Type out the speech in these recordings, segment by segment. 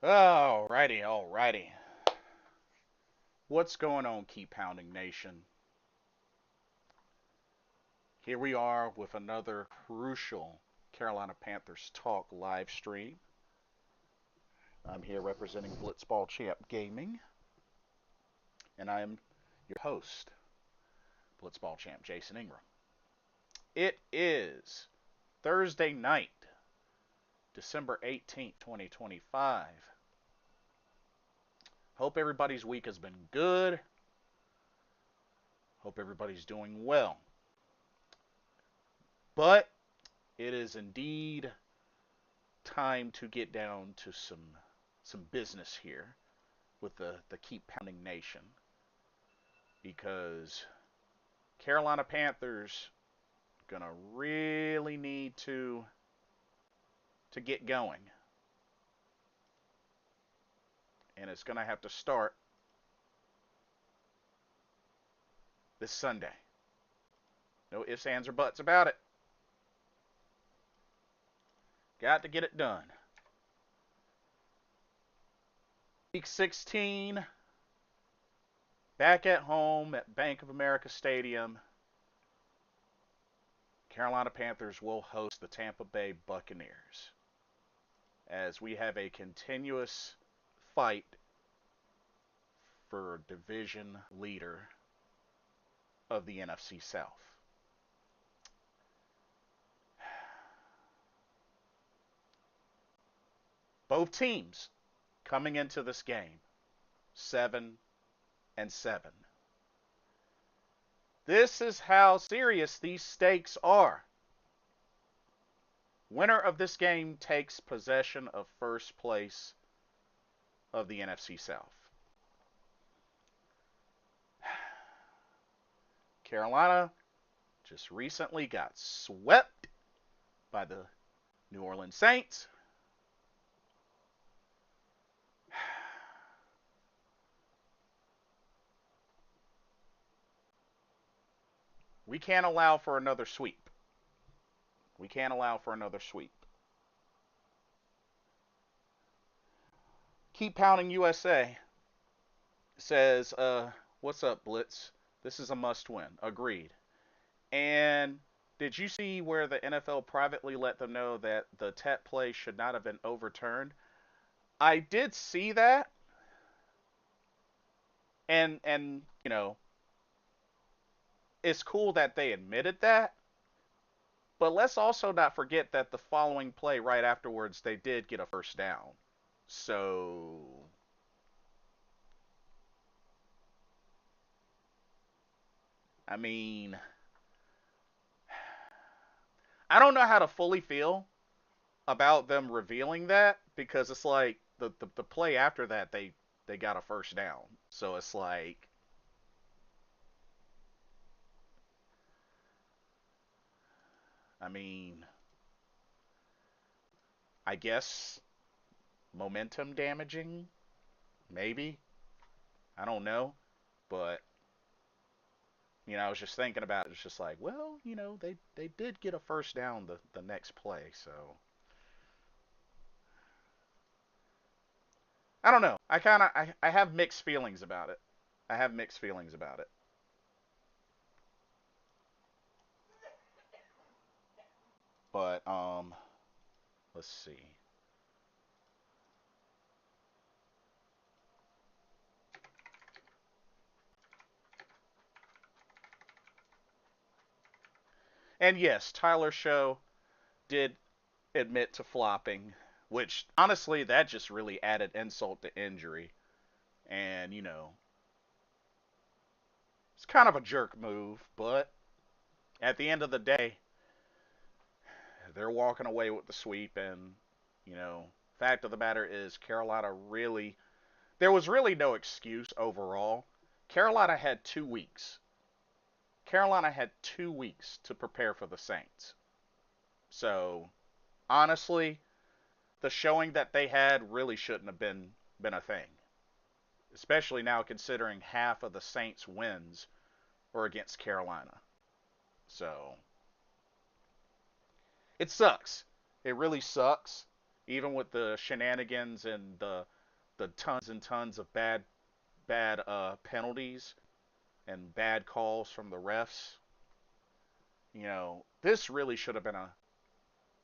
Alrighty, alrighty. What's going on, Keep Pounding Nation? Here we are with another crucial Carolina Panthers Talk live stream. I'm here representing Blitzball Champ Gaming, and I am your host, Blitzball Champ Jason Ingram. It is Thursday night, December 18th, 2025. Hope everybody's week has been good. Hope everybody's doing well. But it is indeed time to get down to some business here with the Keep Pounding Nation, because Carolina Panthers gonna really need to get going, and it's gonna have to start this Sunday. No ifs, ands, or buts about it. Got to get it done. Week 16, back at home at Bank of America Stadium. Carolina Panthers will host the Tampa Bay Buccaneers, as we have a continuous fight for division leader of the NFC South. Both teams coming into this game 7-7. This is how serious these stakes are. Winner of this game takes possession of first place of the NFC South. Carolina just recently got swept by the New Orleans Saints. We can't allow for another sweep. We can't allow for another sweep. Keep Pounding USA says, what's up, Blitz? This is a must win. Agreed. And did you see where the NFL privately let them know that the Tet play should not have been overturned? I did see that. And it's cool that they admitted that. But let's also not forget that the following play right afterwards, they did get a first down. So, I mean, I don't know how to fully feel about them revealing that, because it's like the play after that, they got a first down. So it's like, I mean, I guess momentum damaging, maybe. I don't know. But I was just thinking about it. It's just like, well, they did get a first down the next play, so I don't know. I have mixed feelings about it. I have mixed feelings about it. But let's see. And yes, Tyler Show did admit to flopping, which honestly that just really added insult to injury. And it's kind of a jerk move, but at the end of the day, they're walking away with the sweep. And fact of the matter is, Carolina really, there was really no excuse overall. Carolina had 2 weeks. Carolina had 2 weeks to prepare for the Saints. So honestly, the showing that they had really shouldn't have been a thing, especially now considering half of the Saints' wins were against Carolina. So it sucks. It really sucks. Even with the shenanigans and the tons and tons of bad penalties and bad calls from the refs. This really should have been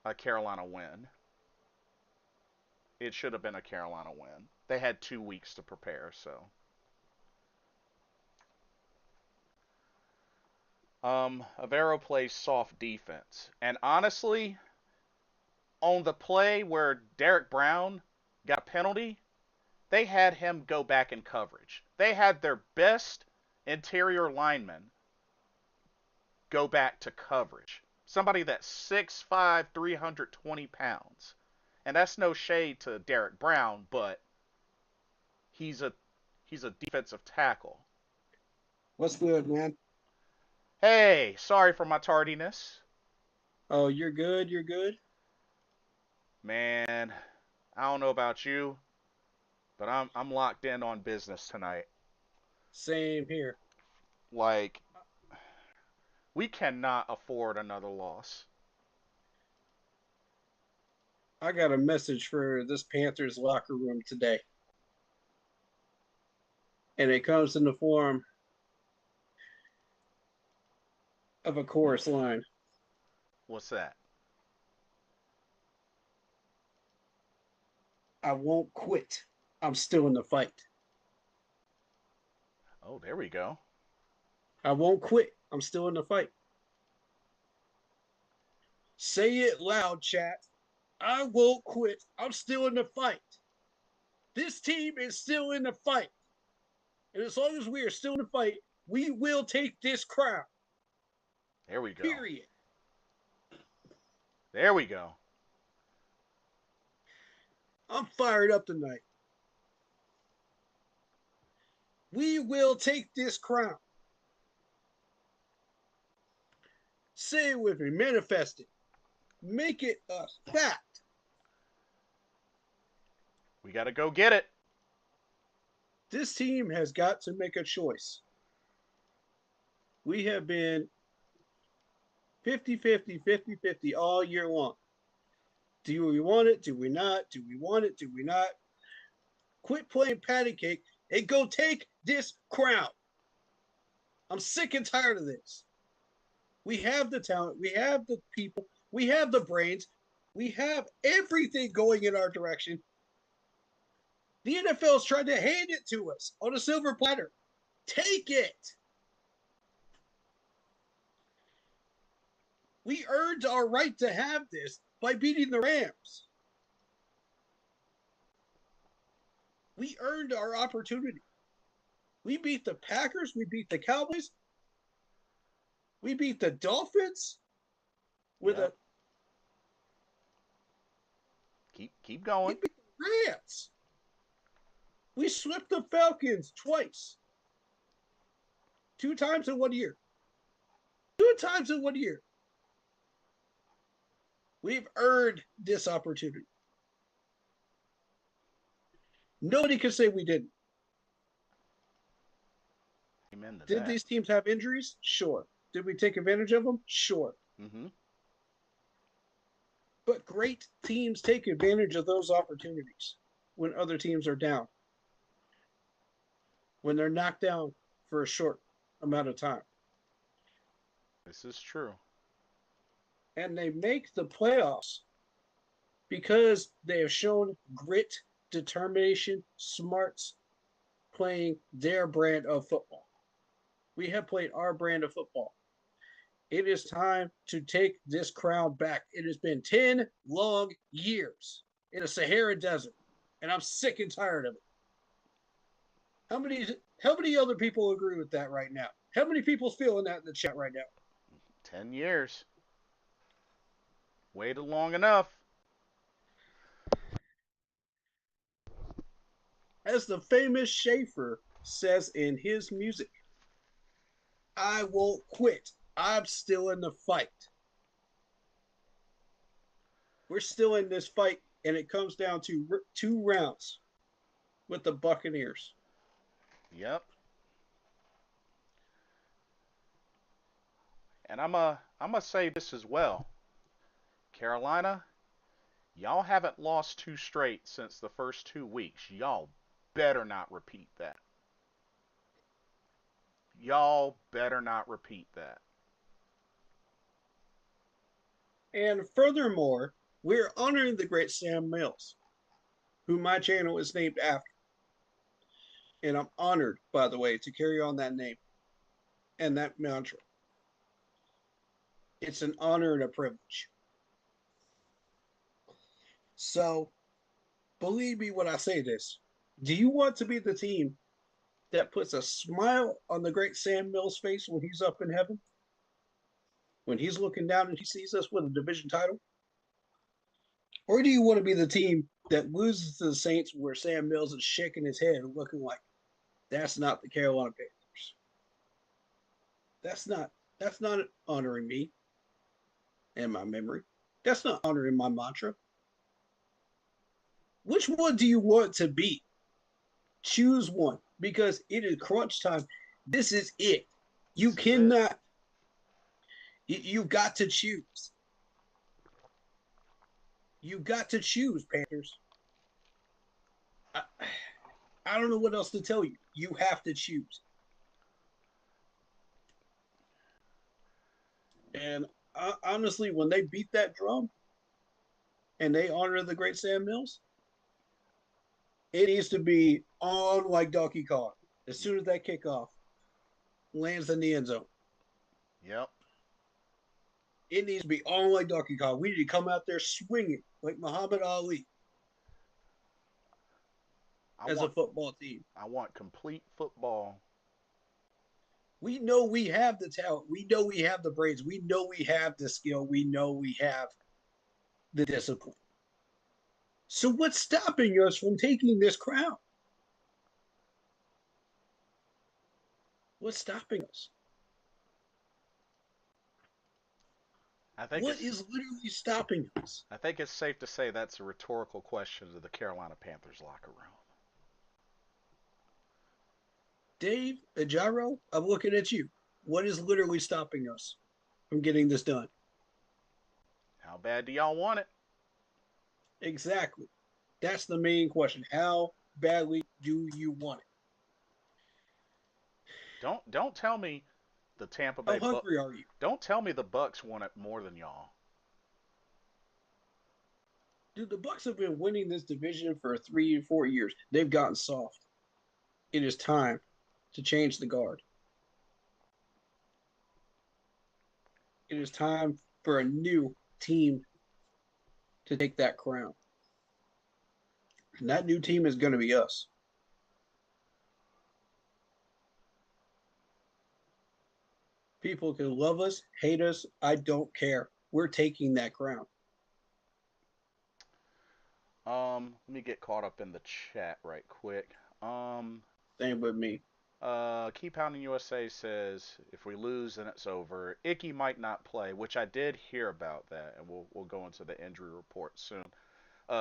a Carolina win. It should have been a Carolina win. They had 2 weeks to prepare, so. Avero plays soft defense. And honestly, on the play where Derek Brown got a penalty, they had him go back in coverage. They had their best interior lineman go back to coverage. Somebody that's 6'5", 320 pounds. And that's no shade to Derek Brown, but he's a defensive tackle. What's good, man? Hey, sorry for my tardiness. Oh, you're good. You're good. Man, I don't know about you, but I'm locked in on business tonight. Same here. Like, we cannot afford another loss. I got a message for this Panthers locker room today, and it comes in the form of a chorus line. What's that? I won't quit. I'm still in the fight. Oh, there we go. I won't quit. I'm still in the fight. Say it loud, chat. I won't quit. I'm still in the fight. This team is still in the fight. And as long as we are still in the fight, we will take this crown. There we go. Period. There we go. I'm fired up tonight. We will take this crown. Say it with me. Manifest it. Make it a fact. We got to go get it. This team has got to make a choice. We have been 50-50, 50-50 all year long. Do we want it? Do we not? Do we want it? Do we not? Quit playing patty cake and go take this crown. I'm sick and tired of this. We have the talent. We have the people. We have the brains. We have everything going in our direction. The NFL's trying to hand it to us on a silver platter. Take it. We earned our right to have this by beating the Rams. We earned our opportunity. We beat the Packers. We beat the Cowboys. We beat the Dolphins with Yep. Keep going. We beat the Rams. We swept the Falcons twice. 2 times in 1 year. 2 times in 1 year. We've earned this opportunity. Nobody can say we didn't. Amen to Did that. these teams have injuries? Sure. Did we take advantage of them? Sure. Mm-hmm. But great teams take advantage of those opportunities when other teams are down. When they're knocked down for a short amount of time. This is true. And they make the playoffs because they have shown grit, determination, smarts, playing their brand of football. We have played our brand of football. It is time to take this crown back. It has been 10 long years in a Sahara desert, and I'm sick and tired of it. How many other people agree with that right now? How many people feeling that in the chat right now? 10 years. Waited long enough. As the famous Schaefer says in his music, I won't quit. I'm still in the fight. We're still in this fight, and it comes down to 2 rounds with the Buccaneers. Yep. And I'm gonna say this as well. Carolina, y'all haven't lost 2 straight since the first 2 weeks. Y'all better not repeat that. Y'all better not repeat that. And furthermore, we're honoring the great Sam Mills, who my channel is named after. And I'm honored, by the way, to carry on that name and that mantra. It's an honor and a privilege. So, believe me when I say this. Do you want to be the team that puts a smile on the great Sam Mills' face when he's up in heaven? When he's looking down and he sees us with a division title? Or do you want to be the team that loses to the Saints where Sam Mills is shaking his head and looking like that's not the Carolina Panthers? That's not honoring me and my memory. That's not honoring my mantra. Which one do you want to be? Choose one because it is crunch time. This is it. You This is it. cannot. You got to choose. You got to choose, Panthers. I, I don't know what else to tell you. You have to choose. And honestly, when they beat that drum and they honor the great Sam Mills, it needs to be on like Donkey Kong. As soon as that kickoff lands in the end zone, Yep. it needs to be on like Donkey Kong. We need to come out there swinging like Muhammad Ali I as a want football team. I want complete football. We know we have the talent. We know we have the brains. We know we have the skill. We know we have the discipline. So what's stopping us from taking this crown? What's stopping us? I think What it's is literally stopping us? I think it's safe to say that's a rhetorical question to the Carolina Panthers locker room. Dave, Ajaro, I'm looking at you. What is literally stopping us from getting this done? How bad do y'all want it? Exactly. That's the main question. How badly do you want it? Don't tell me the Tampa How Bay Buck. hungry are you? Don't tell me the Bucks want it more than y'all. Dude, the Bucks have been winning this division for 3 or 4 years. They've gotten soft. It is time to change the guard. It is time for a new team to take that crown. And that new team is going to be us. People can love us, hate us. I don't care. We're taking that crown. Let me get caught up in the chat right quick. Same with me. Keep Pounding USA says if we lose, then it's over. Icky might not play, which I did hear about that, and we'll go into the injury report soon.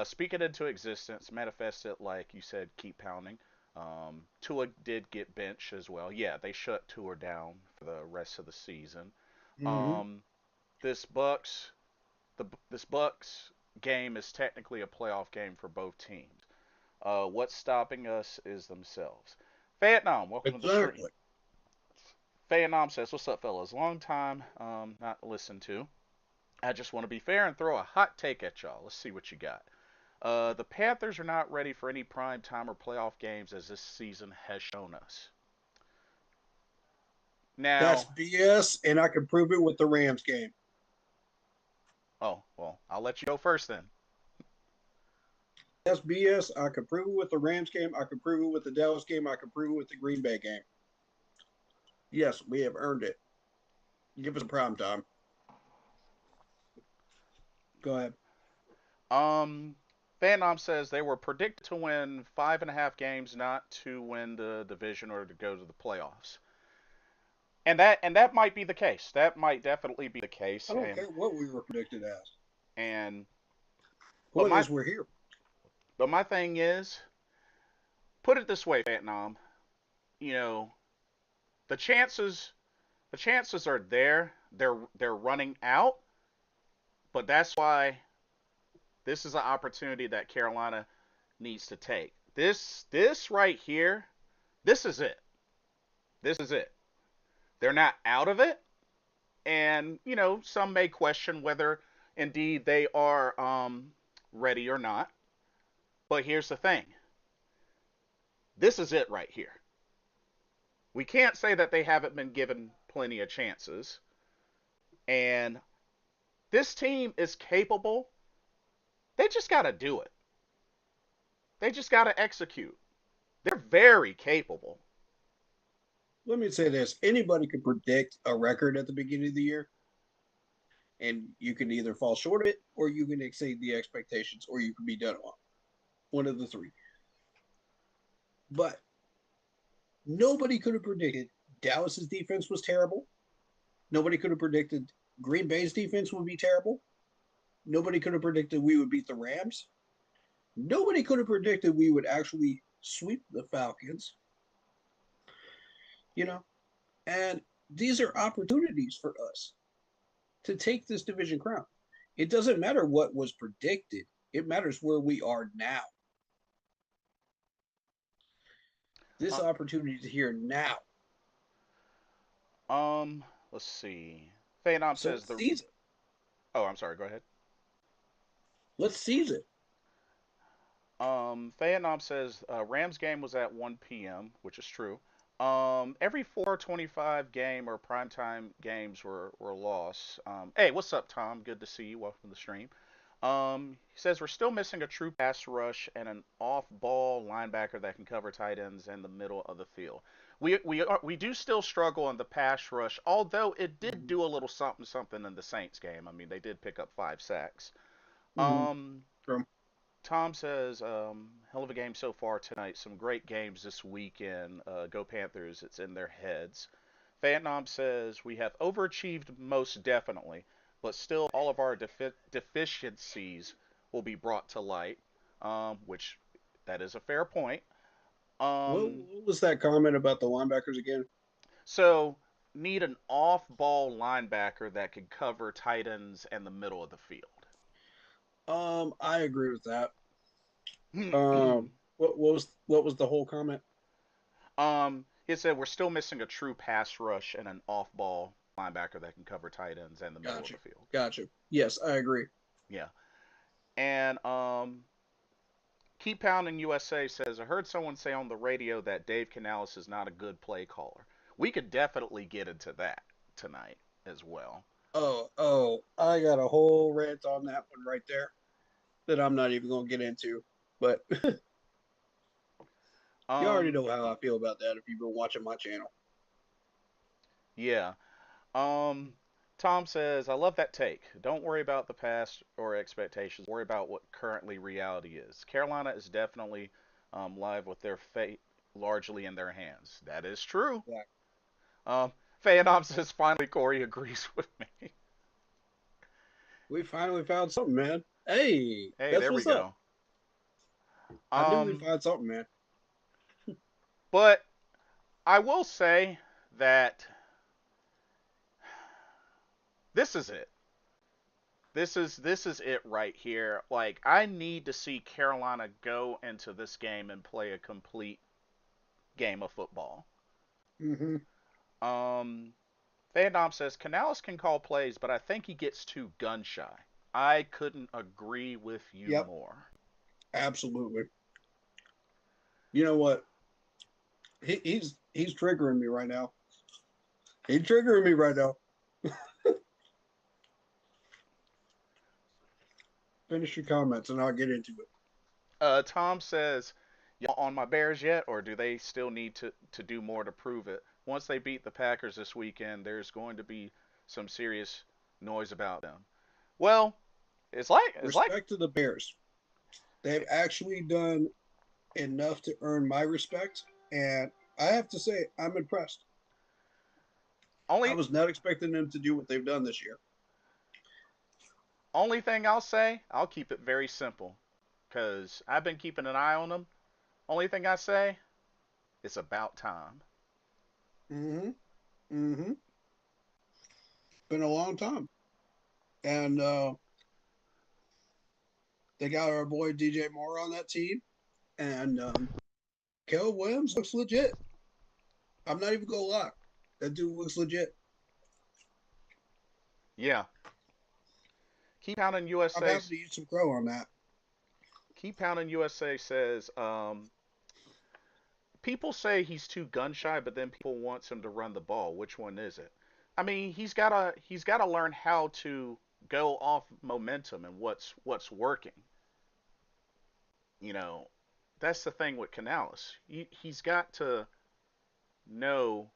Speak it into existence, manifest it like you said. Keep pounding. Tua did get benched as well. Yeah, they shut Tua down for the rest of the season. Mm-hmm. Um, this Bucks this Bucks game is technically a playoff game for both teams. What's stopping us is themselves. Vietnam, welcome to the stream. Exactly. Vietnam says, "What's up, fellas? Long time not listened to. I just want to be fair and throw a hot take at y'all. Let's see what you got. The Panthers are not ready for any prime time or playoff games as this season has shown us. That's Now, BS, and I can prove it with the Rams game. oh well, I'll let you go first then. That's BS. I can prove it with the Rams game. I can prove it with the Dallas game. I can prove it with the Green Bay game. Yes, we have earned it. Give us a prime time. Go ahead. Um, Vietnam says they were predicted to win 5.5 games, not to win the division or to go to the playoffs. And that might be the case. That might definitely be the case. I don't And care what we were predicted as. and but Point my is, we're here. but my thing is, put it this way, Vietnam. You know, the chances the chances are there. They're running out, but that's why this is an opportunity that Carolina needs to take. This right here, this is it. This is it. They're not out of it, and some may question whether indeed they are ready or not. But here's the thing: this is it right here. We can't say that they haven't been given plenty of chances, and this team is capable. They just got to do it. They just got to execute. They're very capable. Let me say this: anybody can predict a record at the beginning of the year, and you can either fall short of it, or you can exceed the expectations, or you can be done on one of the three. But nobody could have predicted Dallas's defense was terrible. Nobody could have predicted Green Bay's defense would be terrible. Nobody could have predicted we would beat the Rams. Nobody could have predicted we would actually sweep the Falcons. You know, and these are opportunities for us to take this division crown. It doesn't matter what was predicted. It matters where we are now. This Uh, opportunity is here now. let's see. Phenom So says let's the. seize it. Oh, I'm sorry. Go ahead. Let's seize it. Phenom says Rams game was at 1 p.m., which is true. Every 4:25 game or primetime games were lost. Hey, what's up, Tom? Good to see you. Welcome to the stream. He says we're still missing a true pass rush and an off-ball linebacker that can cover tight ends in the middle of the field. We do still struggle in the pass rush, although it did Mm-hmm. do a little something something in the Saints game. I mean, they did pick up 5 sacks. Mm-hmm. Um, From Tom says, hell of a game so far tonight. Some great games this weekend. Go Panthers. It's in their heads. Vietnam says, we have overachieved most definitely, but still all of our deficiencies will be brought to light, which that is a fair point. Um, what was that comment about the linebackers again? so, need an off ball linebacker that can cover tight ends in the middle of the field. I agree with that. What was the whole comment? He said we're still missing a true pass rush and an off-ball linebacker that can cover tight ends in the middle of Gotcha. the field. Gotcha. Yes, I agree. Yeah, and Keep Pounding USA says I heard someone say on the radio that Dave Canales is not a good play caller. We could definitely get into that tonight as well. Oh, I got a whole rant on that one right there that I'm not even gonna get into. But you already Um, know how I feel about that if you've been watching my channel. yeah. Um, Tom says I love that take. Don't worry about the past or expectations. Worry about what currently reality is. Carolina is definitely live with their fate largely in their hands. That is true. Yeah. Um, Phanom says finally Corey agrees with me. We finally found something, man. Hey, Hey, that's there we what's up. go. I knew we'd Um, find something, man. but I will say that this is it. This is it right here. Like I need to see Carolina go into this game and play a complete game of football. Mm-hmm. Um, Van says Canales can call plays, but I think he gets too gun shy. I couldn't agree with you Yep, more. absolutely. You know what? He's triggering me right now. He's triggering me right now. Finish your comments and I'll get into it. Tom says, y'all on my Bears yet, or do they still need to do more to prove it? Once they beat the Packers this weekend, there's going to be some serious noise about them. Well, it's like Respect to the Bears. They've actually done enough to earn my respect, and I have to say I'm impressed. I only was not expecting them to do what they've done this year. only thing I'll say, I'll keep it very simple, cause I've been keeping an eye on them. Only thing I say, it's about time. Mm-hmm. Mm-hmm. Been a long time, and they got our boy DJ Moore on that team, And Caleb Williams looks legit. I'm not even gonna lie. That dude looks legit. Yeah. Keep Pounding I'm happy USA. to use some crow on that. Keep Pounding USA says people say he's too gun shy, but then people wants him to run the ball. Which one is it? I mean, he's gotta learn how to go off momentum and what's working. You know, that's the thing with Canales. He's got to know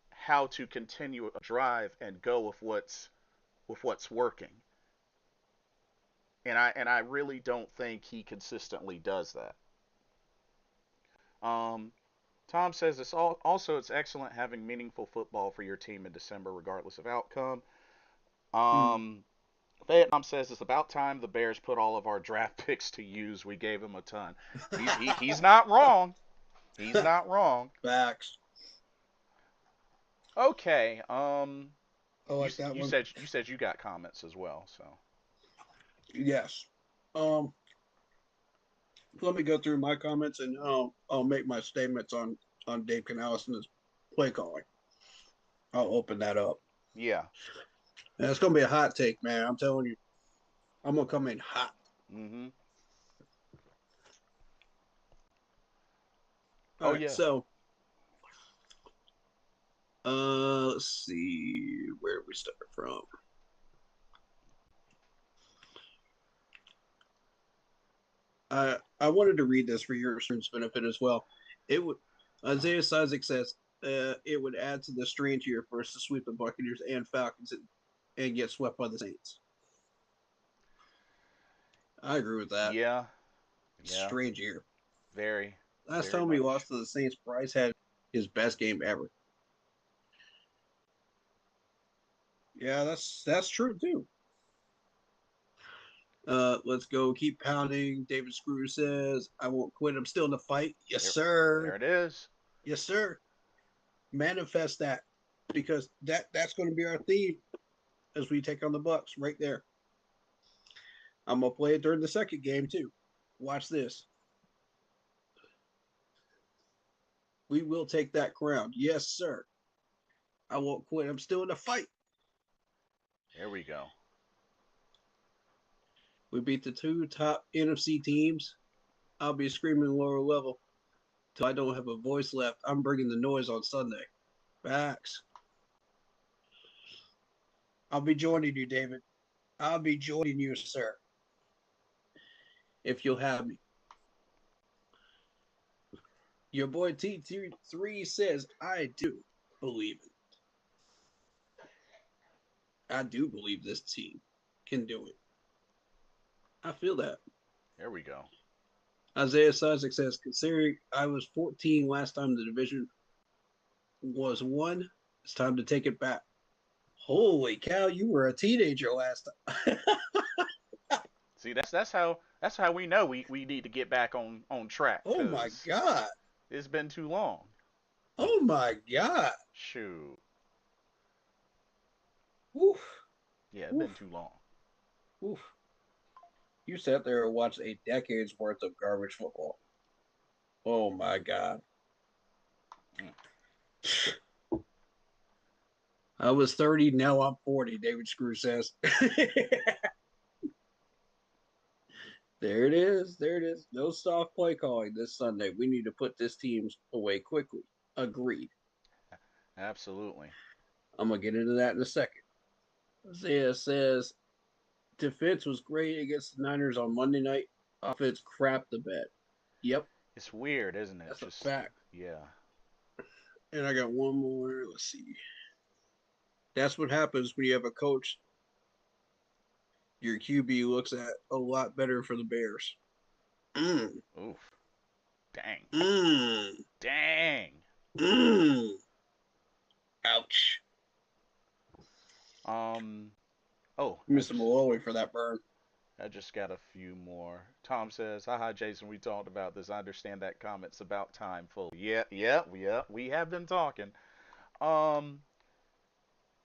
how to continue a drive and go with what's working. And I really don't think he consistently does that. Um, Tom says it's excellent having meaningful football for your team in December, regardless of outcome. Hmm. Um, Vietnam says it's about time the Bears put all of our draft picks to use. We gave him a ton. He's not wrong. He's not wrong. Facts. Okay. I You like that you one. said you said you got comments as well. So Yes. Um, Let me go through my comments and I'll make my statements on Dave Canales and his play calling. I'll open that up. yeah. And it's gonna be a hot take, man. I'm telling you, I'm gonna come in hot. Mhm. All Oh right, yeah. so let's see where we start from. I wanted to read this for your students' benefit as well. It would Isaiah Isaac says it would add to the strange year for us to sweep the Buccaneers and Falcons and get swept by the Saints. I agree with that. Yeah. Yeah. Strange year. Very, Last very time we much. lost to the Saints, Bryce had his best game ever. Yeah, that's true too. Let's go. Keep pounding. David Screw says, I won't quit. I'm still in the fight. Yes, There, sir. there it is. Yes, sir. Manifest that because that's going to be our theme as we take on the Bucks right there. I'm gonna play it during the second game too. Watch this. We will take that crown. Yes, sir. I won't quit. I'm still in the fight. There we go. We beat the two top NFC teams. I'll be screaming lower level till I don't have a voice left. I'm bringing the noise on Sunday. Facts. I'll be joining you, David. I'll be joining you, sir, if you'll have me. Your boy T3 says, I do believe it. I do believe this team can do it. I feel that. There we go. Isaiah Isaac says, considering I was 14 last time the division was won, it's time to take it back. Holy cow, you were a teenager last time. See, that's how we know we need to get back on track Oh my because god. it's been too long. Oh my god. Shoot. Oof. Yeah, it's been Oof. too long. Oof. You sat there and watched a decade's worth of garbage football. Oh my god. Mm. I was 30, now I'm 40, David Screw says. There it is. There it is. No soft play calling this Sunday. We need to put this team away quickly. Agreed. Absolutely. I'm going to get into that in a second. Isaiah says defense was great against the Niners on Monday night. Offense crapped the bed. Yep, It's weird, isn't it? that's a Just fact. yeah. And I got one more. Let's see. That's what happens when you have a coach. Your QB looks at a lot better for the Bears. Mm, Oof. Dang. mm, Dang. mm. Ouch. Um. Oh, I Mr. just Malloy for that burn. I just got a few more. Tom says, "Haha, Jason, we talked about this. I understand that comment's about time fully. Yeah, yeah, yeah. We have been talking. Um,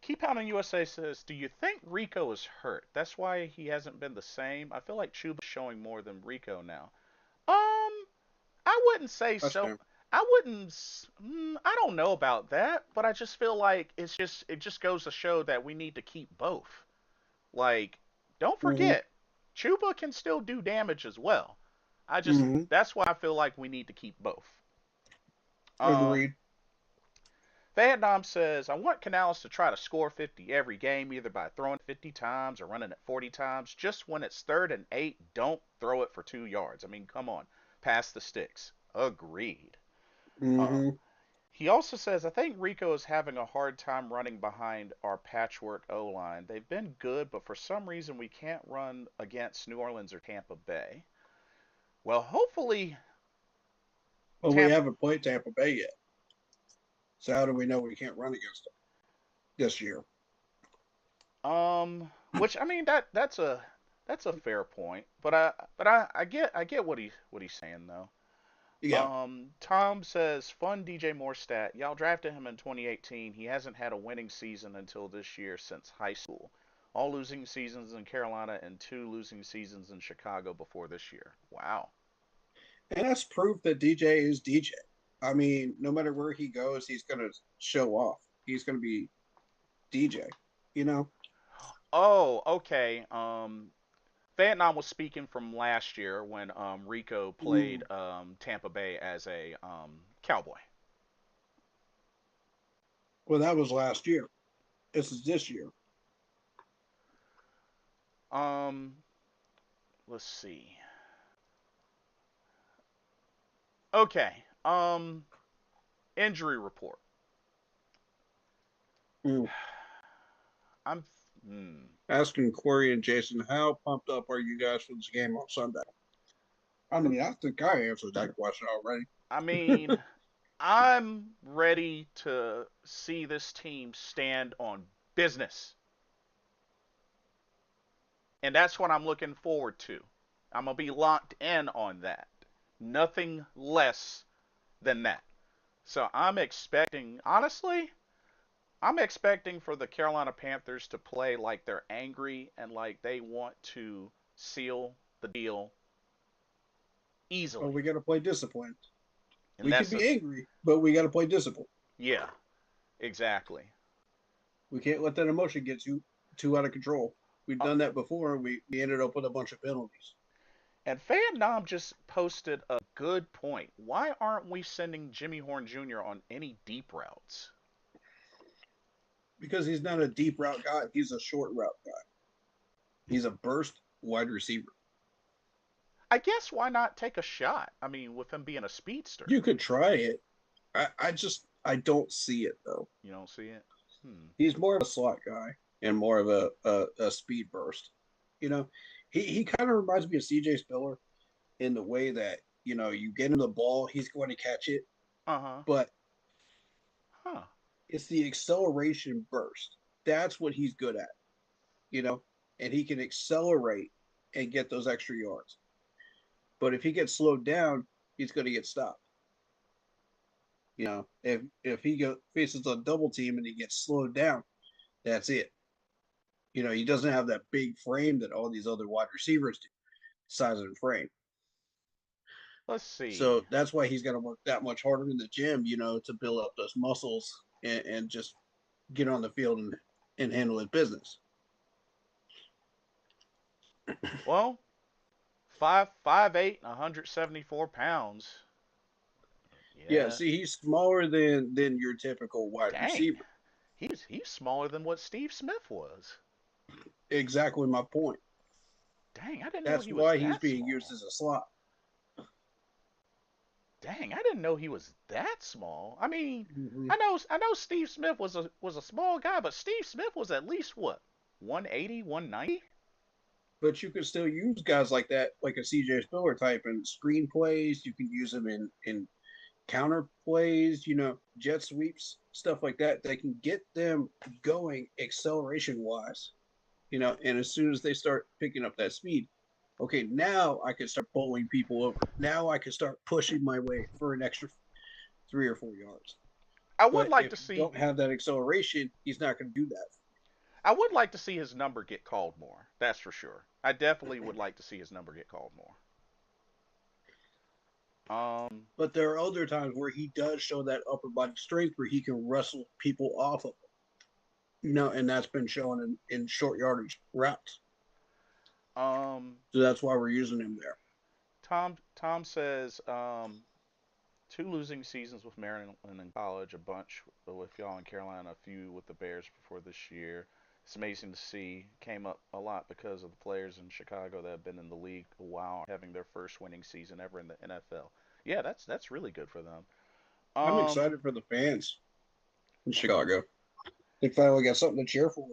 Keep Pounding USA says, do you think Rico is hurt? That's why he hasn't been the same. I feel like Chuba's showing more than Rico now. wouldn't say That's so. fair. I wouldn't. I don't know about that, but I just feel like it just goes to show that we need to keep both. Like, don't Mm-hmm. forget, Chuba can still do damage as well. Mm-hmm. That's why I feel like we need to keep both. Um, Agreed. Vietnam says, I want Canales to try to score 50 every game, either by throwing 50 times or running it 40 times. Just when it's 3rd and 8, don't throw it for 2 yards. I mean, come on, pass the sticks. Agreed. Um, Mm-hmm. he also says, I think Rico is having a hard time running behind our patchwork O line. They've been good, but for some reason we can't run against New Orleans or Tampa Bay. Well, hopefully But we Tampa. haven't played Tampa Bay yet. So how do we know we can't run against them this year? Which I mean that's a fair point, I get what he's saying though. Yeah. Tom says, fun DJ Moore stat. Y'all drafted him in 2018. He hasn't had a winning season until this year since high school. All losing seasons in Carolina and 2 losing seasons in Chicago before this year. Wow. And that's proof that DJ is DJ. I mean, no matter where he goes, he's going to show off. He's going to be DJ, you know? Oh, okay. Vietnam was speaking from last year when Rico Mm. played Tampa Bay as a Cowboy. Well, that was last year. This is this year. Um, let's see. Okay. Injury report. Mm. I'm. Hmm. Asking Corey and Jason, how pumped up are you guys for this game on Sunday? I mean, I think I answered that question already. I mean, I'm ready to see this team stand on business, and that's what I'm looking forward to. I'm gonna be locked in on that. Nothing less than that. So I'm expecting, honestly, I'm expecting for the Carolina Panthers to play like they're angry and like they want to seal the deal But easily. we got to play disciplined. And We can that's a, be angry, but we got to play disciplined. yeah, exactly. We can't let that emotion get too out of control. We've Uh, done that before, and we ended up with a bunch of penalties and Fan Nom just posted a good point. Why aren't we sending Jimmy Horn Jr. on any deep routes? because he's not a deep route guy. He's a short route guy. He's a burst wide receiver. I guess why not take a shot? I mean, with him being a speedster. You could try it. I don't see it though. You don't see it? Hmm. He's more of a slot guy and more of a speed burst. You know, he kind of reminds me of CJ Spiller in the way that you get him the ball, he's going to catch it, Uh huh. but Huh. it's the acceleration burst. That's what he's good at, you know, and he can accelerate and get those extra yards. But if he gets slowed down, he's going to get stopped. If faces a double team and he gets slowed down, that's it. He doesn't have that big frame that all these other wide receivers do, size and frame. Let's see. So that's why he's got to work that much harder in the gym, to build up those muscles and just get on the field and handle his business. Well, 5'8", 174 pounds. Yeah, Yeah. see, he's smaller than your typical wide Dang. receiver. He's smaller than what Steve Smith was. Exactly my point. Dang, I didn't know That's he was why he's that being used small. as a slot. Dang, I didn't know he was that small. I mean, Mm-hmm. I know Steve Smith was a small guy, but Steve Smith was at least what? 180, 190? But you can still use guys like that, like a CJ Spiller type, in screen plays. You can use them in counter plays, jet sweeps, stuff like that. They can get them going acceleration wise, and as soon as they start picking up that speed, okay, now I can start bowling people over. Now I can start pushing my way for an extra 3 or 4 yards. I would But like if to you see don't have that acceleration, he's not going to do that. I would like to see his number get called more. That's for sure. I definitely would like to see his number get called more. Um, But there are other times where he does show that upper body strength where he can wrestle people off of him. And that's been shown in short yardage routes. um, So that's why we're using him there. Tom says 2 losing seasons with Maryland in college, a bunch with y'all in Carolina, a few with the Bears before this year. It's amazing to see. Came up a lot because of the players in Chicago that have been in the league a while, having their first winning season ever in the NFL. Yeah, that's really good for them. I'm Um, excited for the fans in Chicago. They finally got something to cheer for.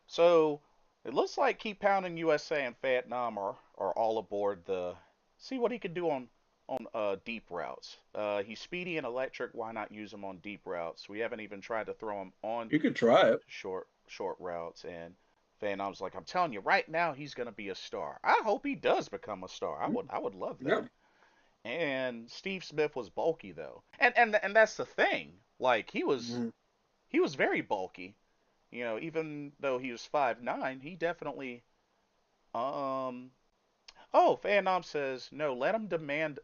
so it looks like Keep Pounding USA and Vietnam are all aboard the. See what he can do on deep routes. He's speedy and electric. Why not use him on deep routes? We haven't even tried to throw him on You could try it. short routes. And Vietnam's like, I'm telling you right now, he's gonna be a star. I hope he does become a star. I would love Yeah. that. And Steve Smith was bulky though, and that's the thing. Like Mm-hmm. he was very bulky. Even though he was 5'9", he definitely um Oh, Phantom says no. Let him demand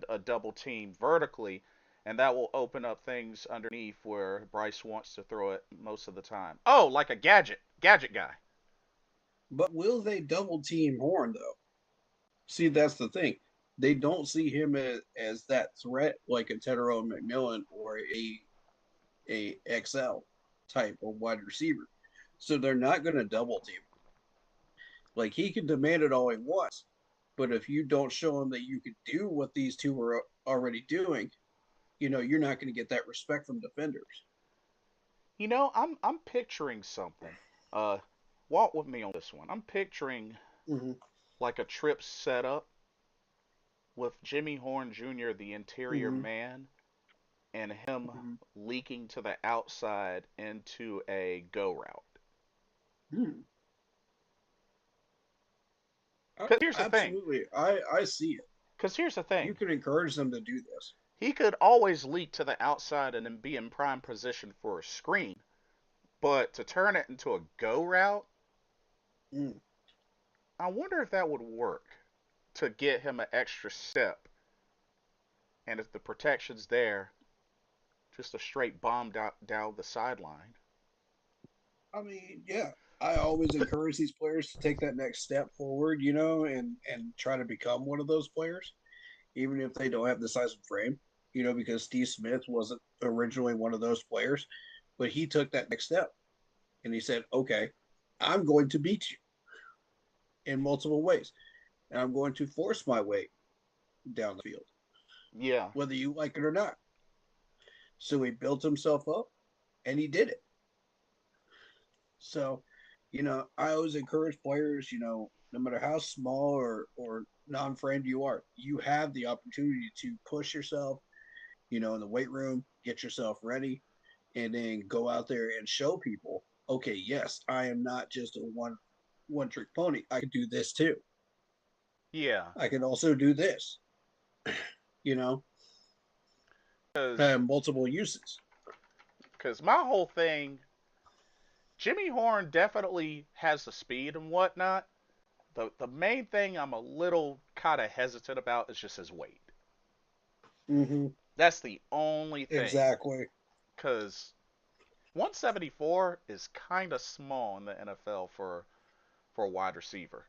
a double team vertically, and that will open up things underneath where Bryce wants to throw it most of the time. Oh, like a gadget guy. But will they double team Horn though? See, that's the thing. They don't see him as that threat like a Tedero McMillan or a XL type of wide receiver. So they're not going to double team. Like he can demand it all he wants, but if you don't show him that you can do what these two are already doing, you're not going to get that respect from defenders. I'm picturing something. Uh, walk with me on this one. I'm picturing Mm-hmm. like a trip setup with Jimmy Horn Jr., the interior Mm-hmm. man, and him Mm-hmm. leaking to the outside into a go route. Mm-hmm. Because here's the thing. Absolutely, I see it. Because here's the You thing. can encourage them to do this. He could always leak to the outside and then be in prime position for a screen. But to turn it into a go route, Mm. I wonder if that would work to get him an extra step. And if the protection's there, just a straight bomb down the sideline. I mean, yeah, I always encourage these players to take that next step forward, and try to become one of those players, even if they don't have the size and frame, because Steve Smith wasn't originally one of those players, but he took that next step and he said, okay, I'm going to beat you in multiple ways, and I'm going to force my way down the field, Yeah. whether you like it or not. So he built himself up and he did it. So, I always encourage players, no matter how small or non-framed you are, you have the opportunity to push yourself, in the weight room, get yourself ready, and then go out there and show people, okay, yes, I am not just a one trick pony. I can do this too. Yeah. I can also do this. You know, Because have multiple uses. cause my whole thing, Jimmy Horn definitely has the speed and whatnot. The main thing I'm a little kind of hesitant about is just his weight. Mm-hmm. That's the only thing. Exactly. Because 174 is kind of small in the NFL for a wide receiver.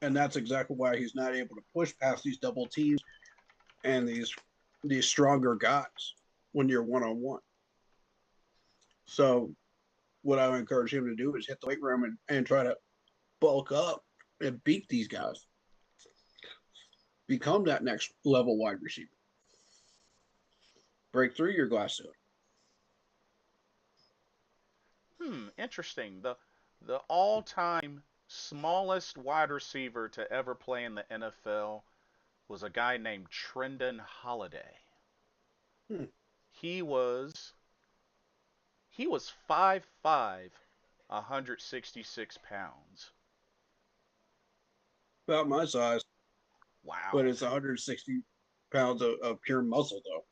And that's exactly why he's not able to push past these double teams and these stronger guys when you're one on one. So what I would encourage him to do is hit the weight room and try to bulk up and beat these guys. Become that next level wide receiver. Break through your glass ceiling. Interesting. The all-time smallest wide receiver to ever play in the NFL was a guy named Trendon Holiday. Hmm. He was he was 5'5", 166 pounds. About my size, but Wow. it's 160 pounds of pure muscle though.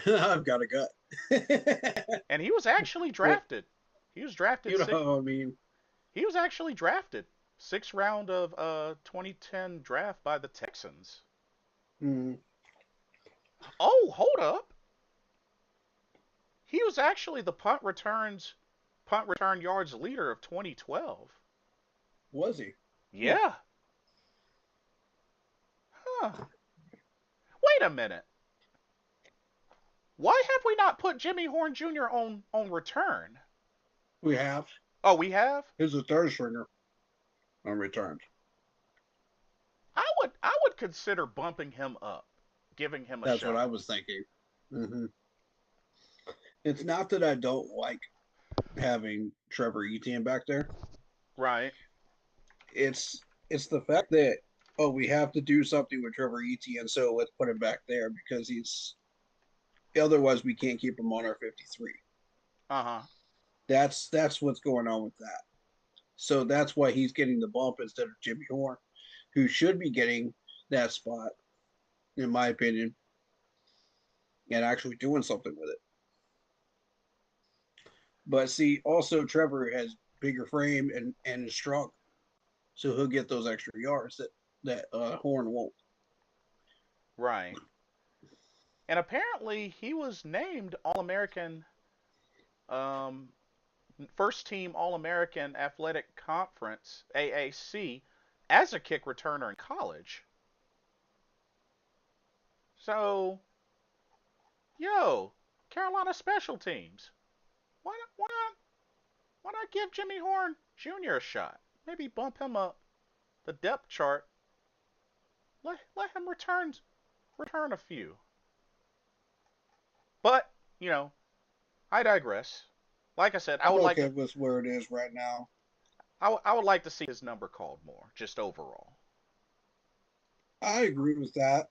I've got a gut. And he was actually But drafted. He was drafted you six. know, I mean, He was actually drafted 6th round of 2010 draft by the Texans. Mm, Oh, hold up. He was actually the punt return yards leader of 2012. was he? Hmm. Yeah. Huh. Wait a minute. Why have we not put Jimmy Horn Jr. on return? We have. Oh, we have. He's a third stringer on returns. I would consider bumping him up, giving him a That's what shot. I was thinking. Hmm. It's not that I don't like having Trevor Etienne back there. Right. It's the fact that we have to do something with Trevor Etienne, so let's put him back there because he's otherwise we can't keep him on our 53. Uh huh. That's what's going on with that. So that's why he's getting the bump instead of Jimmy Horn, who should be getting that spot, in my opinion, and actually doing something with it. But see, also Trevor has bigger frame and is strong, so he'll get those extra yards that Horn won't. Right. And apparently he was named All American, um, first team All American Athletic Conference (AAC) as a kick returner in college. So, yo, Carolina special teams. Why not give Jimmy Horn Jr. a shot? Maybe bump him up the depth chart. Let him return a few. But I digress. Like I said, I'm okay with where it is right now. I would like to see his number called more, just overall. I agree with that.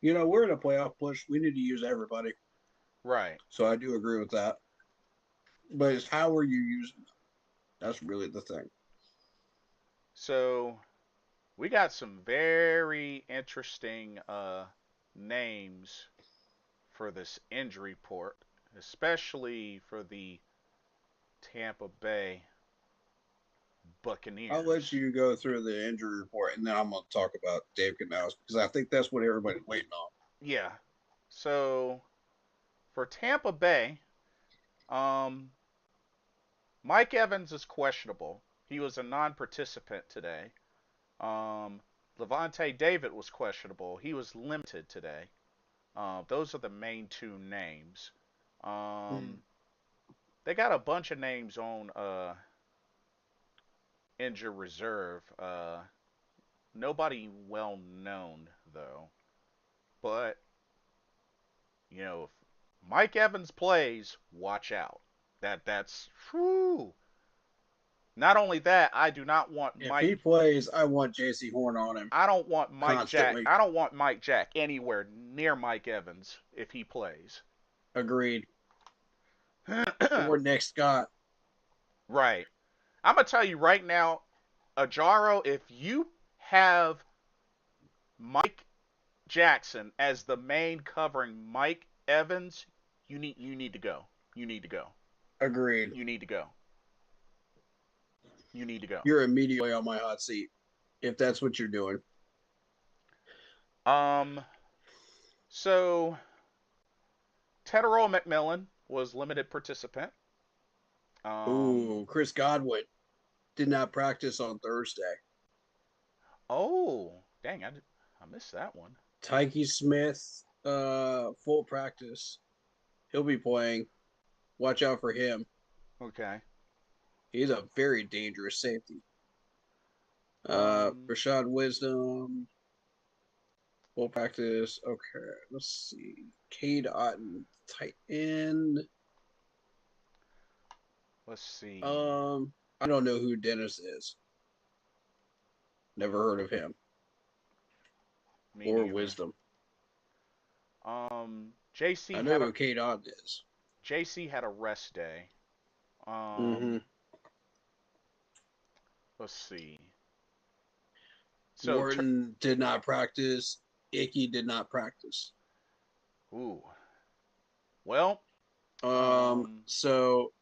We're in a playoff push. We need to use everybody. Right. So I do agree with that. But it's how are you using them? That's really the thing. So we got some very interesting names for this injury report, especially for the Tampa Bay I'll let Buccaneers. you go through the injury report, and then I'm going to talk about Dave Canales because I think that's what everybody's waiting on. Yeah. So for Tampa Bay, um, Mike Evans is questionable. He was a non-participant today. Um, Levante David was questionable. He was limited today. Those are the main two names. Hmm. Um, they got a bunch of names on injured reserve. Nobody well known though. But if Mike Evans plays, watch out. That's whew. Not only that, I do not want If he plays, I want J.C. Horn on him I don't want Mike Jack. constantly. I don't want Mike Jack anywhere near Mike Evans if he plays. Agreed. Or Nick Scott. Right. I'm gonna tell you right now, Ajaro, if you have Mike Jackson as the main covering Mike Evans, you need to go. You need to go. Agreed. You need to go. You need to go. You're immediately on my hot seat if that's what you're doing. Um. So Tedero McMillan was limited participant. Um. Ooh, Chris Godwin did not practice on Thursday. Oh, dang! I missed that one. Tyke Smith, full practice. He'll be playing. Watch out for him. Okay. He's a very dangerous safety. Um. Rashad Wisdom, full practice. Okay, let's see. Cade Otten, tight end. Let's see. I don't know who Dennis is. Never heard of him Me or neither. Wisdom. JC I know had a who Cade Otten is. JC had a rest day. Mm-hmm. Um. Let's see. So, Wharton did not practice. Icky did not practice. ooh. Well. Um, Um. so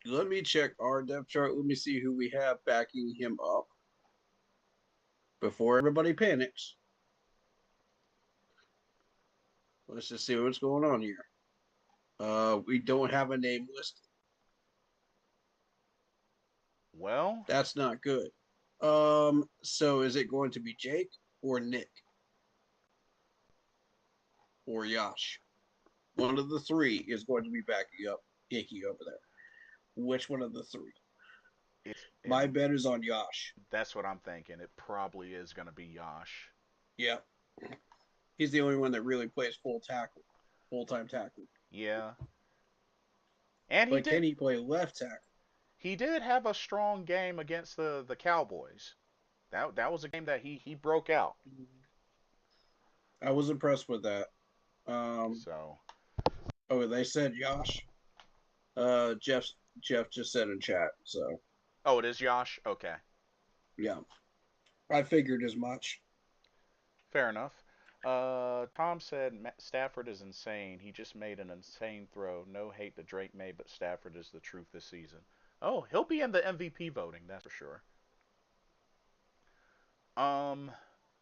Let me check our depth chart. Let me see who we have backing him up before everybody panics. Let's just see what's going on here. We don't have a name listed. Well, That's not good. So is it going to be Jake or Nick or Yash? One of the three is going to be backing up Yankee over there. Which one of the three? My bet is on Yash. that's what I'm thinking. It probably is going to be Yash. Yeah. He's the only one that really plays full time tackle. Yeah, and But can he play left tackle? he did have a strong game against the Cowboys. That was a game that he broke out. I was impressed with that. Um, So, oh, they said Yash. Jeff Jeff just said in chat. So oh, it is Yash. Okay, yeah, I figured as much. fair enough. Tom said Stafford is insane. He just made an insane throw. No hate that Drake made, but Stafford is the truth this season. Oh, he'll be in the MVP voting, that's for sure. Um,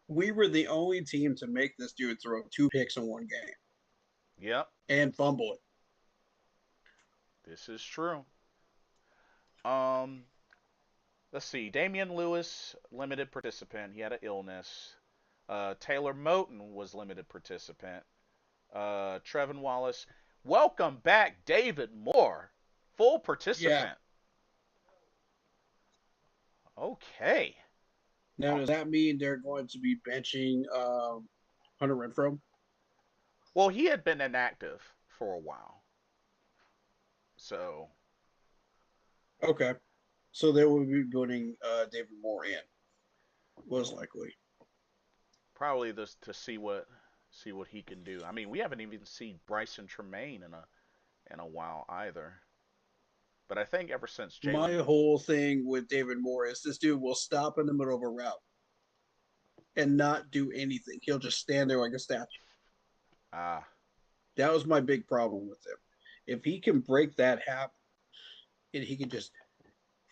We were the only team to make this dude throw 2 picks in one game yep, and fumble it. this is true. Um, let's see. Damian Lewis, limited participant. He had an illness. Taylor Moton was limited participant. Trevin Wallace. Welcome back, David Moore, full Yeah. participant. Okay. Now does that mean they're going to be benching Hunter Renfro? Well, he had been inactive for a while, so Okay. So they will be putting David Moore in, most likely. probably this to see what he can do. I mean, we haven't even seen Bryson Tremaine in a while either. But I think ever since My Jalen, whole thing with David Moore is this dude will stop in the middle of a route and not do anything. He'll just stand there like a statue. ah, That was my big problem with him. If he can break that habit and he can just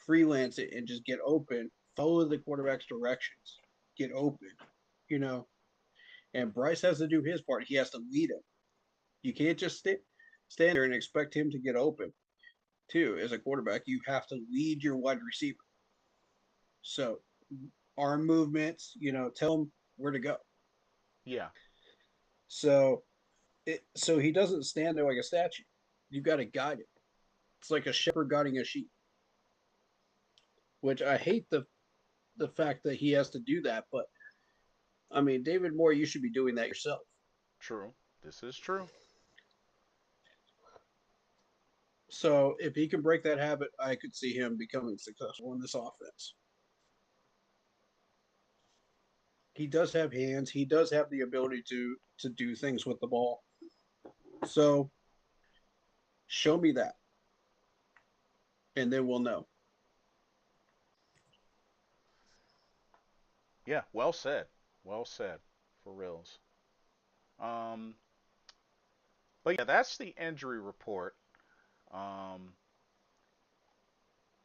freelance it and just get open, follow the quarterback's directions, get open, you know. And Bryce has to do his part. He has to lead him. You can't just stand there and expect him to get open. Too, as a quarterback, you have to lead your wide receiver. So arm movements, tell him where to go. yeah, So so he doesn't stand there like a statue. You got to guide him. It's like a shepherd guiding a sheep. Which I hate the fact that he has to do that, but I mean, David Moore, you should be doing that yourself. true. This is true. So if he can break that habit, I could see him becoming successful in this offense. He does have hands. He does have the ability to do things with the ball. So show me that, and then we'll know. Yeah, well said. Well said. For reals. Um, but yeah, that's the injury report. Um,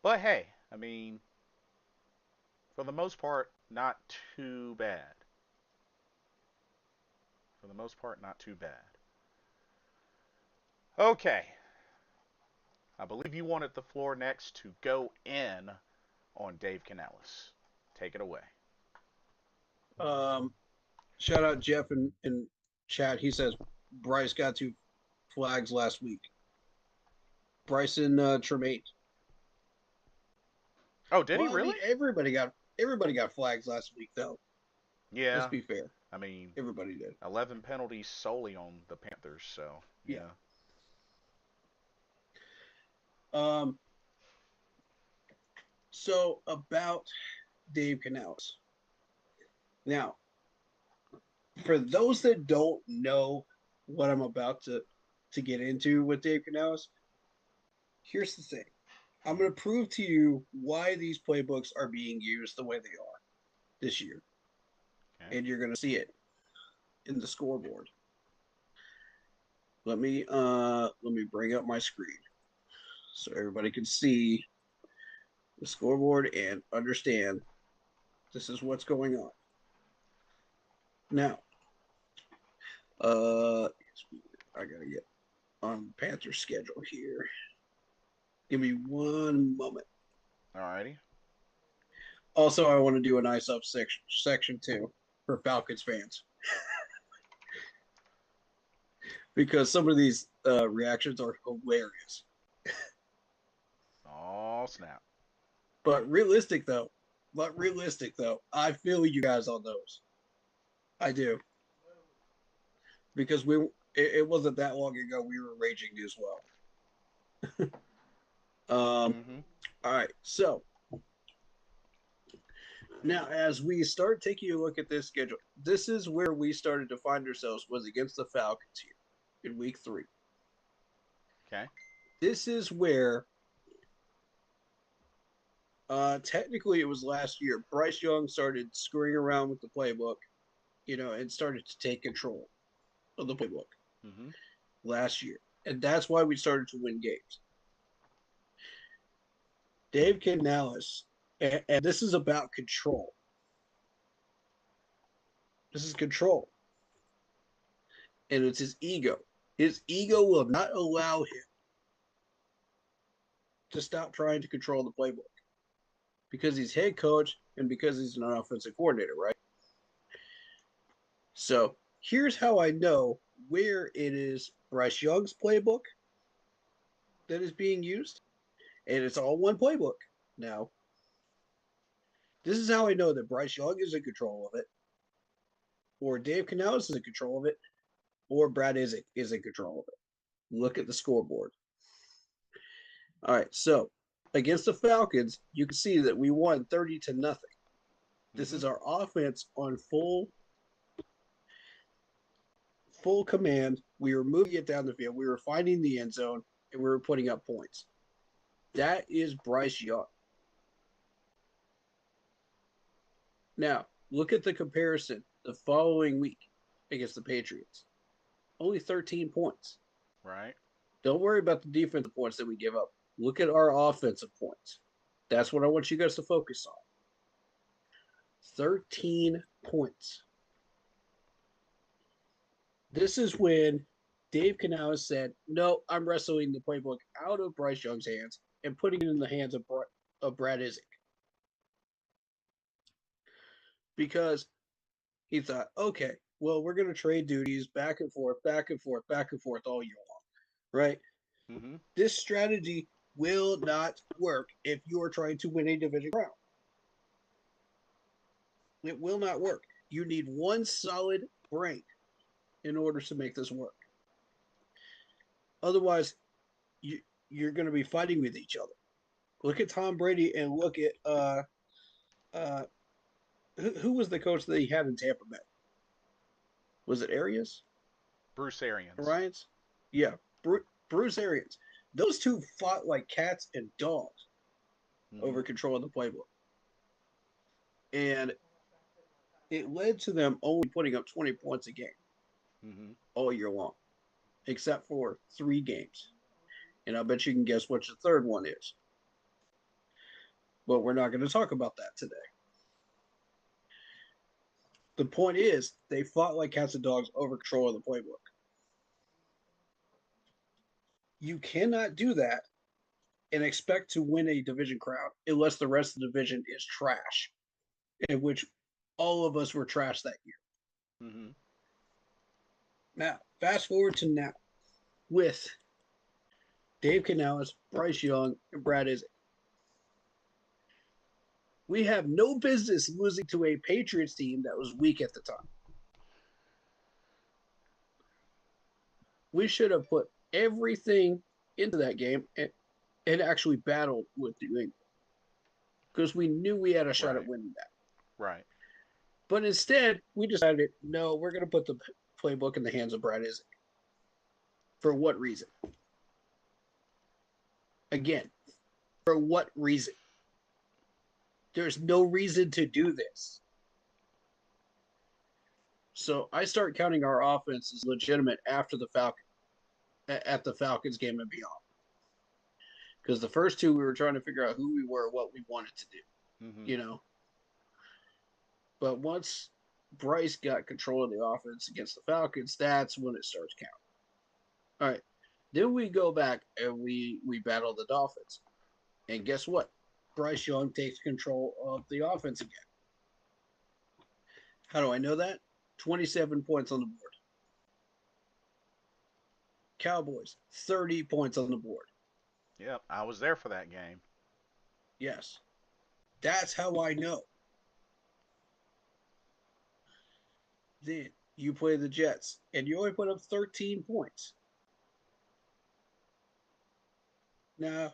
but hey, I mean, for the most part, not too bad. For the most part, not too bad. Okay, I believe you wanted the floor next to go in on Dave Canellis. Take it away. Um, Shout out Jeff in chat. He says Bryce got 2 flags last week. Bryson Tremaine. Oh, did he Well, I mean, really? everybody got flags last week, though. Let's Yeah. be fair. I mean, Everybody did. 11 penalties solely on the Panthers, so Yeah. yeah. Um. So about Dave Canales. Now, for those that don't know what I'm about to get into with Dave Canales, here's the thing. I'm going to prove to you why these playbooks are being used the way they are this year, Okay. and you're going to see it in the scoreboard. Let me bring up my screen so everybody can see the scoreboard and understand this is what's going on. Now, I gotta get on Panthers schedule here. Give me one moment. Alrighty. Also, I want to do a nice up section too for Falcons fans because some of these reactions are hilarious. Oh, snap. But realistic though, I feel you guys on those. I do because it wasn't that long ago we were raging as well. Mm-hmm. All right, so now as we start taking a look at this schedule, this is where we started to find ourselves was against the Falcons here in week 3. Okay. This is where technically it was last year. Bryce Young started screwing around with the playbook, and started to take control of the playbook Mm-hmm. last year. And that's why we started to win games. Dave Canales, and this is about control. This is control. And it's his ego. His ego will not allow him to stop trying to control the playbook because he's head coach and because he's an offensive coordinator, right? So here's how I know where it is Bryce Young's playbook that is being used, and it's all one playbook now. This is how I know that Bryce Young is in control of it, or Dave Canales is in control of it, or Brad is in control of it. Look at the scoreboard. All right, so against the Falcons, you can see that we won 30-0. This Mm-hmm. is our offense on full command. We were moving it down the field. We were finding the end zone, and we were putting up points. That is Bryce Young. Now, look at the comparison the following week against the Patriots. Only 13 points. Right. Don't worry about the defensive points that we give up. Look at our offensive points. That's what I want you guys to focus on. 13 points. This is when Dave Canales said, no, I'm wrestling the playbook out of Bryce Young's hands and putting it in the hands of Brad Isaac. Because he thought, okay, well, we're going to trade duties back and forth, back and forth, back and forth all year long, right? Mm-hmm. This strategy will not work if you are trying to win a division crown. It will not work. You need one solid brain in order to make this work. Otherwise, you're going to be fighting with each other. Look at Tom Brady and look at who was the coach that he had in Tampa Bay? Was it Arians? Bruce Arians. Ryans? Yeah, Bruce Arians. Those two fought like cats and dogs Mm-hmm. over control of the playbook. And it led to them only putting up 20 points a game Mm-hmm. all year long, except for 3 games. And I bet you can guess what the third one is. But we're not going to talk about that today. The point is, they fought like cats and dogs over control of the playbook. You cannot do that and expect to win a division crown unless the rest of the division is trash, in which all of us were trash that year. Mm-hmm. Now, fast forward to now with Dave Canales, Bryce Young, and Brad Isaac. We have no business losing to a Patriots team that was weak at the time. We should have put everything into that game and actually battled with New England because we knew we had a shot Right. at winning that. Right. But instead, we decided, no, we're going to put the playbook in the hands of Brad Isaac. For what reason? Again, for what reason? There's no reason to do this. So I start counting our offense as legitimate after the Falcons game and beyond. Because the first two, we were trying to figure out who we were, what we wanted to do, Hmm. you know. But once Bryce got control of the offense against the Falcons, that's when it starts counting. All right. Then we go back and we battle the Dolphins. And guess what? Bryce Young takes control of the offense again. How do I know that? 27 points on the board. Cowboys, 30 points on the board. Yep, I was there for that game. Yes. That's how I know. Then you play the Jets, and you only put up 13 points. Now,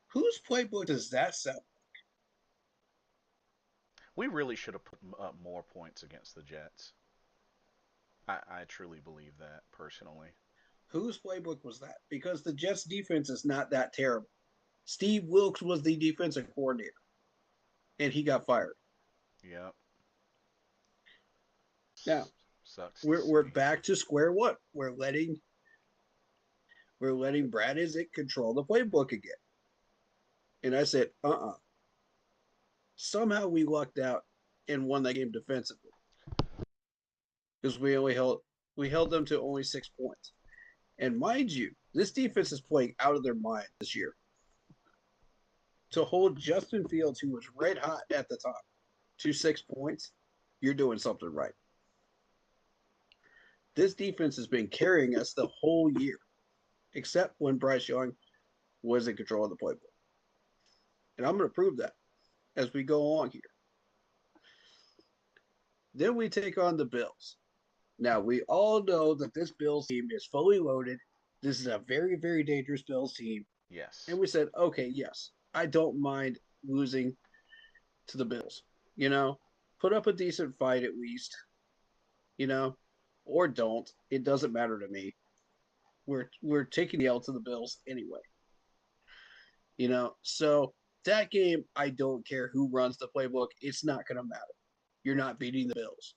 whose playbook does that sound? We really should have put up more points against the Jets. I truly believe that personally. Whose playbook was that? Because the Jets defense is not that terrible. Steve Wilks was the defensive coordinator, and he got fired. Yep. Now, Sucks to we're see. back to square one. We're letting Brad Isaac control the playbook again. And I said, Somehow we lucked out and won that game defensively because we held them to only 6 points. And mind you, this defense is playing out of their mind this year. To hold Justin Fields, who was red hot at the top, to 6 points, you're doing something right. This defense has been carrying us the whole year, except when Bryce Young was in control of the playbook. And I'm going to prove that as we go on here. Then we take on the Bills. Now, we all know that this Bills team is fully loaded. This is a very, very dangerous Bills team. Yes. And we said, okay, yes, I don't mind losing to the Bills. You know, put up a decent fight at least, you know, or don't. It doesn't matter to me. We're taking the L to the Bills anyway. You know, so that game, I don't care who runs the playbook. It's not going to matter. You're not beating the Bills.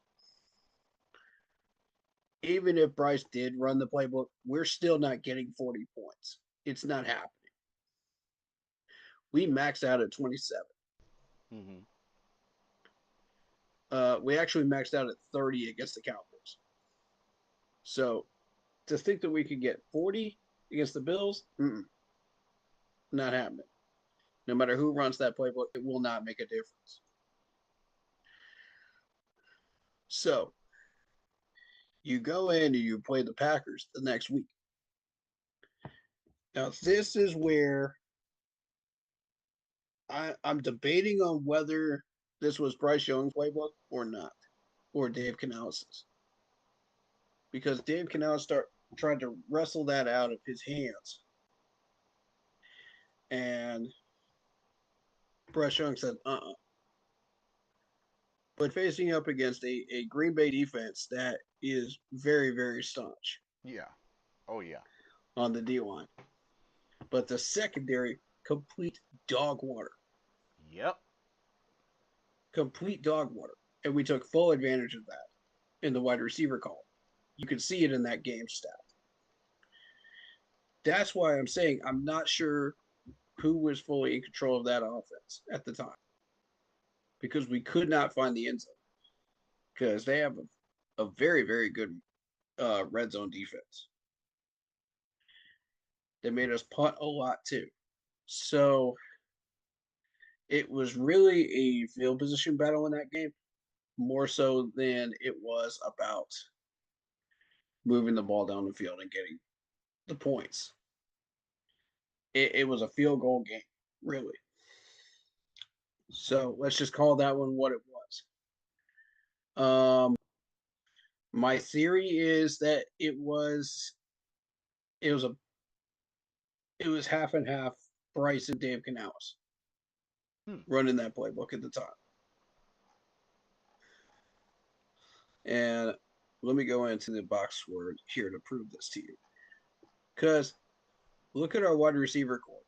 Even if Bryce did run the playbook, we're still not getting 40 points. It's not happening. We maxed out at 27. Hmm. We actually maxed out at 30 against the Cowboys. So to think that we could get 40 against the Bills, not happening. No matter who runs that playbook, it will not make a difference. So you go in and you play the Packers the next week. Now, this is where I'm debating on whether this was Bryce Young's playbook or not, or Dave Canales'. Because Dave Canales tried to wrestle that out of his hands. And Bryce Young said, But facing up against a Green Bay defense that is very, very staunch Yeah. Oh yeah. on the D line. But the secondary, complete dog water. Yep. Complete dog water. And we took full advantage of that in the wide receiver call. You could see it in that game stat. That's why I'm saying I'm not sure who was fully in control of that offense at the time. Because we could not find the end zone. Because they have a very, very good red zone defense. They made us punt a lot too. So it was really a field position battle in that game, more so than it was about moving the ball down the field and getting the points. It was a field goal game, really. So let's just call that one what it was. My theory is that it was a it was half and half Bryce and Dave Canales Hmm. running that playbook at the time. And let me go into the box score here to prove this to you. Because look at our wide receiver core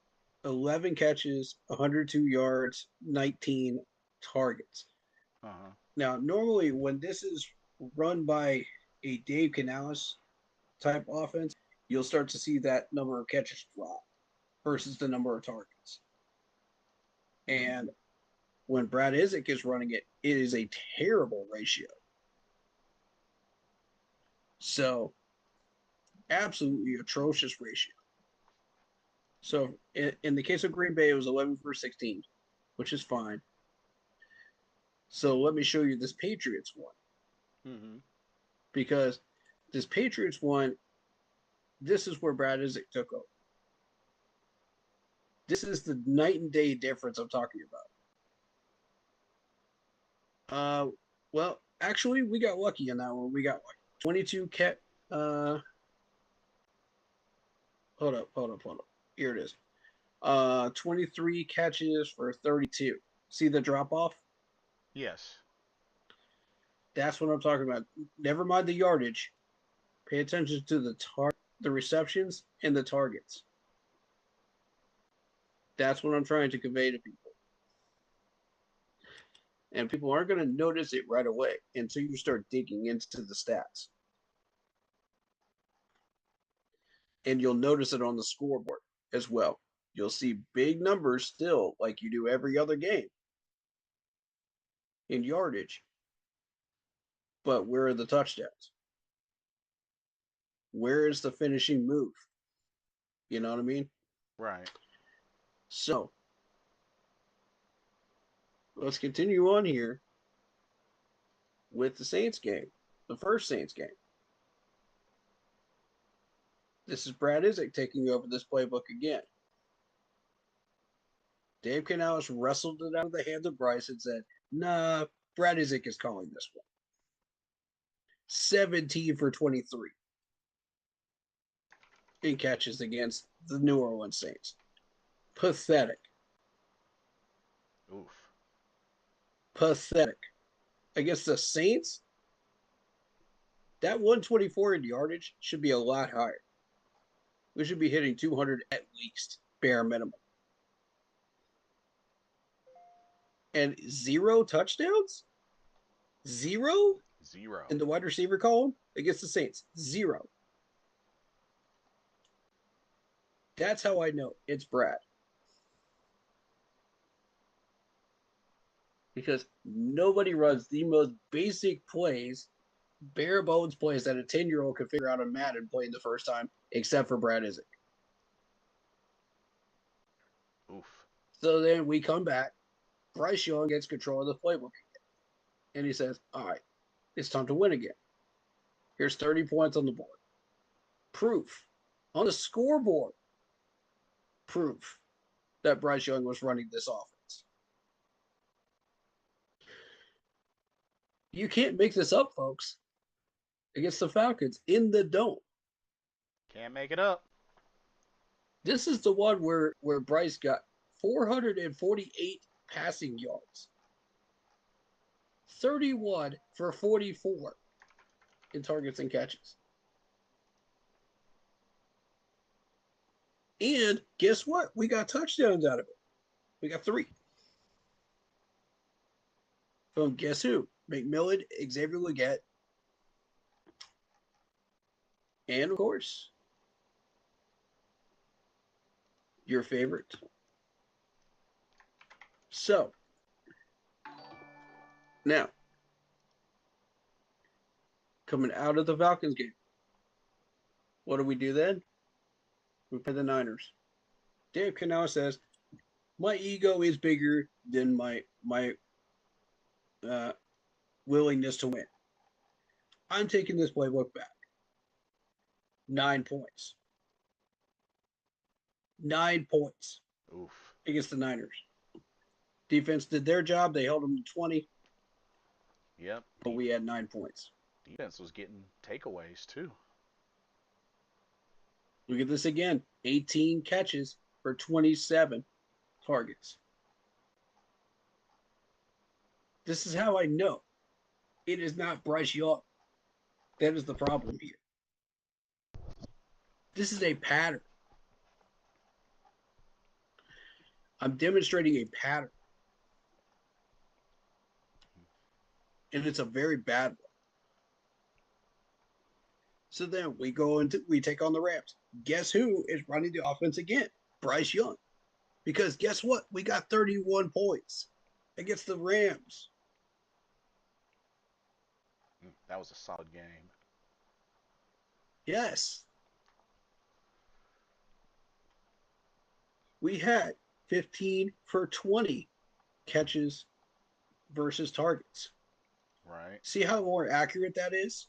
11 catches, 102 yards, 19 targets. Uh-huh. Now, normally when this is run by a Dave Canales type offense, you'll start to see that number of catches drop versus the number of targets. And when Brad Isaac is running it, it is a terrible ratio. So, absolutely atrocious ratio. So, in the case of Green Bay, it was 11 for 16, which is fine. So, let me show you this Patriots one. Mm-hmm. Because this Patriots one, this is where Brad Isaac took over. This is the night and day difference I'm talking about. Well, actually, we got lucky in that one. We got like 22 cat. Hold up. Here it is. 23 catches for 32. See the drop off? Yes. That's what I'm talking about. Never mind the yardage. Pay attention to the receptions and the targets. That's what I'm trying to convey to people. And people aren't going to notice it right away until you start digging into the stats. And you'll notice it on the scoreboard as well. You'll see big numbers still, like you do every other game in yardage. But where are the touchdowns? Where is the finishing move? You know what I mean? Right. So let's continue on here with the Saints game, the first Saints game. This is Brad Isaac taking over this playbook again. Dave Canales wrestled it out of the hands of Bryce and said, nah, Brad Isaac is calling this one. 17 for 23 in catches against the New Orleans Saints. Pathetic. Oof. Pathetic. Against the Saints, that 124 in yardage should be a lot higher. We should be hitting 200 at least, bare minimum. And 0 touchdowns? 0 0. in the wide receiver column against the Saints. 0. That's how I know it's Brad. Because nobody runs the most basic plays, bare bones plays that a 10-year-old could figure out on Madden playing the first time, except for Brad Isaac. Oof. So then we come back. Bryce Young gets control of the playbook again. And he says, all right, it's time to win again. Here's 30 points on the board. Proof on the scoreboard. Proof that Bryce Young was running this offense. You can't make this up, folks. Against the Falcons in the dome. Can't make it up. This is the one where Bryce got 448 passing yards, 31 for 44 in targets and catches. And guess what? We got touchdowns out of it. We got 3. From guess who? McMillan, Xavier Legette, and of course, your favorite. So, now, coming out of the Falcons game, what do we do then? We play the Niners. Dave Canales says, my ego is bigger than my willingness to win. I'm taking this playbook back. 9 points. 9 points Oof. against the Niners. Defense did their job. They held them to 20, Yep. but we had 9 points. Defense was getting takeaways too. Look at this again. 18 catches for 27 targets. This is how I know it is not Bryce Young. That is the problem here. This is a pattern. I'm demonstrating a pattern. And it's a very bad one. So then we take on the Rams. Guess who is running the offense again? Bryce Young. Because guess what? We got 31 points against the Rams. That was a solid game. Yes, we had 15 for 20 catches versus targets. Right. See how more accurate that is?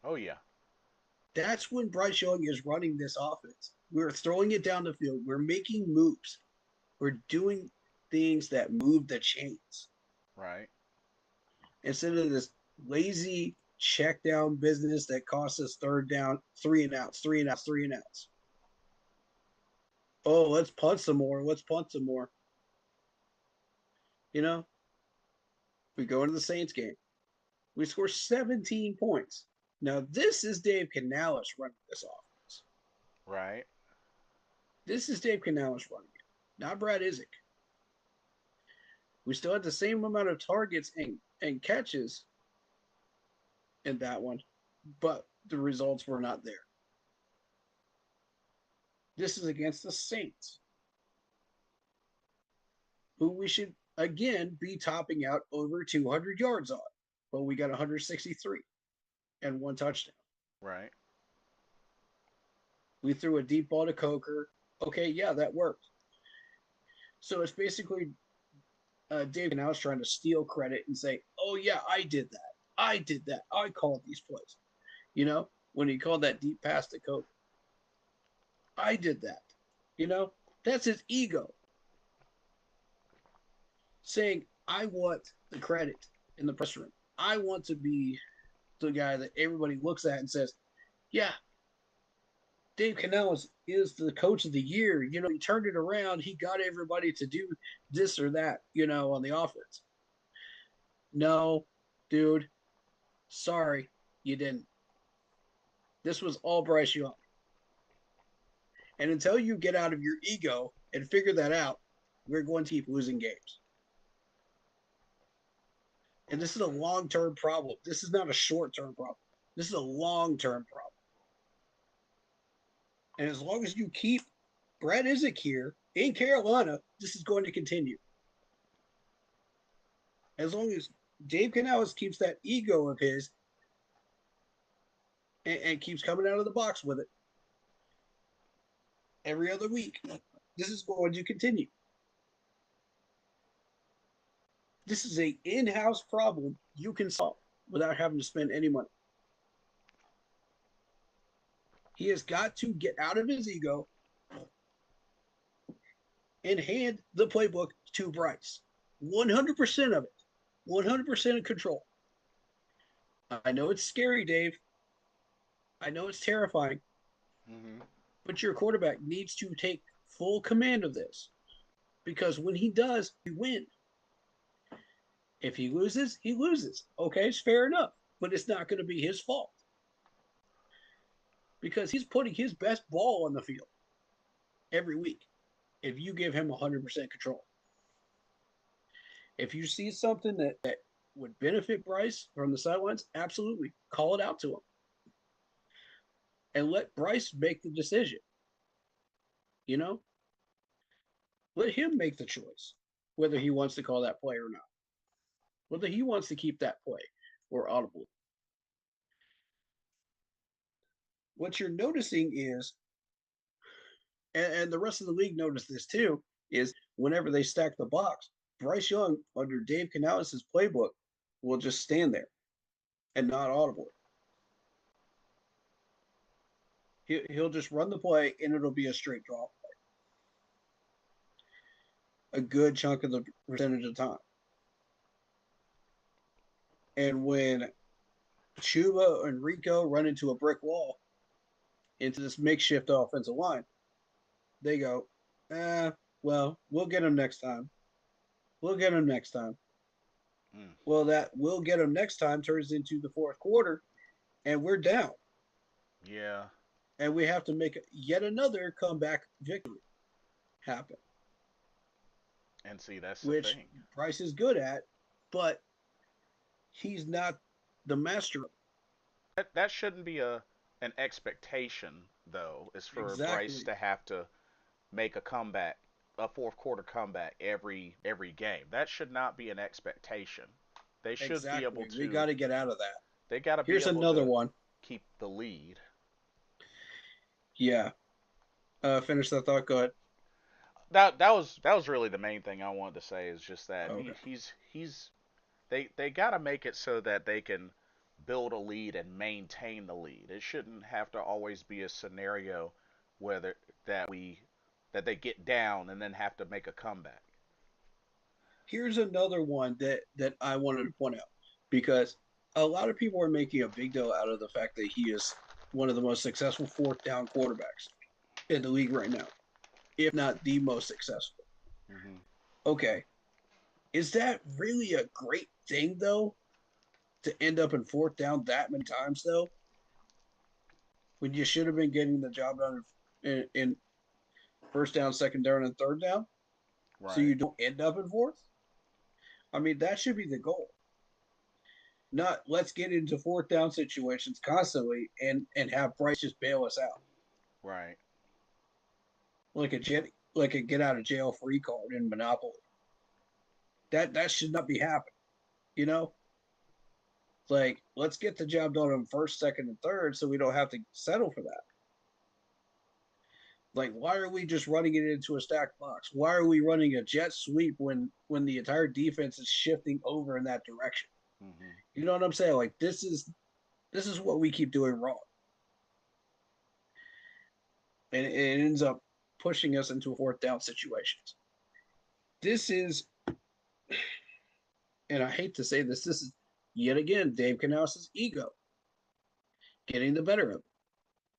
Oh yeah. That's when Bryce Young is running this offense. We're throwing it down the field. We're making moves. We're doing things that move the chains Right. instead of this lazy check down business that costs us third down, 3 and outs, 3 and outs, 3 and outs. Oh, let's punt some more. Let's punt some more. You know, we go into the Saints game. We score 17 points. Now, this is Dave Canales running this offense. Right. This is Dave Canales running it, not Brad Isaac. We still had the same amount of targets and catches in that one, but the results were not there. This is against the Saints, who we should again be topping out over 200 yards on, but we got 163 and 1 touchdown. Right. We threw a deep ball to Coker. Okay, yeah, that worked. So it's basically Dave Canales trying to steal credit and say, "Oh yeah, I did that. I did that. I called these plays." You know, when he called that deep pass to Coker, I did that. You know, that's his ego saying, "I want the credit in the press room. I want to be the guy that everybody looks at and says, yeah, Dave Canales is the coach of the year. You know, he turned it around. He got everybody to do this or that, you know, on the offense." No, dude, sorry, you didn't. This was all Bryce Young. And until you get out of your ego and figure that out, we're going to keep losing games. And this is a long term problem. This is not a short term problem. This is a long term problem. And as long as you keep Brad Isaac here in Carolina, this is going to continue. As long as Dave Canales keeps that ego of his and keeps coming out of the box with it every other week, this is going to continue. This is a in-house problem you can solve without having to spend any money. He has got to get out of his ego and hand the playbook to Bryce. 100% of it. 100% of control. I know it's scary, Dave. I know it's terrifying. Mm-hmm. But your quarterback needs to take full command of this. Because when he does, we win. If he loses, he loses. Okay, it's fair enough. But it's not going to be his fault. Because he's putting his best ball on the field every week if you give him 100% control. If you see something that would benefit Bryce from the sidelines, absolutely call it out to him. And let Bryce make the decision. You know, let him make the choice whether he wants to call that play or not, whether he wants to keep that play or audible. What you're noticing is, and the rest of the league noticed this too, is whenever they stack the box, Bryce Young under Dave Canales' playbook will just stand there and not audible. He'll just run the play and it'll be a straight draw play a good chunk of the percentage of time. And when Chuba and Rico run into a brick wall, into this makeshift offensive line, they go, well, we'll get him next time. We'll get him next time. Mm. Well, that we'll get him next time turns into the fourth quarter, and we're down. Yeah. And we have to make yet another comeback victory happen. And see, that's the Which thing. Bryce is good at, but he's not the master. That shouldn't be an expectation though, is for Bryce Exactly. to have to make a comeback a fourth quarter comeback every game. That should not be an expectation. They should be able Exactly. We to. got to get out of that. They got to be Here's able another to one. keep the lead. Yeah. Finish that thought. Go ahead. That was really the main thing I wanted to say is just that Okay. he's they got to make it so that they can build a lead and maintain the lead. It shouldn't have to always be a scenario where that we that they get down and then have to make a comeback. Here's another one that I wanted to point out because a lot of people are making a big deal out of the fact that he is one of the most successful fourth down quarterbacks in the league right now, if not the most successful. Hmm. Okay, is that really a great thing though to end up in fourth down that many times though when you should have been getting the job done in first down, second down, and third down so Right. you don't end up in fourth? I mean, that should be the goal. Not let's get into fourth down situations constantly and have Bryce just bail us out Right. like a get out of jail free card in Monopoly. That should not be happening. You know, like let's get the job done on first, second, and third, so we don't have to settle for that. Like, why are we just running it into a stacked box? Why are we running a jet sweep when the entire defense is shifting over in that direction? Hmm. You know what I'm saying? Like this is what we keep doing wrong, and it ends up pushing us into fourth down situations. This is, and I hate to say this, this is yet again Dave Canales' ego getting the better of him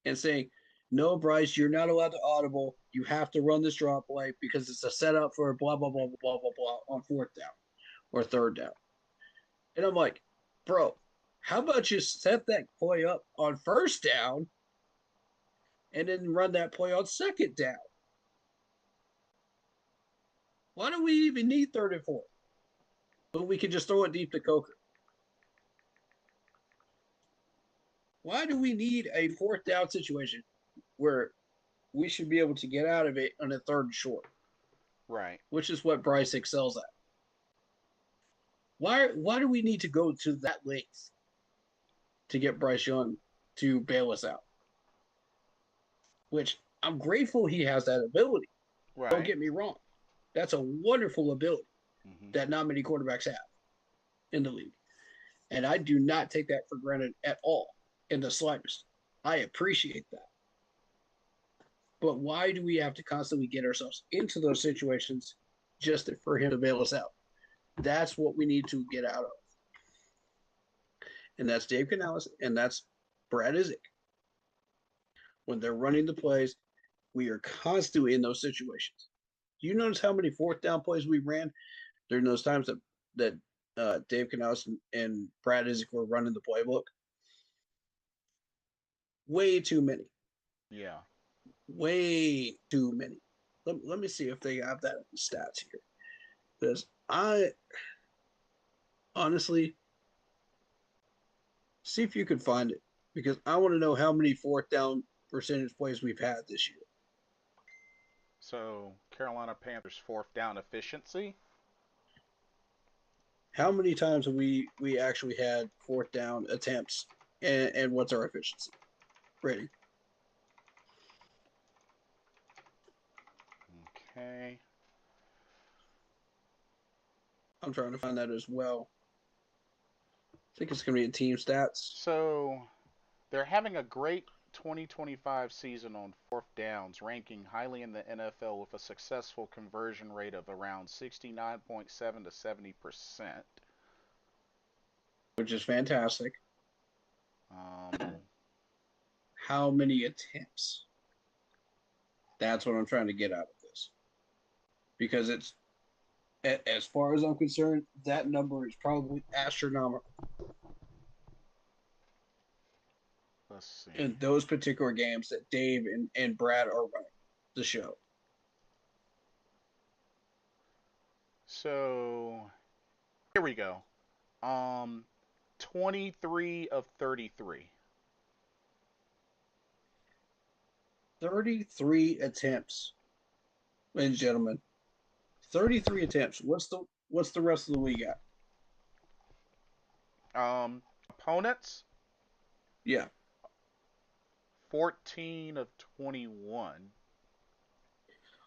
and saying, "No, Bryce, you're not allowed to audible. You have to run this drop play because it's a setup for blah blah blah blah blah blah on fourth down or third down." And I'm like, "Bro, how about you set that play up on first down and then run that play on second down? Why do we even need third and fourth? But we can just throw it deep to Coker. Why do we need a fourth down situation where we should be able to get out of it on a third and short, Right. which is what Bryce excels at? Why do we need to go to that length to get Bryce Young to bail us out? Which I'm grateful he has that ability. Don't Right. get me wrong. That's a wonderful ability Hmm. that not many quarterbacks have in the league. And I do not take that for granted at all in the slightest. I appreciate that. But why do we have to constantly get ourselves into those situations just for him to bail us out? That's what we need to get out of. And that's Dave Canales and that's Brad Isaac. When they're running the plays, we are constantly in those situations. Do you notice how many fourth down plays we ran during those times that Dave Canales and Brad Isaac were running the playbook? Way too many. Yeah. Way too many. Let me see if they have that in the stats here. Because I honestly see if you can find it. Because I want to know how many fourth down percentage plays we've had this year. So Carolina Panthers fourth down efficiency. How many times have we actually had fourth down attempts and what's our efficiency rating? Okay. I'm trying to find that as well. I think it's going to be in team stats. So they're having a great 2025 season on fourth downs, ranking highly in the NFL with a successful conversion rate of around 69.7 to 70%. Which is fantastic. Um, How many attempts? That's what I'm trying to get out of this. Because it's, as far as I'm concerned, that number is probably astronomical let's see. in those particular games that Dave and Brad are running the show. So here we go. Um, 23 of 33. 33 attempts, ladies and gentlemen. 33 attempts. What's the rest of the league at? Opponents Yeah. 14 of 21.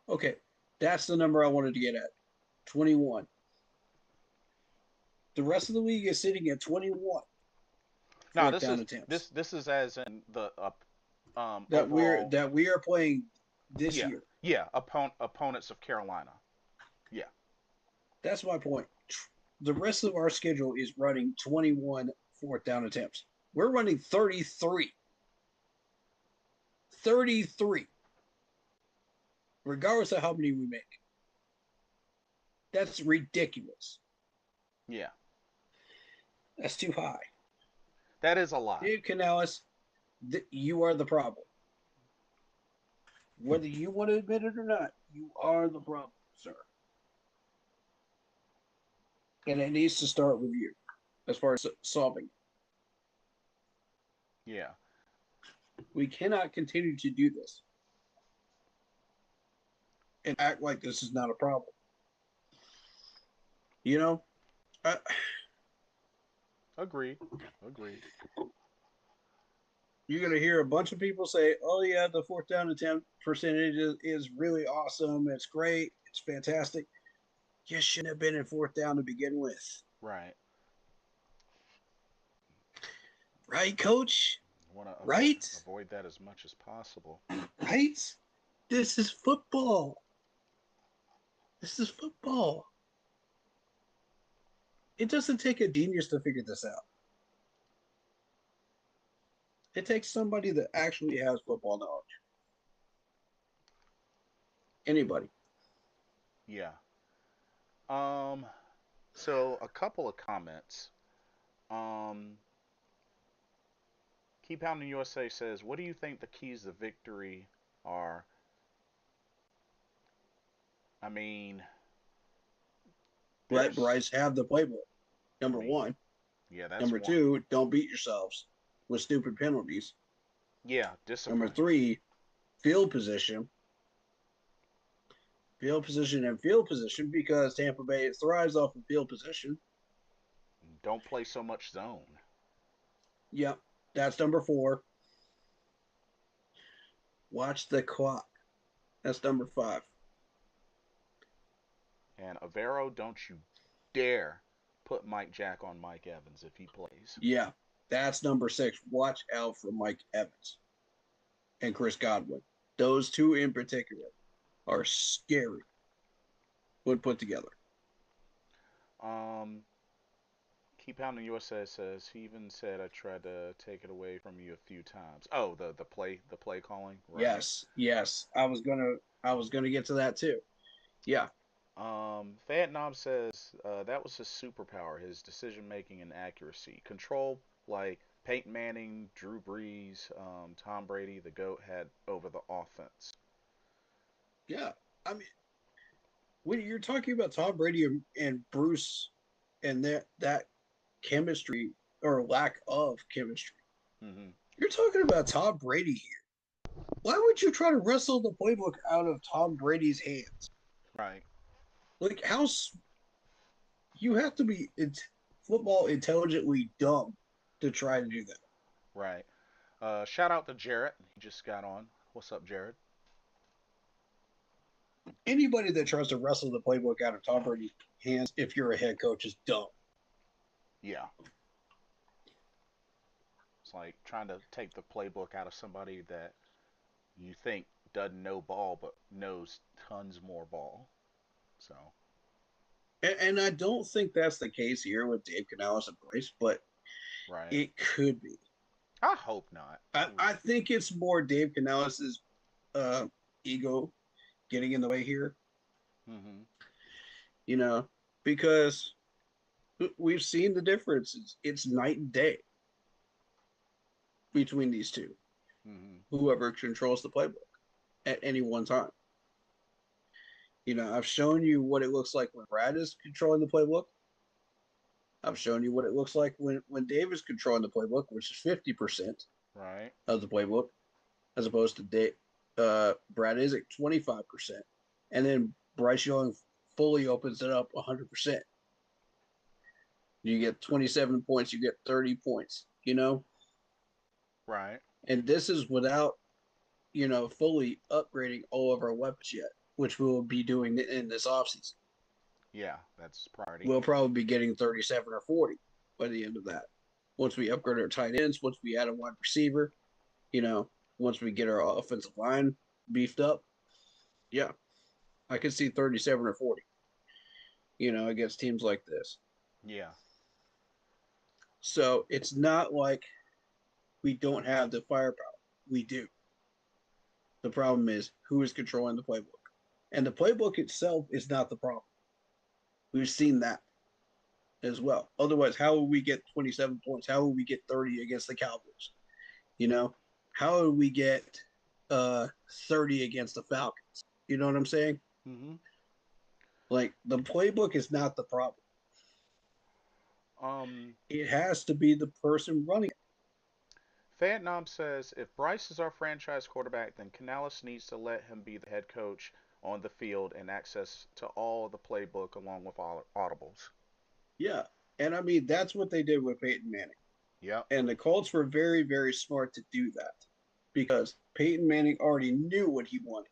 Okay. That's the number I wanted to get at. 21. The rest of the league is sitting at 21 No, fourth this down is attempts this is as in the that we're overall. that we are playing this Yeah, year. yeah. Opponents of Carolina. Yeah, That's my point. The rest of our schedule is running 21 fourth down attempts. We're running 33. 33, regardless of how many we make. That's ridiculous. yeah. That's too high. That is a lot. Dave Canales, you are the problem. Whether you want to admit it or not, you are the problem, sir. And it needs to start with you as far as solving. Yeah, We cannot continue to do this and act like this is not a problem. You know, I, agreed. Agreed. you're going to hear a bunch of people say, oh, yeah, the fourth down attempt percentage is really awesome. It's great. It's fantastic. You shouldn't have been in fourth down to begin with. Right. Right, coach? Want to Right? avoid that as much as possible. Right? This is football. This is football. It doesn't take a genius to figure this out. It takes somebody that actually has football knowledge. Anybody. Yeah. Um. So a couple of comments. Um. Keep Pounding USA says, "What do you think the keys to victory are?" I mean, Let there's. Bryce have the playbook. I Number mean, one. yeah, that's Number one. two, don't beat yourselves with stupid penalties. Yeah, Number discipline. three, field position. Field position and field position because Tampa Bay thrives off of field position. Don't play so much zone. Yep, that's number four. Watch the clock. That's number five. And Avero, don't you dare put Mike Jack on Mike Evans if he plays. Yeah, that's number six. Watch out for Mike Evans and Chris Godwin. Those two in particular are scary when put together. Um, Keep Pounding USA says he even said I tried to take it away from you a few times. Oh, the play calling, right? Yes, yes. I was gonna get to that too. Yeah, Vietnam says that was his superpower, his decision making and accuracy. Control like Peyton Manning, Drew Brees, Tom Brady, the GOAT had over the offense. yeah. I mean, when you're talking about Tom Brady and Bruce and that chemistry or lack of chemistry, Hmm. you're talking about Tom Brady here. Why would you try to wrestle the playbook out of Tom Brady's hands? Right. Like, you have to be football intelligently dumb to try to do that. Right. Shout out to Jarrett. He just got on. What's up, Jared? Anybody that tries to wrestle the playbook out of Tom Brady's hands, if you're a head coach, is dumb. Yeah. It's like trying to take the playbook out of somebody that you think doesn't know ball but knows tons more ball. So, And I don't think that's the case here with Dave Canales and Bryce, but right. it could be. I hope not. I think it's more Dave Canales' uh, ego getting in the way here, Mm-hmm. you know, because we've seen the differences. It's night and day between these two, Mm-hmm. whoever controls the playbook at any one time. I've shown you what it looks like when Brad is controlling the playbook. I've shown you what it looks like when Dave is controlling the playbook, which is 50% Right. of the playbook, as opposed to Brad is at 25%. And then Bryce Young fully opens it up 100%. You get 27 points, you get 30 points, Right. And this is without, fully upgrading all of our weapons yet, which we'll be doing in this offseason. Yeah, that's priority. We'll probably be getting 37 or 40 by the end of that. Once we upgrade our tight ends, once we add a wide receiver, you know, once we get our offensive line beefed up, yeah, I could see 37 or 40, against teams like this. Yeah. So it's not like we don't have the firepower. We do. The problem is who is controlling the playbook. And the playbook itself is not the problem. We've seen that as well. Otherwise, how will we get 27 points? How will we get 30 against the Cowboys? How will we get 30 against the Falcons? You know what I'm saying? Mm-hmm. Like, the playbook is not the problem. Um, It has to be the person running it. Vietnam says if Bryce is our franchise quarterback, then Canales needs to let him be the head coach on the field and access to all the playbook along with all audibles. Yeah. And I mean, that's what they did with Peyton Manning. Yep. And the Colts were very, very smart to do that because Peyton Manning already knew what he wanted.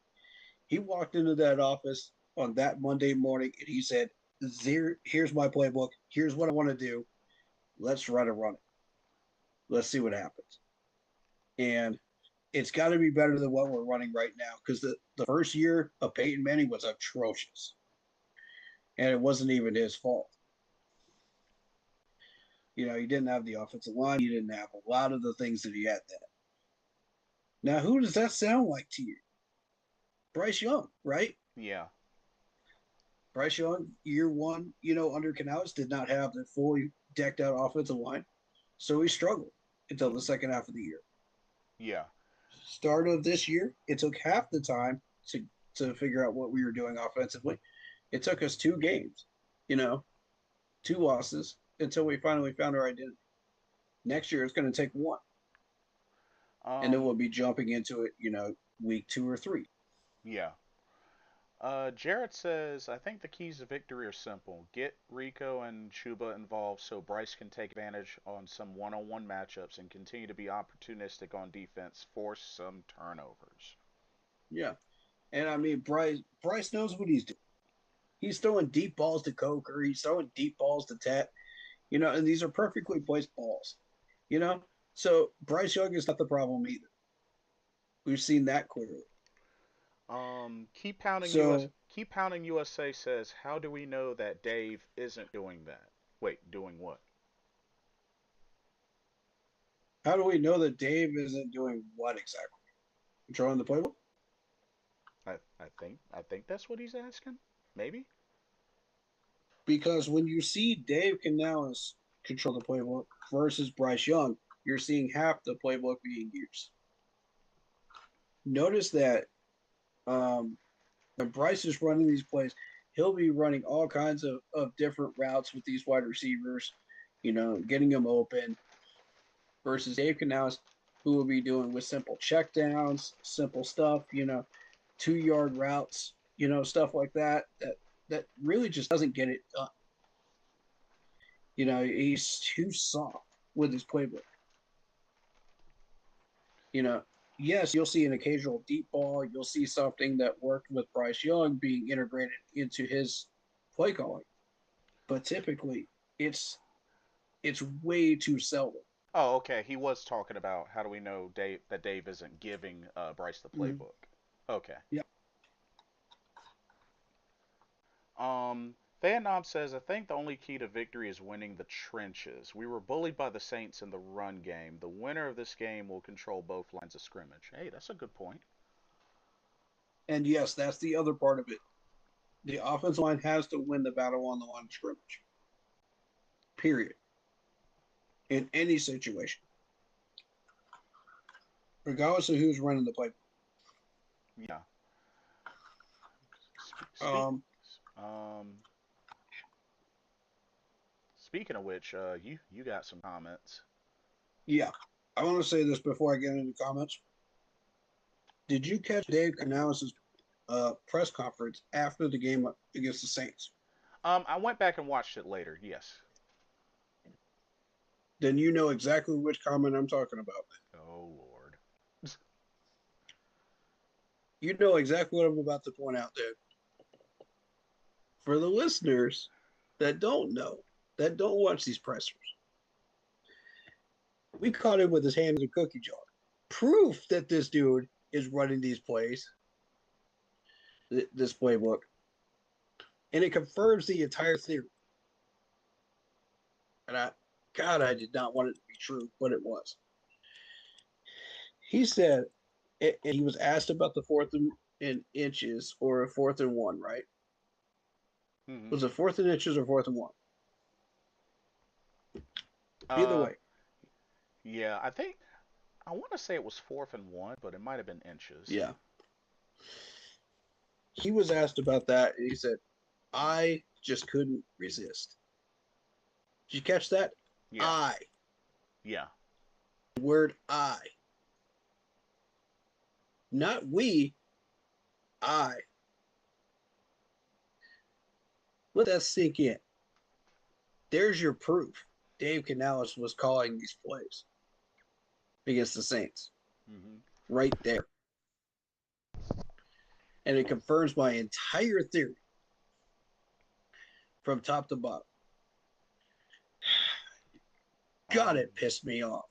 He walked into that office on that Monday morning and he said, here's my playbook. Here's what I want to do. Let's try to run it. Let's see what happens. And it's got to be better than what we're running right now because the first year of Peyton Manning was atrocious. And it wasn't even his fault. He didn't have the offensive line. He didn't have a lot of the things that he had then. Now, who does that sound like to you? Bryce Young, right? Yeah. Bryce Young, year one, under Canales, did not have the fully decked out offensive line. So he struggled until the second half of the year. Yeah. Start of this year, it took half the time to figure out what we were doing offensively. It took us 2 games, 2 losses until we finally found our identity. Next year, it's going to take 1. And then we'll be jumping into it, week 2 or 3. Yeah. Jarrett says, I think the keys to victory are simple. Get Rico and Chuba involved so Bryce can take advantage on some one-on-one matchups and continue to be opportunistic on defense, force some turnovers. Yeah. And I mean, Bryce knows what he's doing. He's throwing deep balls to Coker. He's throwing deep balls to Tat. And these are perfectly placed balls. So Bryce Young is not the problem either. We've seen that clearly. Keep pounding US. So Keep pounding USA says, how do we know that Dave isn't doing that? Wait, doing what? how do we know that Dave isn't doing what exactly? Controlling the playbook? I think that's what he's asking. Maybe. Because when you see Dave Canales control the playbook versus Bryce Young, you're seeing half the playbook being used. Notice that when Bryce is running these plays, he'll be running all kinds of different routes with these wide receivers, getting them open, versus Dave Canales, who will be doing with simple checkdowns, simple stuff, 2-yard routes, stuff like that really just doesn't get it done. He's too soft with his playbook. Yes, you'll see an occasional deep ball. You'll see something that worked with Bryce Young being integrated into his play calling. But typically, it's way too seldom. Oh, okay. He was talking about how do we know Dave isn't giving Bryce the Mm-hmm. playbook. Okay. Yeah. Vietnam says, I think the only key to victory is winning the trenches. We were bullied by the Saints in the run game. The winner of this game will control both lines of scrimmage. Hey, that's a good point. And yes, that's the other part of it. The offensive line has to win the battle on the line of scrimmage. Period. In any situation. Regardless of who's running the play. Yeah. Um, Um, speaking of which, you got some comments. yeah. I want to say this before I get into comments. Did you catch Dave Canales' press conference after the game against the Saints. I went back and watched it later. Yes. Then you know exactly which comment I'm talking about. Oh Lord. You know exactly what I'm about to point out there. For the listeners that don't know, that don't watch these pressers, we caught him with his hand in a cookie jar. Proof that this dude is running these plays, this playbook, and it confirms the entire theory. And I did not want it to be true, but it was. He said, and he was asked about the fourth in inches or a fourth and one, right? Hmm. Was it fourth and inches or fourth and one? Either Uh, way, yeah. I want to say it was 4th and 1, but it might have been inches. yeah. He was asked about that, and he said, I just couldn't resist. Did you catch that? Yeah. I. Yeah. The word I. Not we, I. Let that sink in. There's your proof. Dave Canales was calling these plays against the Saints. Hmm. Right there. And it confirms my entire theory from top to bottom. God, Um. it pissed me off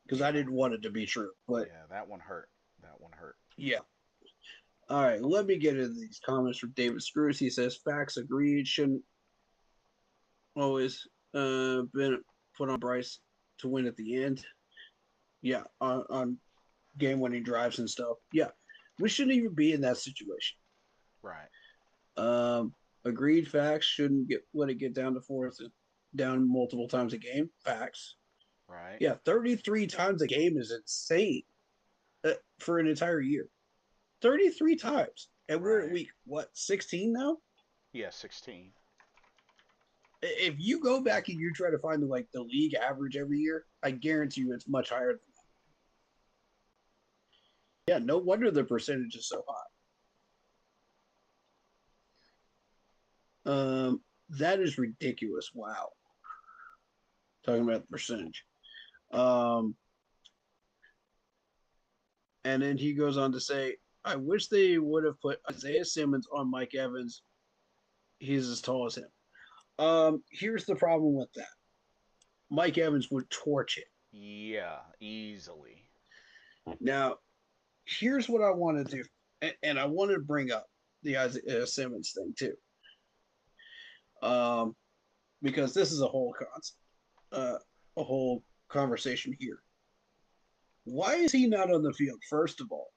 because I Yeah. didn't want it to be true. But Yeah. That one hurt. That one hurt. yeah. All right, let me get into these comments from David Screws. He says, facts agreed. Shouldn't always been put on Bryce to win at the end. Yeah, on game winning drives and stuff. Yeah, we shouldn't even be in that situation. Right. Um, agreed. Facts shouldn't get let it get down to fourth down multiple times a game. Facts. Right. Yeah, 33 times a game is insane for an entire year. 33 times, and we're at Right. week what 16 now. Yeah. 16. If you go back and you try to find the league average every year, I guarantee you it's much higher than that. Yeah, no wonder the percentage is so high. That is ridiculous. Wow. Talking about the percentage. Um, and then he goes on to say, I wish they would have put Isaiah Simmons on Mike Evans. He's as tall as him. Here's the problem with that. Mike Evans would torch it. Yeah. Easily. Now, here's what I want to do, and I want to bring up the Isaiah Simmons thing too, um, because this is uh, a whole conversation here. Why is he not on the field? First of all,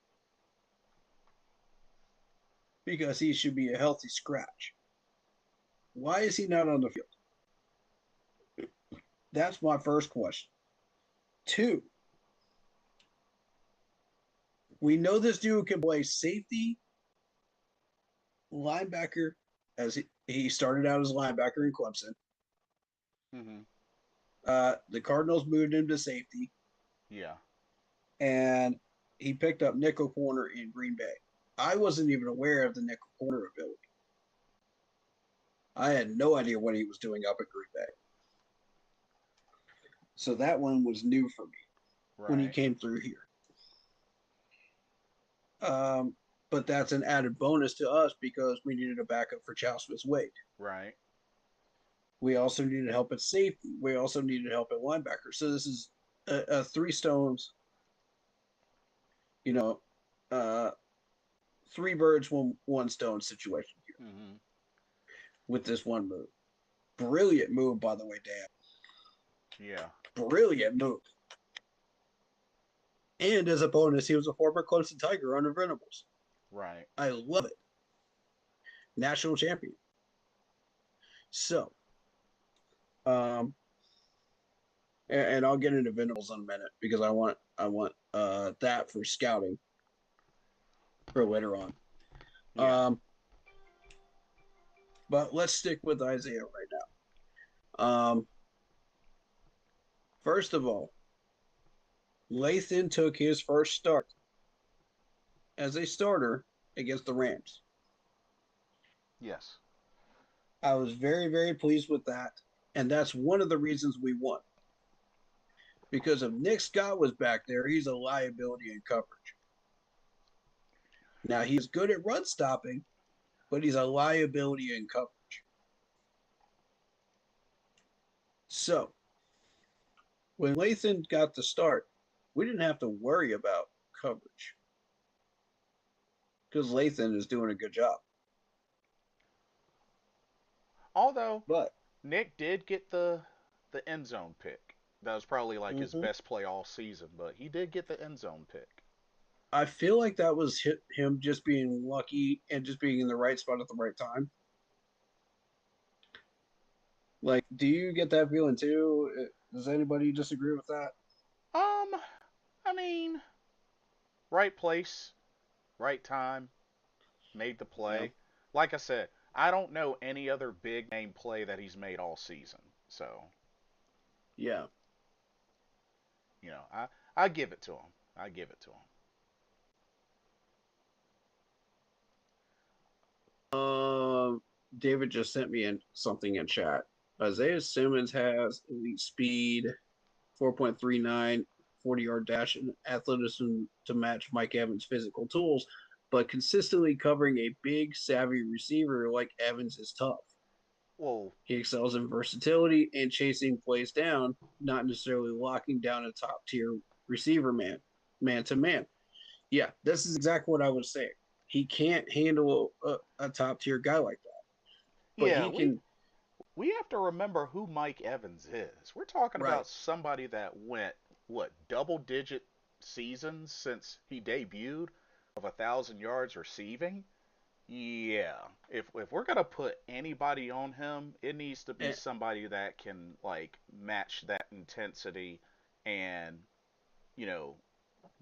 because he should be a healthy scratch. Why is he not on the field? That's my first question. Two, we know this dude can play safety, linebacker, as he started out as linebacker in Clemson. Hmm. The Cardinals moved him to safety, Yeah. and he picked up nickel corner in Green Bay. I wasn't even aware of the nickel corner ability. I had no idea what he was doing up at Green Bay. So that one was new for me when he Right. came through here. But that's an added bonus to us because we needed a backup for Chow Smith Wade. Right. We also needed help at safety. We also needed help at linebacker. So this is a three stones, you know, uh, three birds, one stone situation here Hmm. with this one move. Brilliant move, by the way, Dan. Yeah. Brilliant move. And as a bonus, he was a former Clemson Tiger on Invincibles. Right. I love it. National champion. So, um, and I'll get into Venables in a minute because I want that for scouting for later on. Yeah. But let's stick with Isaiah right now. First of all, Lathan took his first start as a starter against the Rams. Yes. I was very, very pleased with that. And that's one of the reasons we won. Because if Nick Scott was back there, he's a liability in coverage. Now, he's good at run stopping, but he's a liability in coverage. So, when Lathan got the start, we didn't have to worry about coverage because Lathan is doing a good job. Although But Nick did get the end zone pick. That was probably like his mm-hmm, best play all season, but he did get the end zone pick. I feel like that was him just being lucky and just being in the right spot at the right time. Like, do you get that feeling too? Does anybody disagree with that? Um, I mean, right place, right time, made the Yeah. play. Like I said, I don't know any other big name play that he's made all season. So, Yeah. I give it to him. I give it to him. Um, David just sent me in something in chat. Isaiah Simmons has elite speed, 4.39, 40-yard dash, and athleticism to match Mike Evans' physical tools, but consistently covering a big, savvy receiver like Evans is tough. Well, He excels in versatility and chasing plays down, not necessarily locking down a top tier receiver man to man. Yeah, this is exactly what I was saying. He can't handle a top tier guy like that, but yeah, he we can. we have to remember who Mike Evans is. We're talking Right. about somebody that went what double digit seasons since he debuted of 1,000 yards receiving. Yeah, if we're gonna put anybody on him, it needs to be Eh, somebody that can like match that intensity and you know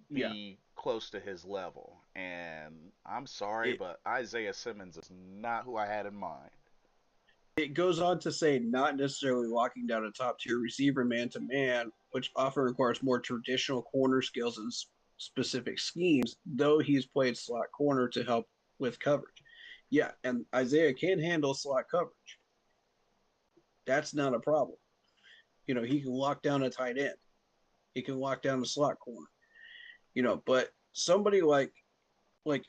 yeah. be close to his level. And I'm sorry, It but Isaiah Simmons is not who I had in mind. it goes on to say not necessarily locking down a top tier receiver man to man, which often requires more traditional corner skills and specific schemes, though he's played slot corner to help with coverage. Yeah, and Isaiah can handle slot coverage. That's not a problem. He can lock down a tight end. He can lock down a slot corner. But somebody like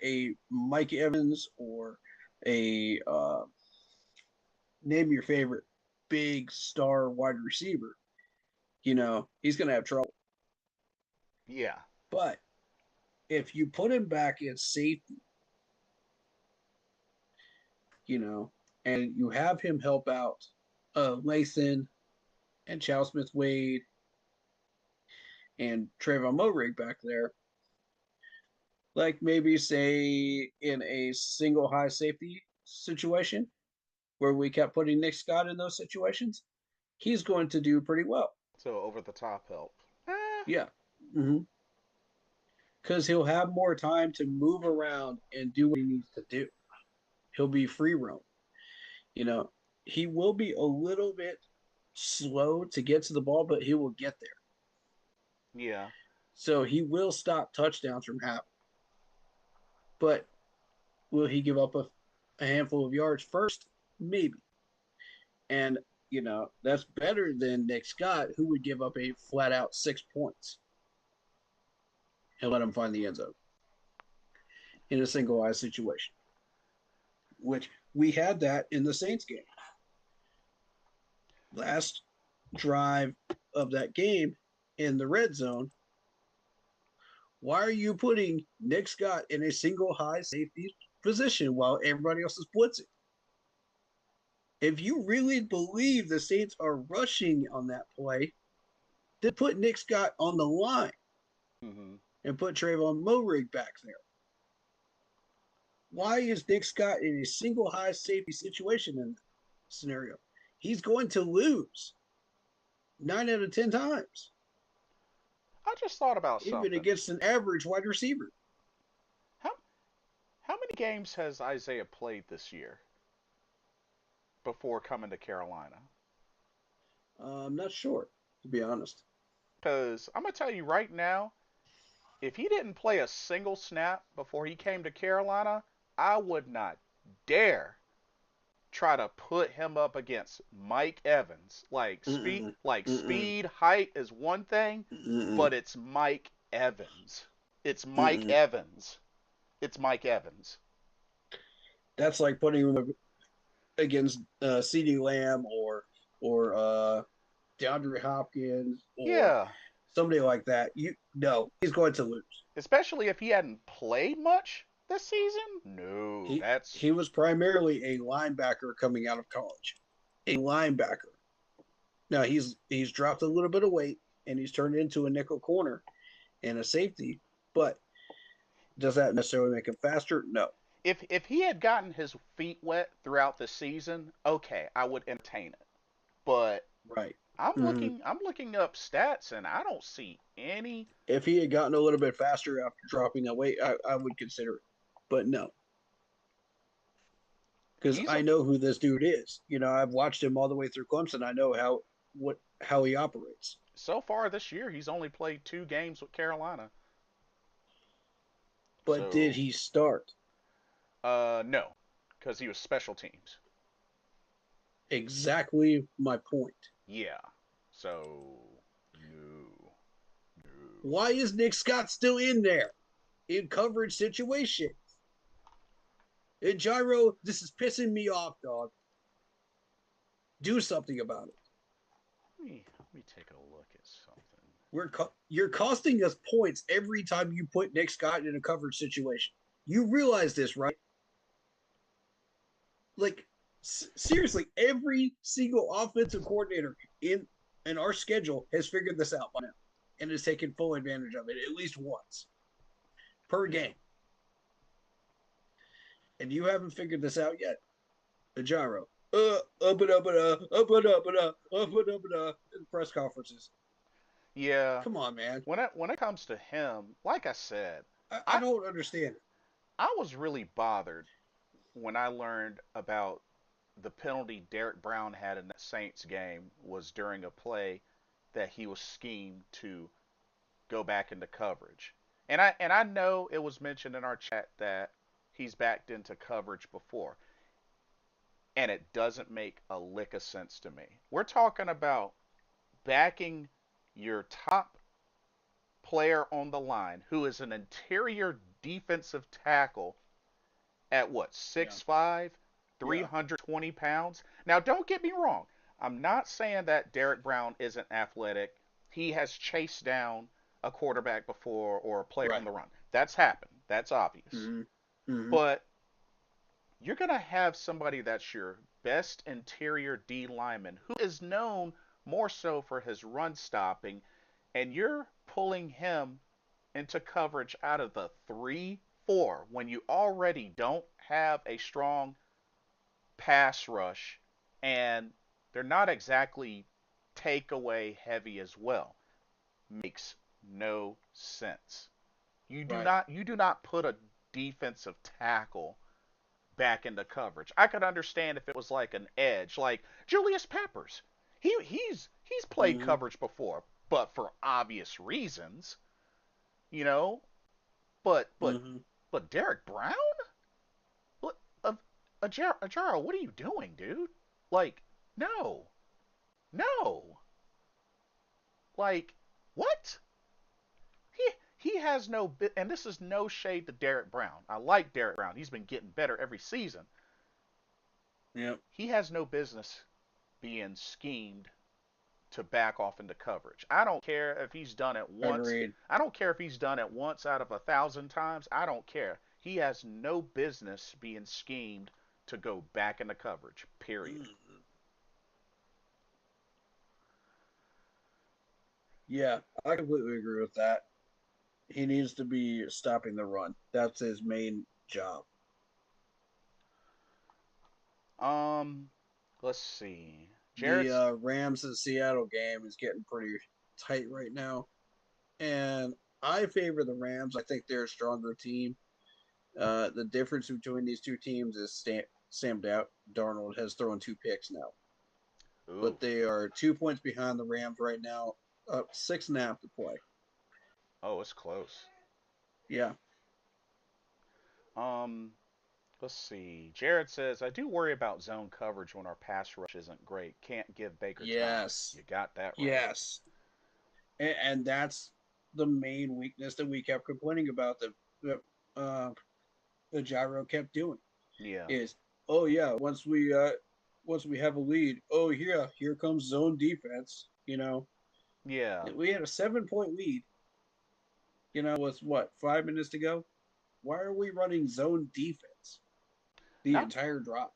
a Mike Evans or a name your favorite big star wide receiver, he's going to have trouble. Yeah, But if you put him back in safety, you know, and you have him help out Lathan and Chow Smith Wade and Trayvon Moehrig back there, like maybe say in a single high safety situation where we kept putting Nick Scott in those situations, he's going to do pretty well. so over the top help. Eh, Yeah. Mm-hmm. Because he'll have more time to move around and do what he needs to do. He'll be free roam. You know, he will be a little bit slow to get to the ball, but he will get there. yeah. So he will stop touchdowns from happening. But will he give up a handful of yards first? Maybe. And, that's better than Nick Scott, who would give up a flat out 6 points. He'll let him find the end zone in a single eye situation, which we had that in the Saints game. Last drive of that game in the red zone, why are you putting Nick Scott in a single high safety position while everybody else is blitzing? If you really believe the Saints are rushing on that play, then put Nick Scott on the line Hmm. and put Trayvon Moehrig back there. Why is Nick Scott in a single high safety situation in that scenario? He's going to lose 9 out of 10 times, I just thought about even something. against an average wide receiver. How how many games has Isaiah played this year before coming to Carolina? I'm not sure, to be honest. Because I'm gonna tell you right now, If he didn't play a single snap before he came to Carolina, I would not dare try to put him up against Mike Evans. Mm-mm, Like mm-mm, speed, height is one thing, mm-mm, but it's Mike Evans. It's Mike mm-mm. Evans. It's Mike Evans. That's like putting him against C.D. Lamb or DeAndre Hopkins or Yeah, somebody like that. You no, he's going to lose. especially if he hadn't played much this season. No, He that's he was primarily a linebacker coming out of college. A linebacker. Now he's dropped a little bit of weight and he's turned into a nickel corner and a safety, but does that necessarily make him faster? No. if he had gotten his feet wet throughout the season, okay, I would entertain it. But Right. I'm Mm-hmm. looking up stats and I don't see any. If he had gotten a little bit faster after dropping that weight, I would consider it. But no, because He's I know who this dude is. You know, I've watched him all the way through Clemson. I know how he operates. so far this year he's only played 2 games with Carolina. But did So he start? no, because he was special teams. Exactly my point. Yeah. So no, no. Why is Nick Scott still in there in coverage situations? And Gyro, this is pissing me off, dog. Do something about it. Let me take a look at something. You're costing us points every time you put Nick Scott in a coverage situation. You realize this, right? Like seriously, every single offensive coordinator in our schedule has figured this out by now and has taken full advantage of it at least once per Yeah. game. And you haven't figured this out yet. The gyro. Up and up and up, up and up and up, up and up and up in press conferences. Yeah. Come on, man. When it comes to him, like I said, I I don't understand it. I was really bothered when I learned about the penalty Derek Brown had in that Saints game was during a play that he was schemed to go back into coverage. And I know it was mentioned in our chat that he's backed into coverage before, and it doesn't make a lick of sense to me. We're talking about backing your top player on the line who is an interior defensive tackle at what, Yeah, 6'5", yeah, 320 pounds. Now, don't get me wrong. I'm not saying that Derek Brown isn't athletic. He has chased down a quarterback before or a player on right. the run. That's happened. That's obvious. Mm-hmm. Mm-hmm. But you're going to have somebody that's your best interior D lineman who is known more so for his run stopping, and you're pulling him into coverage out of the 3-4 when you already don't have a strong pass rush and they're not exactly takeaway heavy as well. Makes no sense. Right. You do not put a defensive tackle back into coverage. I could understand if it was like an edge, like Julius Peppers. He's played Mm-hmm. coverage before, but for obvious reasons, you know. But but Mm-hmm. but Derek Brown? What Ajaro, what are you doing, dude? Like, no. No. Like, what? He he has no and this is no shade to Derek Brown. I like Derek Brown. He's been getting better every season. Yep. He has no business being schemed to back off into coverage. I don't care if he's done it once. Agreed. I don't care if he's done it once out of 1,000 times. I don't care. He has no business being schemed to go back into coverage. Period. Mm-hmm. Yeah, I completely agree with that. He needs to be stopping the run. That's his main job. Um, let's see. The Jared's. Rams and Seattle game is getting pretty tight right now, and I favor the Rams. I think they're a stronger team. The difference between these two teams is Sam Darnold has thrown 2 picks now, Ooh. but they are 2 points behind the Rams right now, up 6.5 to play. Oh, it's close. Yeah. Um, let's see. Jared says, I do worry about zone coverage when our pass rush isn't great. Can't give Baker time. Yes. You got that right. Yes. And that's the main weakness that we kept complaining about uh, the gyro kept doing Yeah. is, oh yeah, once we have a lead, oh yeah, here comes zone defense. Yeah. We had a 7 point lead. With what 5 minutes to go? Why are we running zone defense the Not entire drive?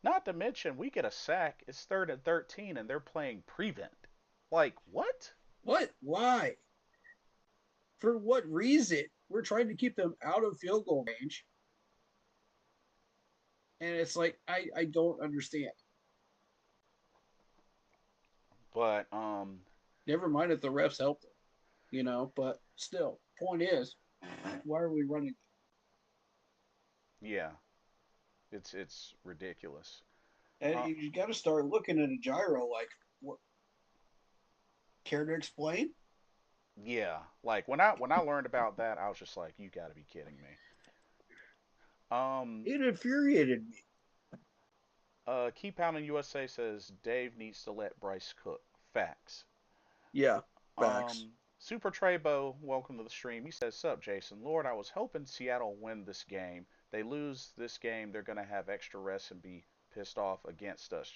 not to mention we get a sack. It's 3rd and 13, and they're playing prevent. Like what? What? Why? For what reason? We're trying to keep them out of field goal range, and it's like I don't understand. But Never mind if the refs help them, but still, point is, why are we running? yeah, it's ridiculous. And Uh, you got to start looking at a gyro like, what? Care to explain? yeah. Like when I learned about that, I was just like, you got to be kidding me. Um, It infuriated me. Keep Pounding USA says Dave needs to let Bryce cook. Facts. Yeah, facts. Super Treybo, welcome to the stream. He says, "Sup, Jason? Lord, I was hoping Seattle win this game. They lose this game, they're gonna have extra rest and be pissed off against us."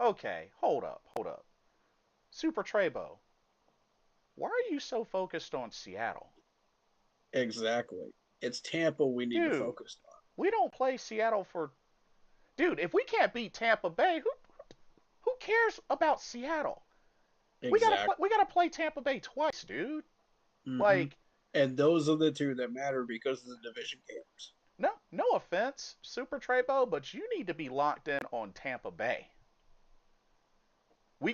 Okay, hold up. Super Treybo, why are you so focused on Seattle, Exactly. It's Tampa we need to dude? focus on. We don't play Seattle for, dude. If we can't beat Tampa Bay, who cares about Seattle? Exactly. We gotta play Tampa Bay twice, dude. Hmm. Like, And those are the two that matter because of the division games. no offense, Super Treybo, but you need to be locked in on Tampa Bay. Right.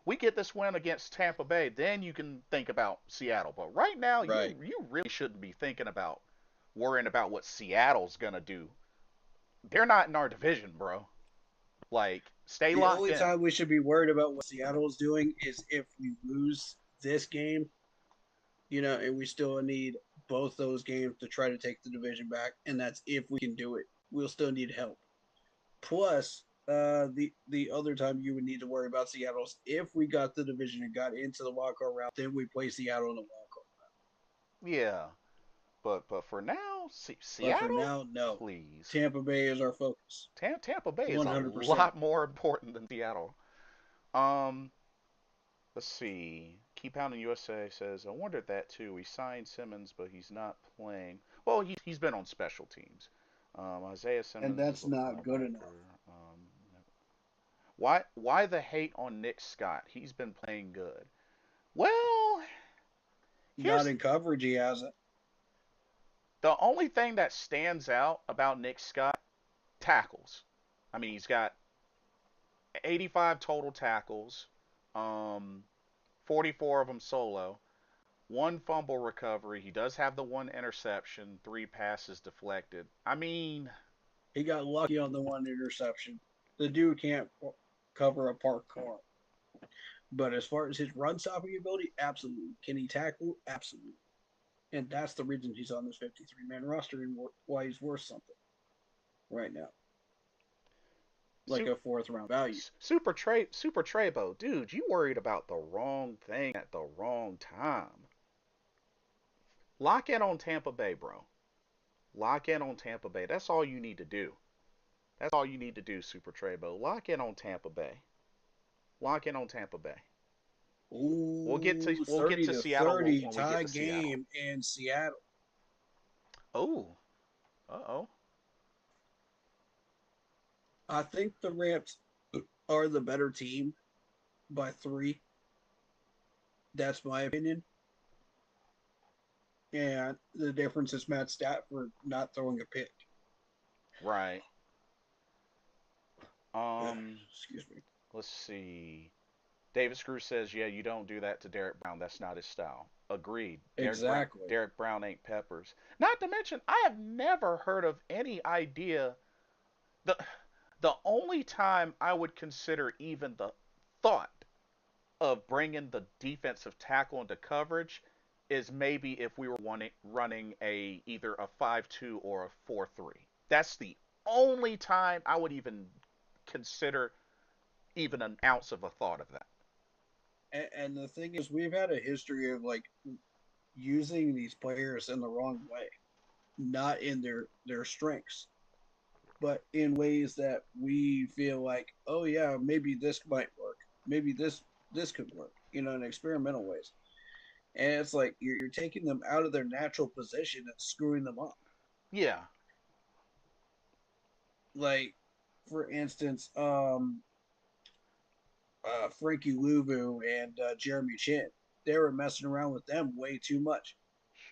We get this win against Tampa Bay, then you can think about Seattle. But right now, Right. you really shouldn't be thinking about worrying about what Seattle's gonna do. They're not in our division, bro. Like, stay The locked only in. time we should be worried about what Seattle's doing is if we lose this game, and we still need both those games to try to take the division back, and that's if we can do it. We'll still need help. Plus, the other time you would need to worry about Seattle's if we got the division and got into the wild card round, then we play Seattle in the wild card. Yeah, but for now, But for Seattle, now, no. please. Tampa Bay is our focus. Tampa Bay is a 100%. lot more important than Seattle. Um, let's see. Keep Pounding USA says, I wondered that too. We signed Simmons, but he's not playing. Well, he's been on special teams. Isaiah And Simmons is that's a not good enough. linebacker. Why the hate on Nick Scott? He's been playing good. Well, Not here's in coverage, he hasn't. the only thing that stands out about Nick Scott: tackles. I mean, he's got 85 total tackles, um, 44 of them solo, one fumble recovery. He does have the one interception, three passes deflected. I mean, He got lucky on the one interception. The dude can't cover a parked car. But as far as his run stopping ability, absolutely. Can he tackle? Absolutely. And that's the reason he's on this 53-man roster and why he's worth something right now, like su- a fourth round value. Super Trebo, dude, you worried about the wrong thing at the wrong time. Lock in on Tampa Bay, bro. Lock in on Tampa Bay. That's all you need to do. That's all you need to do, Super Trebo. Lock in on Tampa Bay. Lock in on Tampa Bay. Ooh, We'll get 30 to to Seattle 30 when we get tie to Seattle. game in Seattle. Oh, oh. I think the Rams are the better team by 3. That's my opinion. And the difference is Matt Stafford not throwing a pick. Right. Um, Excuse me. let's see. David Screw says, "Yeah, you don't do that to Derek Brown. That's not his style." Agreed. Exactly. Derek Brown ain't Peppers. Not to mention, I have never heard of any idea. the The only time I would consider even the thought of bringing the defensive tackle into coverage is maybe if we were running a either a 5-2 or a 4-3. That's the only time I would even consider even an ounce of a thought of that. And the thing is, we've had a history of like using these players in the wrong way, not in their strengths, but in ways that we feel like, oh yeah, maybe this might work, maybe this could work, in experimental ways. And it's like you're taking them out of their natural position and screwing them up. Yeah. Like, for instance, Frankie Louvu and Jeremy Chin, they were messing around with them way too much.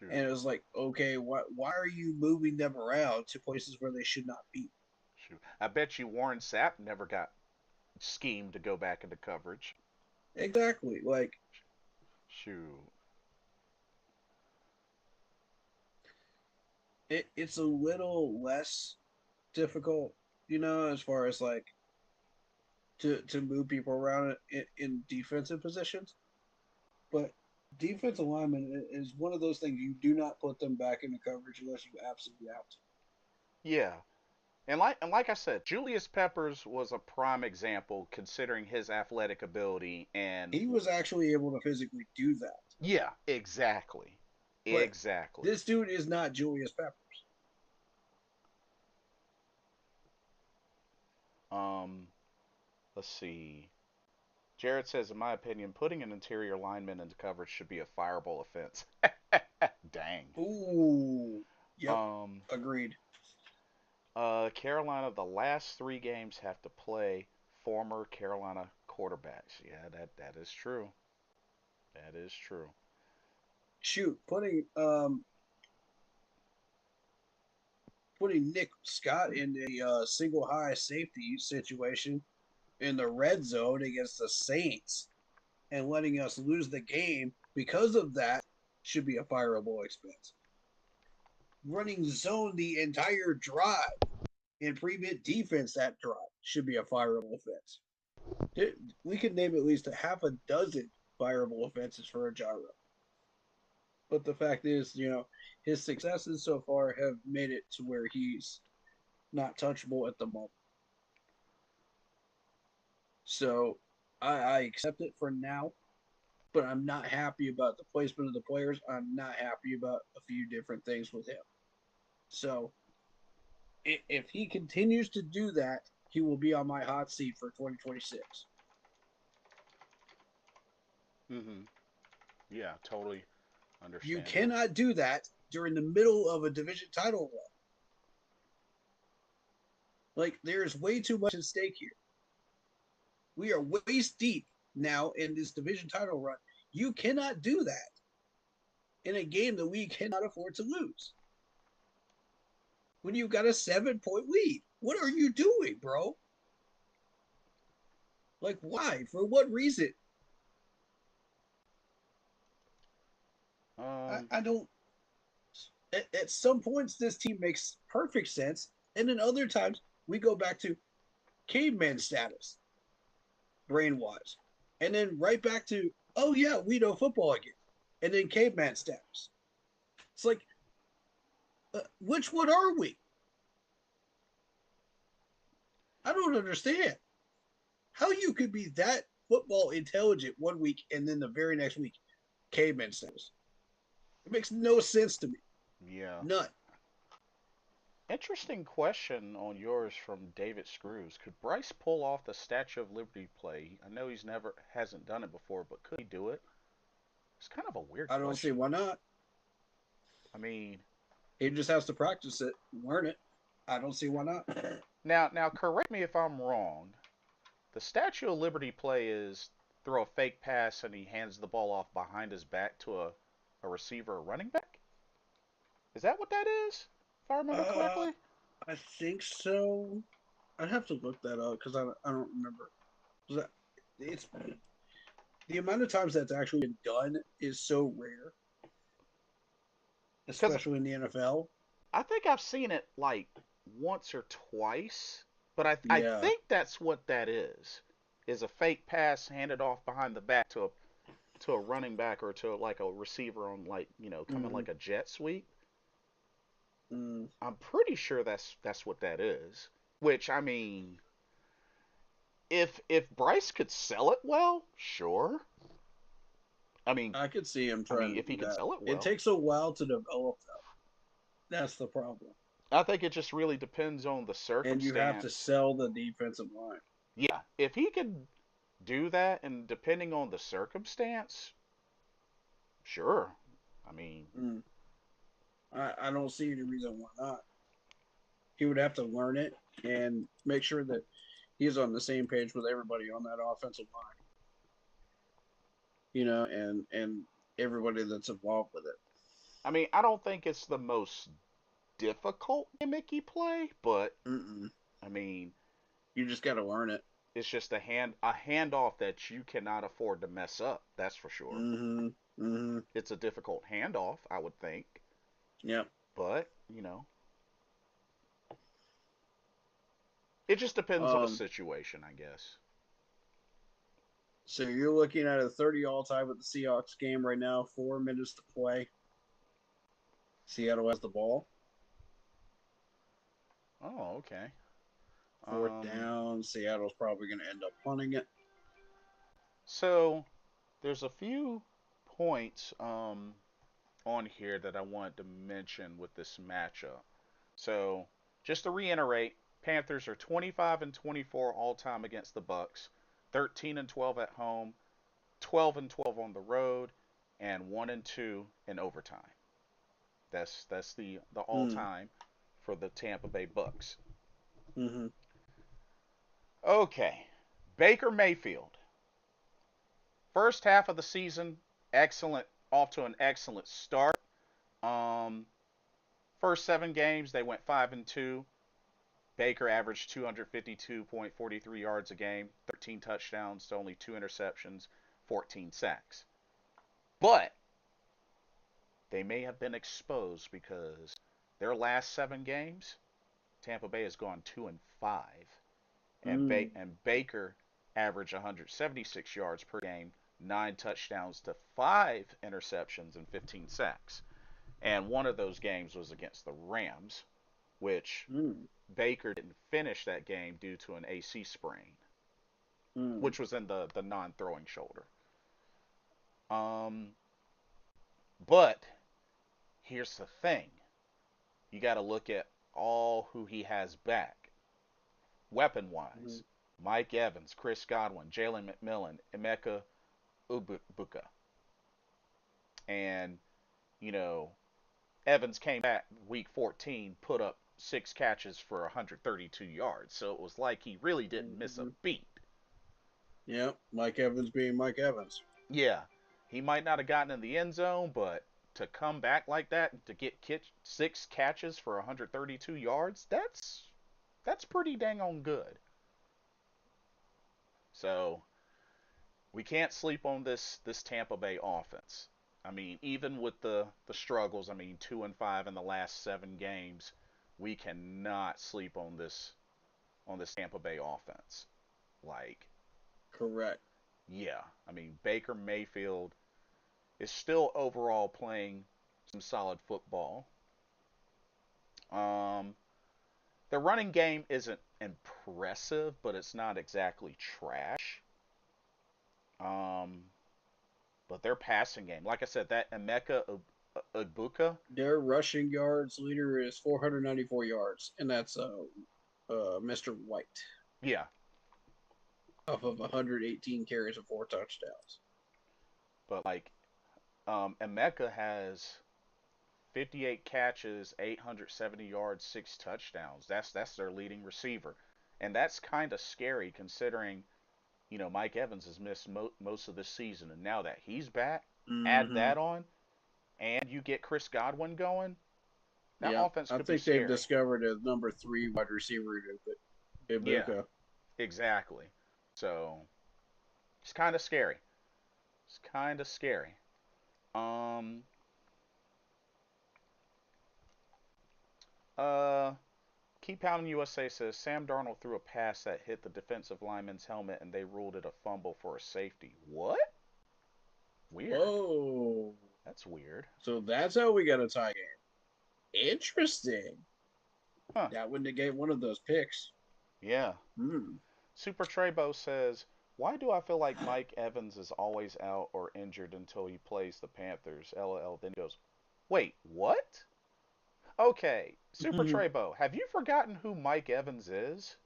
And Shoot. it was like, okay, why are you moving them around to places where they should not be? Shoot. I bet you Warren Sapp never got schemed to go back into coverage. Exactly. Like, Shoot. it's a little less difficult, as far as like to move people around in defensive positions. But defensive lineman is one of those things you do not put them back into coverage unless you absolutely have to. Yeah. And like I said, Julius Peppers was a prime example considering his athletic ability and He was actually able to physically do that. yeah, exactly. But Exactly. this dude is not Julius Peppers. Um let's see. Jared says, in my opinion, putting an interior lineman into coverage should be a fireable offense. Dang. Ooh. Yep. Um, Agreed. Carolina, the last three games have to play former Carolina quarterbacks. Yeah, that is true. That is true. Shoot, putting Nick Scott in a single high safety situation in the red zone against the Saints and letting us lose the game because of that should be a fireable expense. Running zone the entire drive and prevent defense that drive should be a fireable offense. We could name at least a half a dozen fireable offenses for a gyro. But the fact is, his successes so far have made it to where he's not touchable at the moment. So I accept it for now, but I'm not happy about the placement of the players. I'm not happy about a few different things with him. So if he continues to do that, he will be on my hot seat for 2026. Mm-hmm. Yeah, totally You understandable. cannot do that during the middle of a division title run. Like, there's way too much at stake here. We are waist deep now in this division title run. You cannot do that in a game that we cannot afford to lose. When you've got a 7-point lead, what are you doing, bro? Like, why? For what reason? Um, I don't. At some points, this team makes perfect sense, and then other times we go back to caveman status, brain wise, and then right back to, oh yeah, we know football again, and then caveman status. It's like, which one are we? I don't understand how you could be that football intelligent one week and then the very next week caveman status. It makes no sense to me. yeah. None. Interesting question on yours from David Screws. Could Bryce pull off the Statue of Liberty play? I know he's never hasn't done it before, but could he do it? It's kind of a weird I don't see question. why not. I mean, He just has to practice it, learn it. I don't see why not. now correct me if I'm wrong. The Statue of Liberty play is throw a fake pass and he hands the ball off behind his back to a receiver or running back? Is that what that is? If I remember Uh, correctly? I think so. I'd have to look that up because I don't remember. It's the amount of times that's actually been done is so rare, Because especially in the NFL. I think I've seen it like once or twice, but I Yeah, think that's what that is a fake pass handed off behind the back to a. to a running back or to like a receiver on like coming Mm-hmm. like a jet sweep. Mm. I'm pretty sure that's what that is. Which I mean, if Bryce could sell it well, sure. I mean, I could see him I trying mean to if he do could that. sell it It well, takes a while to develop that. That's the problem. I think it just really depends on the And you have to circumstance. sell the defensive line. Yeah, if he could do that, and depending on the circumstance, sure. I mean, Mm. I don't see any reason why not. He would have to learn it and make sure that he's on the same page with everybody on that offensive line, and everybody that's involved with it. I don't think it's the most difficult gimmicky play, but Mm-mm. I mean, You just got to learn it. it's just a handoff that you cannot afford to mess up. That's for sure. Mm-hmm. Mm-hmm. It's a difficult handoff, I would think, Yep. but it just depends on the Um. situation, I guess. So you're looking at a 30 all tie with the Seahawks game right now. 4 minutes to play. Seattle has the ball. Oh, okay. Fourth Um, down. Seattle's probably going to end up punting it. so there's a few points on here that I wanted to mention with this matchup. So just to reiterate, Panthers are 25 and 24 all time against the Bucks, 13 and 12 at home, 12 and 12 on the road, and 1 and 2 in overtime. That's the all Mm. time for the Tampa Bay Bucks. Mm-hmm. Okay, Baker Mayfield. First half of the season, excellent, off to an excellent start. Um, First 7 games they went 5-2. Baker averaged 252.43 yards a game, 13 touchdowns to only 2 interceptions, 14 sacks. But they may have been exposed because their last 7 games, Tampa Bay has gone 2-5, Mm. and Baker averaged 176 yards per game, 9 touchdowns to 5 interceptions and 15 sacks. And one of those games was against the Rams, which Mm. Baker didn't finish that game due to an AC sprain, Mm. which was in the non-throwing shoulder. Um, but here's the thing: you got to look at all who he has back, Mm. weapon-wise. Mike Evans, Chris Godwin, Jalen McMillan, Emeka Ubuka, and you know Evans came back week 14, put up 6 catches for 132 yards. So it was like he really didn't miss a Mm-hmm. beat. Yep. Mike Evans being Mike Evans. Yeah, he might not have gotten in the end zone, but to come back like that to get 6 catches for 132 yards, that's pretty dang on good. So we can't sleep on this Tampa Bay offense. I mean, even with the struggles, I mean, 2-5 in the last 7 games, we cannot sleep on this Tampa Bay offense. Like, Correct. yeah, I mean, Baker Mayfield is still overall playing some solid football. Um, the running game isn't impressive, but it's not exactly trash. Um, but their passing game, like I said, that Emeka Egbuka, Their rushing yards leader is 494 yards, and that's Mr. White yeah, off of 118 carries and 4 touchdowns. but like Emeka has 58 catches, 870 yards, 6 touchdowns. That's their leading receiver, and that's kind of scary considering Mike Evans has missed most of the season, and now that he's back, add Mm-hmm. that on, and you get Chris Godwin going, that Yeah, offense I could be think they've scary. discovered a number 3 wide receiver in Yeah, Ibuka. exactly. So it's kind of scary. It's kind of scary. Um, uh, Keep Pounding USA says Sam Darnold threw a pass that hit the defensive lineman's helmet and they ruled it a fumble for a safety. What? That's weird. So that's how we got a tie game. Interesting. Huh. That would negate one of those picks. Yeah. Hmm. Super Trebo says, "Why do I feel like Mike Evans is always out or injured until he plays the Panthers?" LOL. Then he goes, "Wait, what?" Okay, Super Trebo, have you forgotten who Mike Evans is?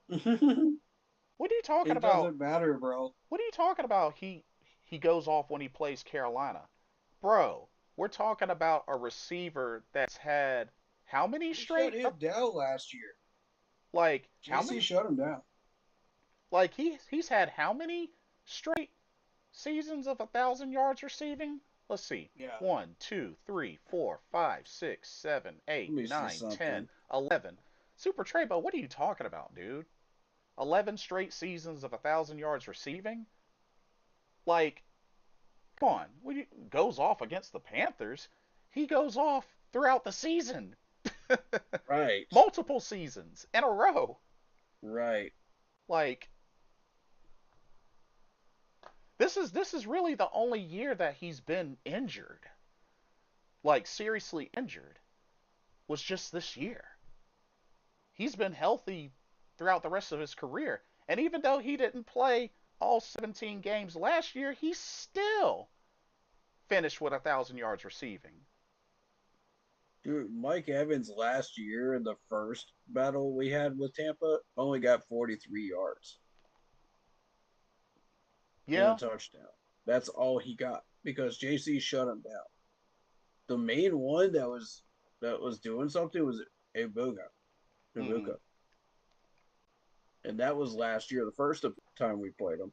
What are you talking It about? doesn't matter, bro. What are you talking about? He goes off when he plays Carolina. Bro, we're talking about a receiver that's had how many We shut straight him down last year. like how JC many shut him down. like he's had how many straight seasons of 1,000 yards receiving? Let's see. Yeah. 1, 2, 3, 4, 5, 6, 7, 8, Let me see 9, 10, something. 11. Super Trebo, what are you talking about, dude? 11 straight seasons of 1,000 yards receiving? Like, come on. When he goes off against the Panthers, he goes off throughout the season. Right. Multiple seasons in a row. Right. Like, this is really the only year that he's been injured. Like, seriously injured. Was just this year. He's been healthy throughout the rest of his career. And even though he didn't play all 17 games last year, he still finished with 1,000 yards receiving. Dude, Mike Evans last year in the first battle we had with Tampa only got 43 yards and a Yeah. touchdown. That's all he got because JC shut him down. The main one that was doing something was Ibuka. Mm-hmm. Ibuka. And that was last year, the first time we played him.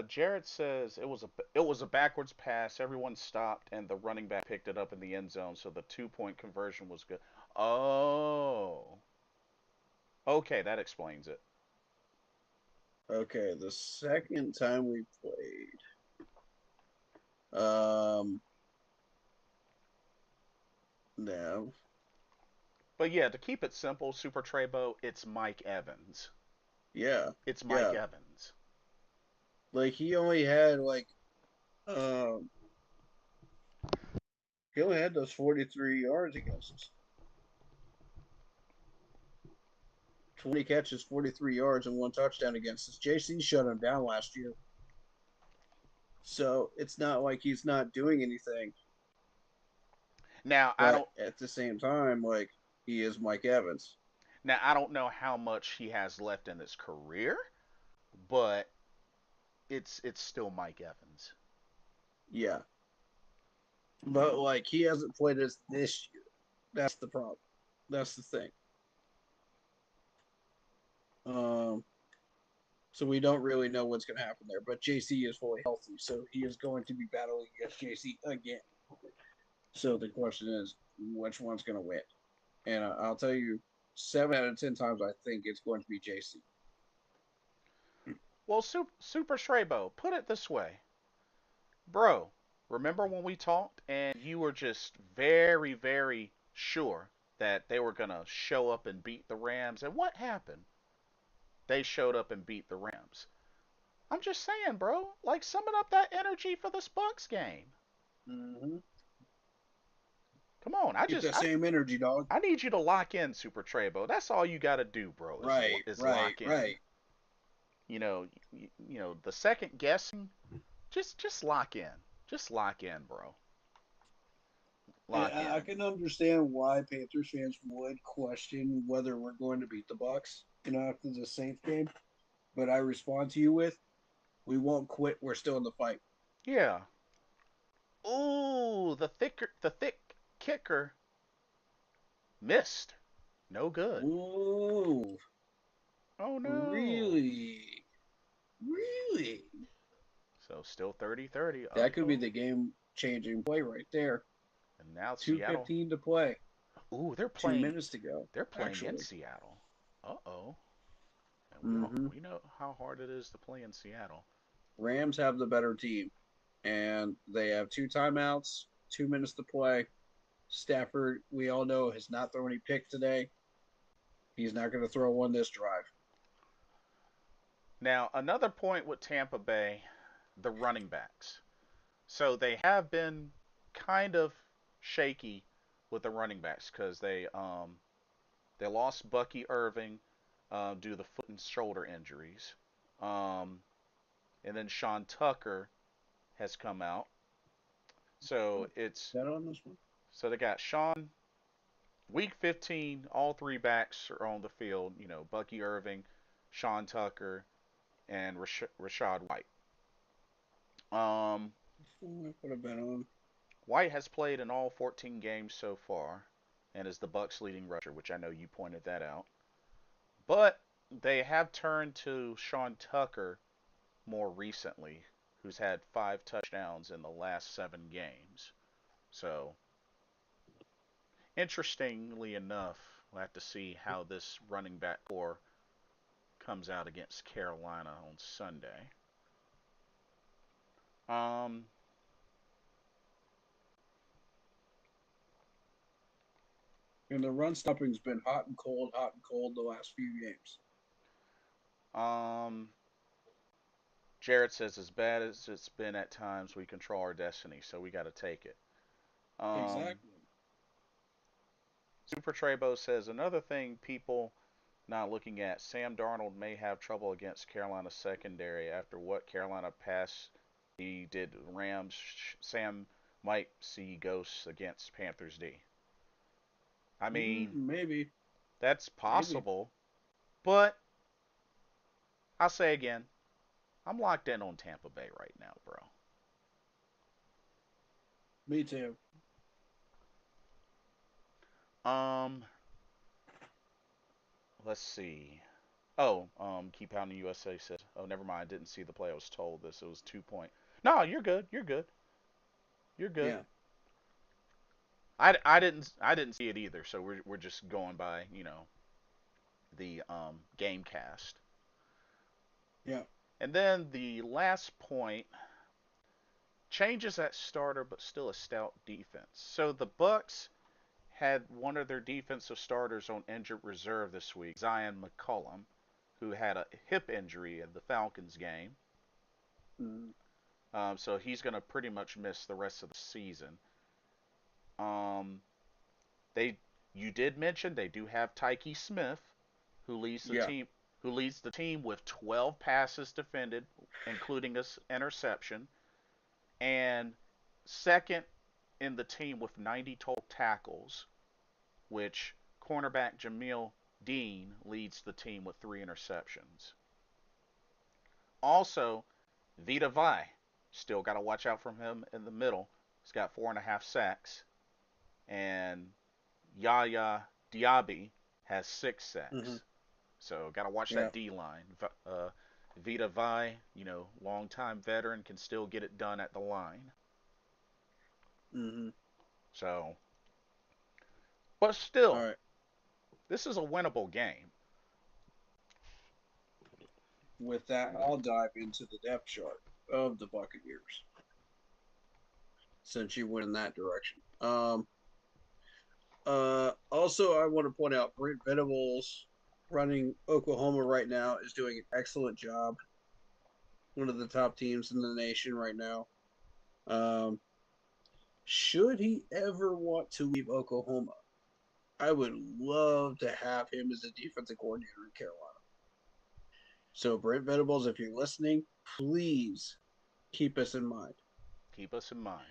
Jared says it was a backwards pass. Everyone stopped, and the running back picked it up in the end zone, so the 2 point conversion was good. Oh, okay, that explains it. Okay, the second time we played. No. But yeah, to keep it simple, Super Trebo, it's Mike Evans. Yeah. It's Mike Yeah. Evans. Like um he only had those 43 yards against us. 20 catches, 43 yards, and one touchdown against us. JC shut him down last year. So it's not like he's not doing anything. Now I But don't at the same time, like he is Mike Evans. now I don't know how much he has left in his career, but it's still Mike Evans. Yeah. But like he hasn't played us this year. That's the problem. That's the thing. Um so we don't really know what's going to happen there. But JC is fully healthy, so he is going to be battling against JC again. So the question is, which one's going to win? And I'll tell you, 7 out of 10 times, I think it's going to be JC. Well, Super Shrebo, put it this way, bro. Remember when we talked and you were just very, very sure that they were gonna show up and beat the Rams, and what happened? They showed up and beat the Rams. I'm just saying, bro. Like, summon up that energy for this Bucks game. Mm-hmm. Come on, I Keep just that same energy, dog. I need you to lock in, Super Trebo. That's all you got to do, bro. Is Right, is right, lock in. right. The second guessing, just lock in. Just lock in, bro. And Lock I in. can understand why Panthers fans would question whether we're going to beat the Bucks, after the Saints game. But I respond to you with, "We won't quit. We're still in the fight." Yeah. Ooh, the thick kicker missed. No good. Ooh, Oh no. really, really? So still 30-30. That could be Uh-oh. the game-changing play right there. And now Two Seattle. fifteen to play. Ooh, they're Two playing minutes to go. they're playing in Actually. Seattle. Uh-oh. And we don't Mm-hmm. we know how hard it is to play in Seattle. Rams have the better team, and they have two timeouts, 2 minutes to play. Stafford, we all know, has not thrown any picks today. He's not going to throw one this drive. Now, another point with Tampa Bay, the running backs. So they have been kind of shaky with the running backs because they lost Bucky Irving due to the foot and shoulder injuries, um, and then Sean Tucker has come out. So Is that on this one? they got Sean week 15. All three backs are on the field. You know, Bucky Irving, Sean Tucker, and Rashad White. Um, Put a bet on. White has played in all 14 games so far, and is the Bucks' leading rusher, which I know you pointed that out. But they have turned to Sean Tucker more recently, who's had 5 touchdowns in the last 7 games. So, interestingly enough, we'll have to see how this running back core comes out against Carolina on Sunday. Um, And the run stopping's been hot and cold the last few games. um, Jared says, as bad as it's been at times, we control our destiny, so we got to take it. Um, Exactly. Super Trebo says, another thing people not looking at, Sam Darnold may have trouble against Carolina's secondary after what Carolina pass he did Rams. Sam might see ghosts against Panthers D. I mean, Maybe. that's Maybe. possible, but I'll say again, I'm locked in on Tampa Bay right now, Me too. bro. Let's see. Oh, Keep Pounding USA says, oh, never mind. Didn't see the play. I was told this. It was 2 point. No, you're good. You're good. You're good. Yeah. I didn't see it either. So we're just going by the game cast. Yeah. And then the last point, changes at starter, but still a stout defense. So the Bucks had one of their defensive starters on injured reserve this week, Zion McCollum, who had a hip injury in the Falcons game. Mm. So he's going to pretty much miss the rest of the season. Um, they You did mention they do have Tyke Smith, who leads the Yeah. team with 12 passes defended, including an interception, and second in the team with 90 total tackles, which cornerback Jamil Dean leads the team with 3 interceptions. Also, Vita Vi, still got to watch out from him in the middle. He's got 4.5 sacks, and Yaya Diaby has 6 sacks. Mm-hmm. So got to watch Yeah. that D line. Vita Vi, longtime veteran, can still get it done at the line. Mm-hmm. So, but All still, right. this is a winnable game. With that, I'll dive into the depth chart of the Buccaneers since you went in that direction. Also, I want to point out Brent Venables running Oklahoma right now is doing an excellent job. One of the top teams in the nation right now. Um, should he ever want to leave Oklahoma, I would love to have him as a defensive coordinator in Carolina. So, Brent Venables, if you're listening, please keep us in mind. Keep us in mind.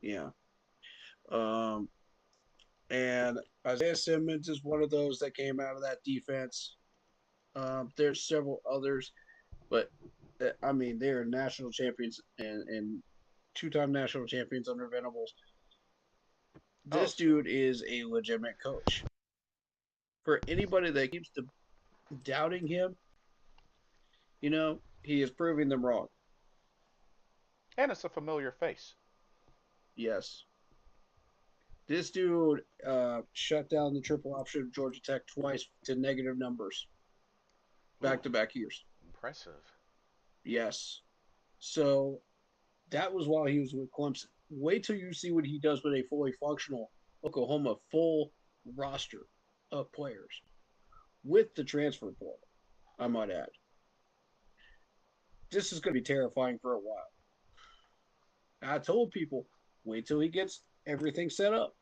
Yeah. Um, and Isaiah Simmons is one of those that came out of that defense. There's several others, but I mean, they're national champions and two-time national champions under Venables. Oh, This so dude is a legitimate coach. For anybody that keeps doubting him, he is proving them wrong. and it's a familiar face. Yes. This dude shut down the triple option of Georgia Tech twice to negative numbers, Ooh, back to back years. impressive. Yes. So that was while he was with Clemson. Wait till you see what he does with a fully functional Oklahoma full roster of players with the transfer portal, I might add. This is going to be terrifying for a while. I told people, wait till he gets everything set up.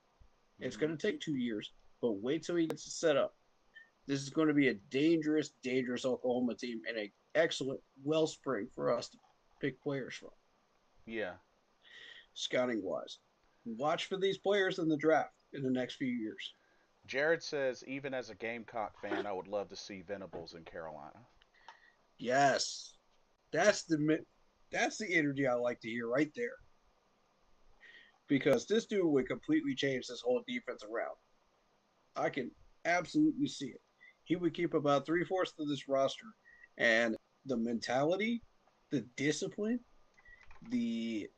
It's Hmm. going to take 2 years, but wait till he gets it set up. This is going to be a dangerous, dangerous Oklahoma team and an excellent wellspring for us to pick players from, Yeah. scouting wise. Watch for these players in the draft in the next few years. Jared says, even as a Gamecock fan, I would love to see Venables in Carolina. Yes, that's the energy I like to hear right there. Because this dude would completely change this whole defense around. I can absolutely see it. He would keep about 3/4 of this roster, and the mentality, the discipline, the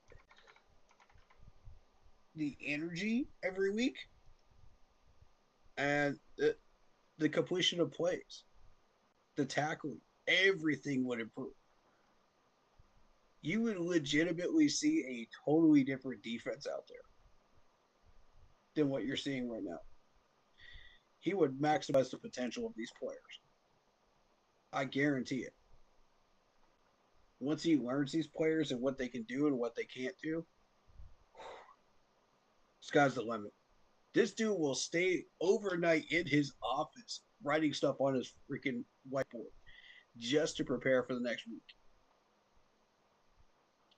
the energy every week, and the completion of plays, the tackling, everything would improve. You would legitimately see a totally different defense out there than what you're seeing right now. He would maximize the potential of these players. I guarantee it. Once he learns these players and what they can do and what they can't do, sky's the limit. This dude will stay overnight in his office writing stuff on his freaking whiteboard just to prepare for the next week.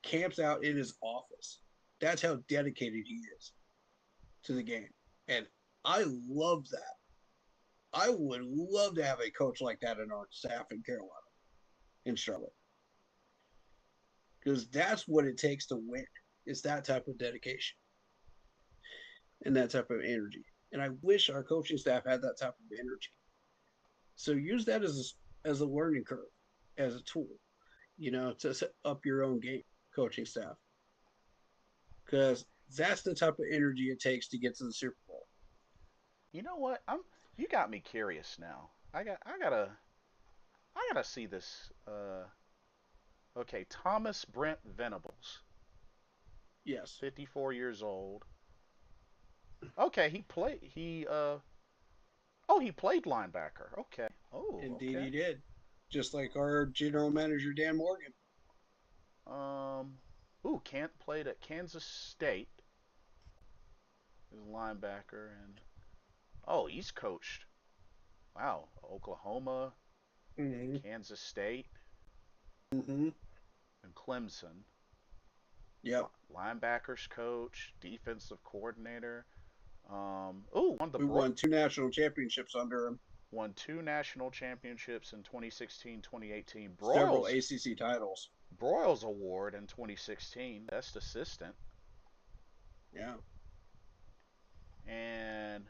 Camps out in his office. That's how dedicated he is to the game. And I love that. I would love to have a coach like that in our staff in Carolina, in Charlotte. Because that's what it takes to win. Is that type of dedication and that type of energy. And I wish our coaching staff had that type of energy. So use that as a learning curve, as a tool, to set up your own game, coaching staff, because that's the type of energy it takes to get to the Super Bowl. You know what? You got me curious now. I gotta see this. Okay, Thomas Brent Venables, Yes, 54 years old. Okay, he played linebacker. Okay. Oh, indeed okay. he did. Just like our general manager Dan Morgan. Um, Kent played at Kansas State as a linebacker, and he's coached. Wow, Oklahoma, Mm-hmm. Kansas State, Mm-hmm. and Clemson. Yep. Linebackers coach, defensive coordinator. Won the We won 2 national championships under him, won two national championships in 2016, 2018. several ACC titles. Broyles Award in 2016, best assistant, Yeah, and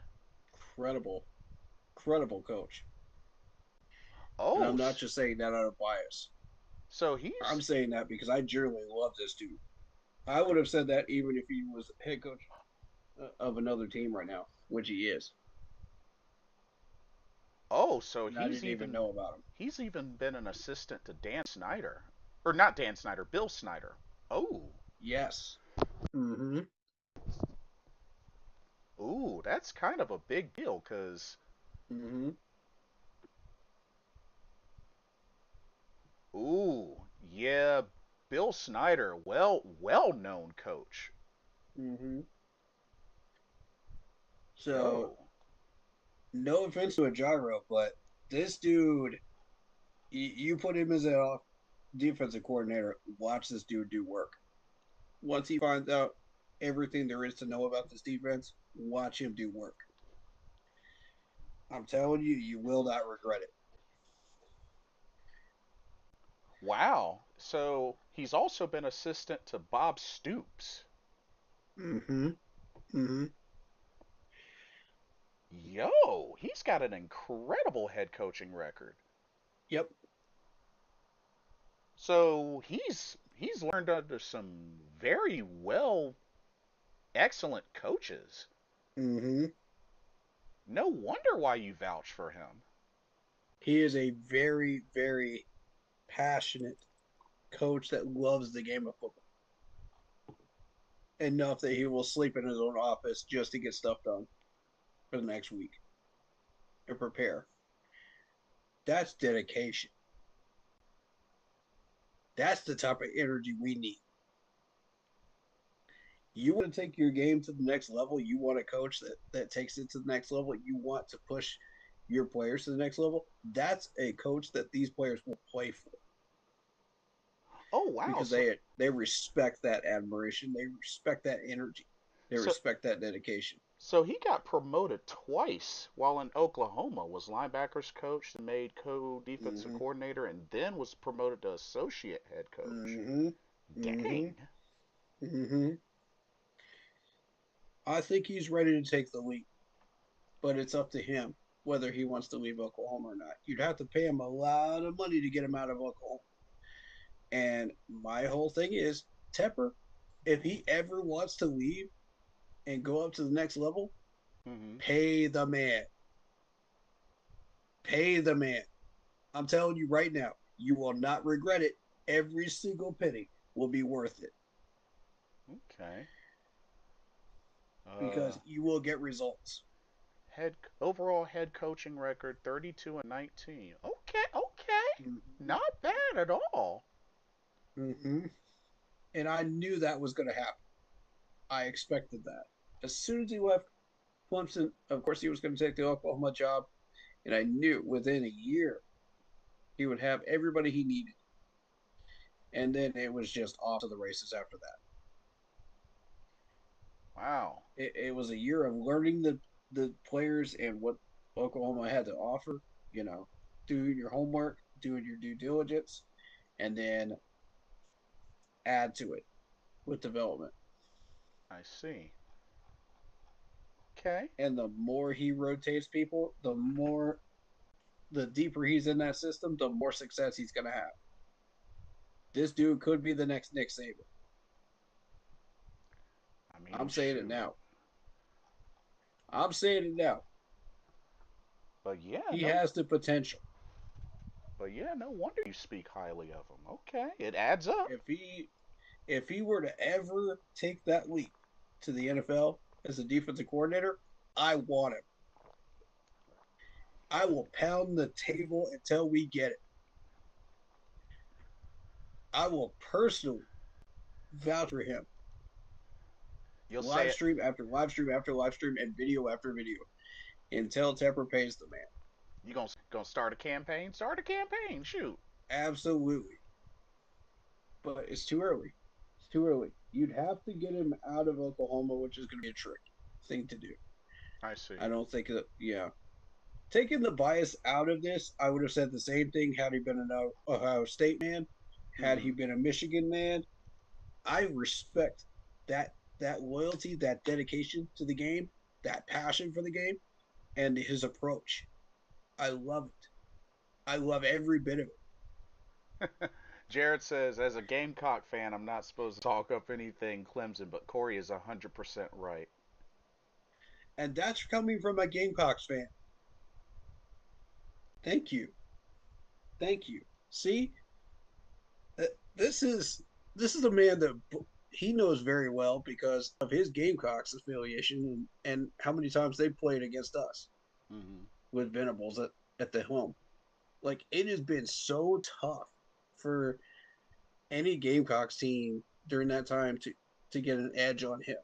credible, credible coach. And oh, I'm not just saying that out of bias. so I'm he's saying that because I genuinely love this dude. I would have said that even if he was head coach of another team right now, which he is. so And I didn't even know about him. he's even been an assistant to Dan Snyder, or not Dan Snyder, Bill Snyder. Oh, Yes. Mm-hmm. that's kind of a big deal, cause Mm-hmm. yeah, Bill Snyder, well known coach. Mm-hmm. So, Yo, no offense to a gyro, but this dude, you put him as a defensive coordinator, watch this dude do work. Once he finds out everything there is to know about this defense, watch him do work. I'm telling you, you will not regret it. wow. So he's also been assistant to Bob Stoops. Mm-hmm. Mm-hmm. Yo, he's got an incredible head coaching record. Yep. So he's learned under some very excellent coaches. Mm-hmm. No wonder why you vouch for him. He is a very, very passionate coach that loves the game of football enough that he will sleep in his own office just to get stuff done for the next week and prepare. That's dedication. That's the type of energy we need. You want to take your game to the next level. You want a coach that takes it to the next level. You want to push your players to the next level. That's a coach that these players will play for Oh wow. because they respect that admiration. They respect that energy. They So respect that dedication. so he got promoted twice while in Oklahoma. Was linebackers coach and made co-defensive Mm-hmm. coordinator, and then was promoted to associate head coach. Mm-hmm. Mm-hmm. Dang. Mm-hmm. I think he's ready to take the leap, but it's up to him whether he wants to leave Oklahoma or not. You'd have to pay him a lot of money to get him out of Oklahoma. And my whole thing is Tepper, if he ever wants to leave and go up to the next level, Hmm. pay the man. Pay the man. I'm telling you right now, you will not regret it. Every single penny will be worth it Okay. Uh, because you will get results. head overall head coaching record 32-19. Okay, okay, Mm-hmm. not bad at all. Mm-hmm. And I knew that was going to happen. I expected that. As soon as he left Clemson, of course, he was going to take the Oklahoma job. And I knew within a year he would have everybody he needed. And then it was just off to the races after that. Wow. It was a year of learning the players and what Oklahoma had to offer, you know, doing your homework, doing your due diligence, and then add to it with development. I see. Okay. And the more he rotates people, the deeper he's in that system, the more success he's going to have. This dude could be the next Nick Saban. I mean, I'm saying it shoot. now. I'm saying it now. But yeah, He no. has the potential. But yeah, no wonder you speak highly of him. Okay, it adds up. If he if he were to ever take that leap to the NFL as a defensive coordinator, I want him. I will pound the table until we get it. I will personally vouch for him. You'll say Live it. stream after live stream after live stream and video after video until Tepper pays the man. You gonna start a campaign? Start a campaign. Shoot. Absolutely. But it's too early. It's too early. You'd have to get him out of Oklahoma, which is going to be a tricky thing to do. I see. I don't think that, yeah. Taking the bias out of this, I would have said the same thing had he been an Ohio State man, had he Hmm. been a Michigan man. I respect that loyalty, that dedication to the game, that passion for the game, and his approach. I love it. I love every bit of it. Jared says, as a Gamecock fan, I'm not supposed to talk up anything Clemson, but Corey is 100% right. And that's coming from a Gamecocks fan. Thank you. Thank you. See, uh, this is this is a man that he knows very well because of his Gamecocks affiliation and how many times they played against us Hmm. with Venables at the home. Like it has been so tough for any Gamecocks team during that time to get an edge on him.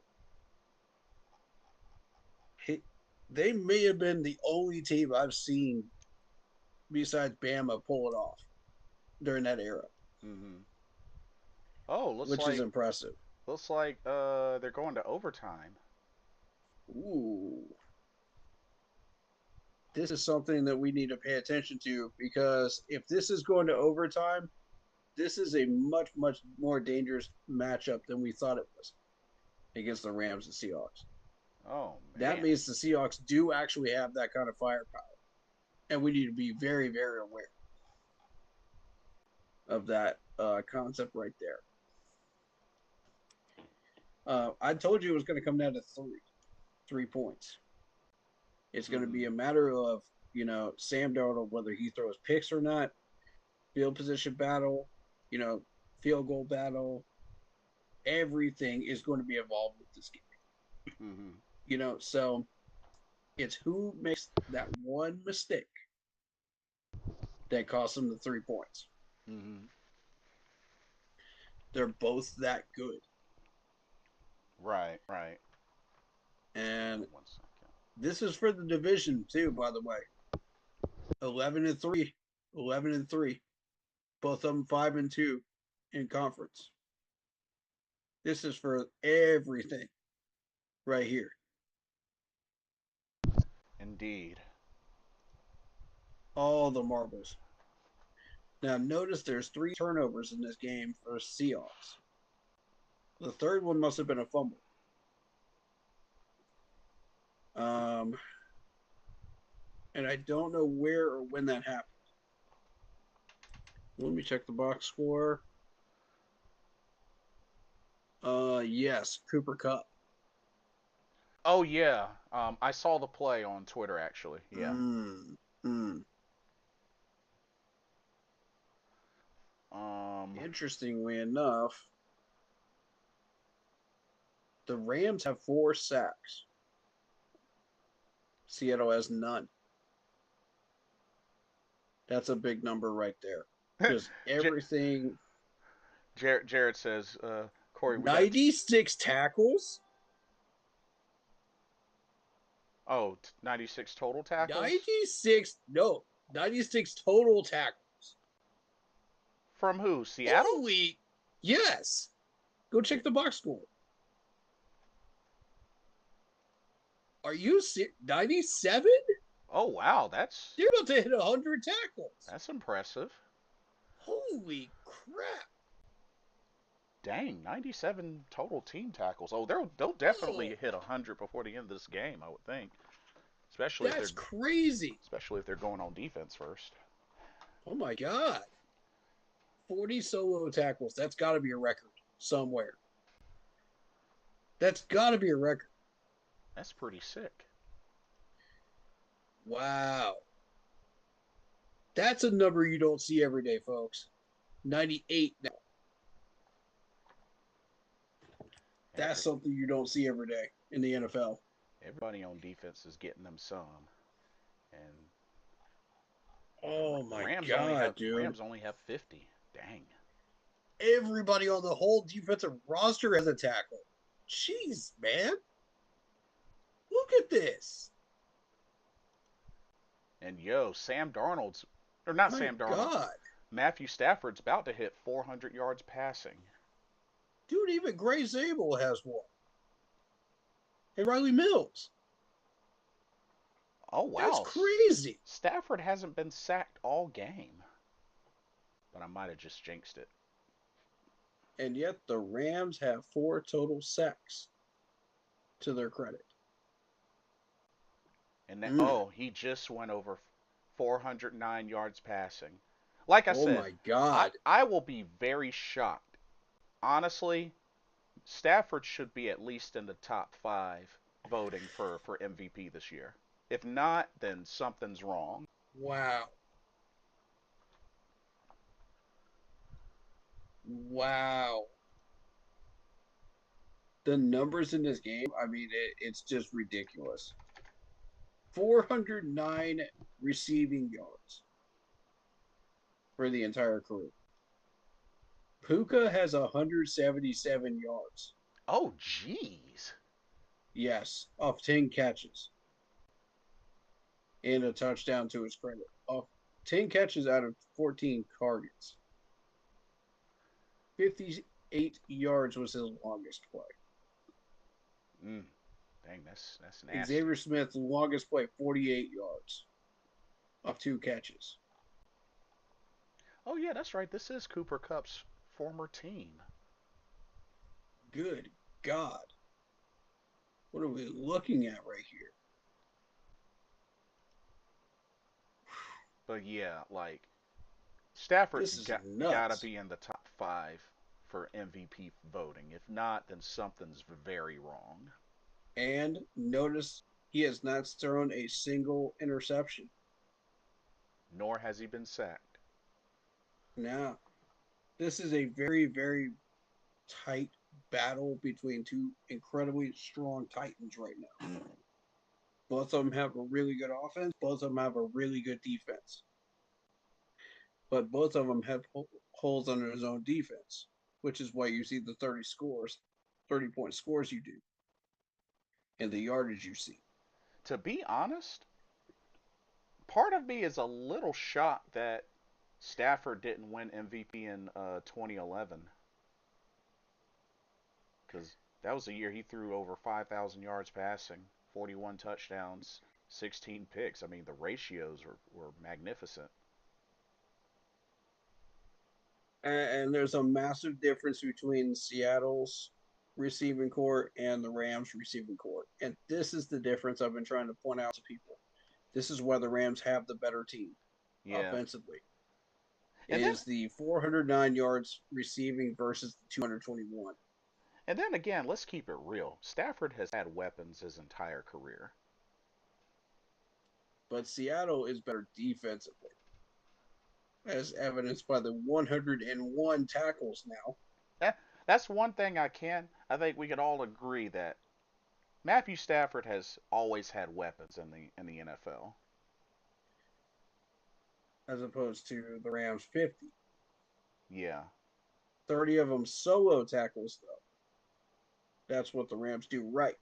He, they may have been the only team I've seen besides Bama pull it off during that era, Hmm. Oh, which is impressive. looks like they're going to overtime. Ooh, this is something that we need to pay attention to because if this is going to overtime, this is a much, much more dangerous matchup than we thought it was against the Rams and Seahawks. Oh That man. means the Seahawks do actually have that kind of firepower. And we need to be very, very aware of that concept right there. I told you it was going to come down to 3 points. It's going to be a Hmm. matter of, Sam Darnold, whether he throws picks or not, field position battle, you know, field goal battle, everything is going to be involved with this game. Hmm. So it's who makes that one mistake that costs them the 3 points. Hmm. They're both that good. Right, right. And 1 second. this is for the division too, by the way. 11-3, 11-3. Both of them 5-2 in conference. This is for everything right here. Indeed. All the marbles. Now notice there's 3 turnovers in this game for Seahawks. The third one must have been a fumble. And I don't know where or when that happened. Let me check the box score. Yes, Cooper Cup. Oh yeah. I saw the play on Twitter actually. Yeah. Mm, mm. Um. Interestingly enough, the Rams have 4 sacks. Seattle has none. That's a big number right there. Just J- everything. Jared says, Corey, we got. 96 tackles? Oh, 96 total tackles 96, no, 96 total tackles. from who? Seattle? Holy, yes. Go check the box score. Are you 97? Oh wow, that's They're about to hit 100 tackles. that's impressive. Holy crap. Dang, 97 total team tackles. Oh, they'll Oh, definitely hit 100 before the end of this game, I would think. Especially if that's they're crazy. especially if they're going on defense first. Oh my God. 40 solo tackles. That's got to be a record somewhere. That's got to be a record. That's pretty sick. Wow. That's a number you don't see every day, folks. 98 now. That's Every, something you don't see every day in the NFL. everybody on defense is getting them some, and the Oh my Rams only have God, dude. 50. Dang. Everybody on the whole defensive roster has a tackle. Jeez, man. Look at this. And yo, Sam Darnold's or not My Sam Darnold, God. Matthew Stafford's about to hit 400 yards passing. Dude, even Gray Zabel has one. And Riley Mills. Oh That's wow, crazy. Stafford hasn't been sacked all game, but I might have just jinxed it. And yet the Rams have 4 total sacks to their credit. And then, Mm. oh, he just went over 409 yards passing. Like I Oh said, my I God. I will be very shocked. Honestly, Stafford should be at least in the top 5 voting for MVP this year. If not, then something's wrong. Wow. Wow. The numbers in this game, I mean, it's just ridiculous. 409 receiving yards for the entire career. Puka has 177 yards. Oh, jeez. Yes, off 10 catches and a touchdown to his credit. Off 10 catches out of 14 targets. 58 yards was his longest play. Mm, dang, that's nasty. Xavier Smith's longest play, 48 yards off 2 catches. Oh yeah, that's right. This is Cooper Cup's former team. Good God. What are we looking at right here? But yeah, like Stafford's This is gotta nuts. be in the top 5 for MVP voting. If not, then something's very wrong. And notice he has not thrown a single interception. Nor has he been sacked. Now, this is a very, very tight battle between 2 incredibly strong Titans right now. Both of them have a really good offense. Both of them have a really good defense. But both of them have holes under his own defense, which is why you see the 30 scores. 30-point scores you do and the yardage you see. To be honest, part of me is a little shocked that Stafford didn't win MVP in 2011 because that was the year he threw over 5,000 yards passing, 41 touchdowns, 16 picks. I mean, the ratios were magnificent. And there's a massive difference between Seattle's receiving core and the Rams receiving core. And this is the difference I've been trying to point out to people. This is why the Rams have the better team Yeah. offensively. And then Is the 409 yards receiving versus the 221. and then again, let's keep it real. Stafford has had weapons his entire career. But Seattle is better defensively, as evidenced by the 101 tackles now, That's one thing I think we could all agree that Matthew Stafford has always had weapons in the NFL. as opposed to the Rams 50. Yeah. 30 of them solo tackles, though. That's what the Rams do right.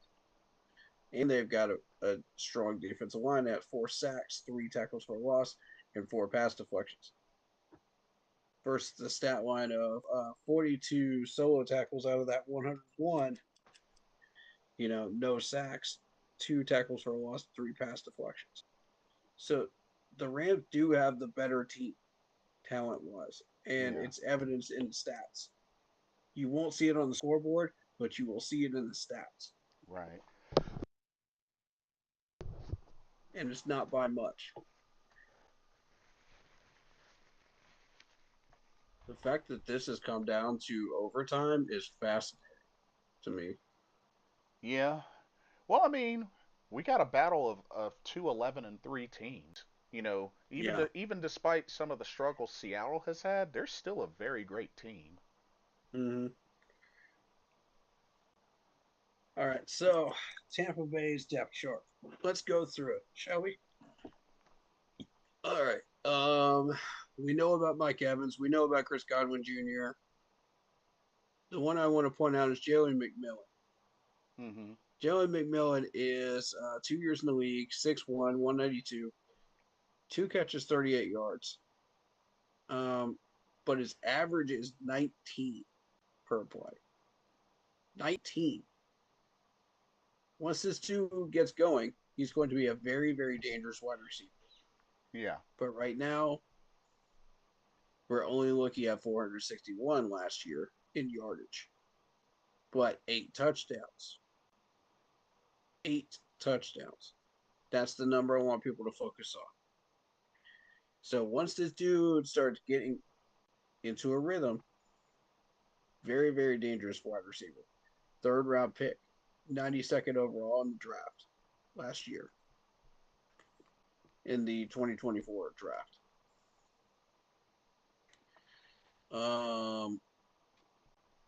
And they've got a strong defensive line at 4 sacks, 3 tackles for loss, and 4 pass deflections. Versus the stat line of 42 solo tackles out of that 101. No sacks, 2 tackles for loss, 3 pass deflections. So the Rams do have the better team, talent wise, and Yeah. it's evidenced in the stats. You won't see it on the scoreboard, but you will see it in the stats. Right. And it's not by much. The fact that this has come down to overtime is fascinating to me. Yeah. Well, I mean, we got a battle of two 11-3 teams. Yeah. Even despite some of the struggles Seattle has had, they're still a very great team. Mm-hmm. All right. So Tampa Bay's depth chart. Let's go through it, shall we? All right. We know about Mike Evans. We know about Chris Godwin Jr. The one I want to point out is Jalen McMillan. Mm-hmm. Jalen McMillan is 2 years in the league, 6'1", 192, 2 catches, 38 yards. But his average is 19 per play. 19. Once this two gets going, he's going to be a very, very dangerous wide receiver. Yeah. But right now, we're only looking at 461 last year in yardage, but 8 touchdowns. 8 touchdowns. That's the number I want people to focus on. So once this dude starts getting into a rhythm, very, very dangerous wide receiver. 3rd round pick, 92nd overall in the draft last year in the 2024 draft.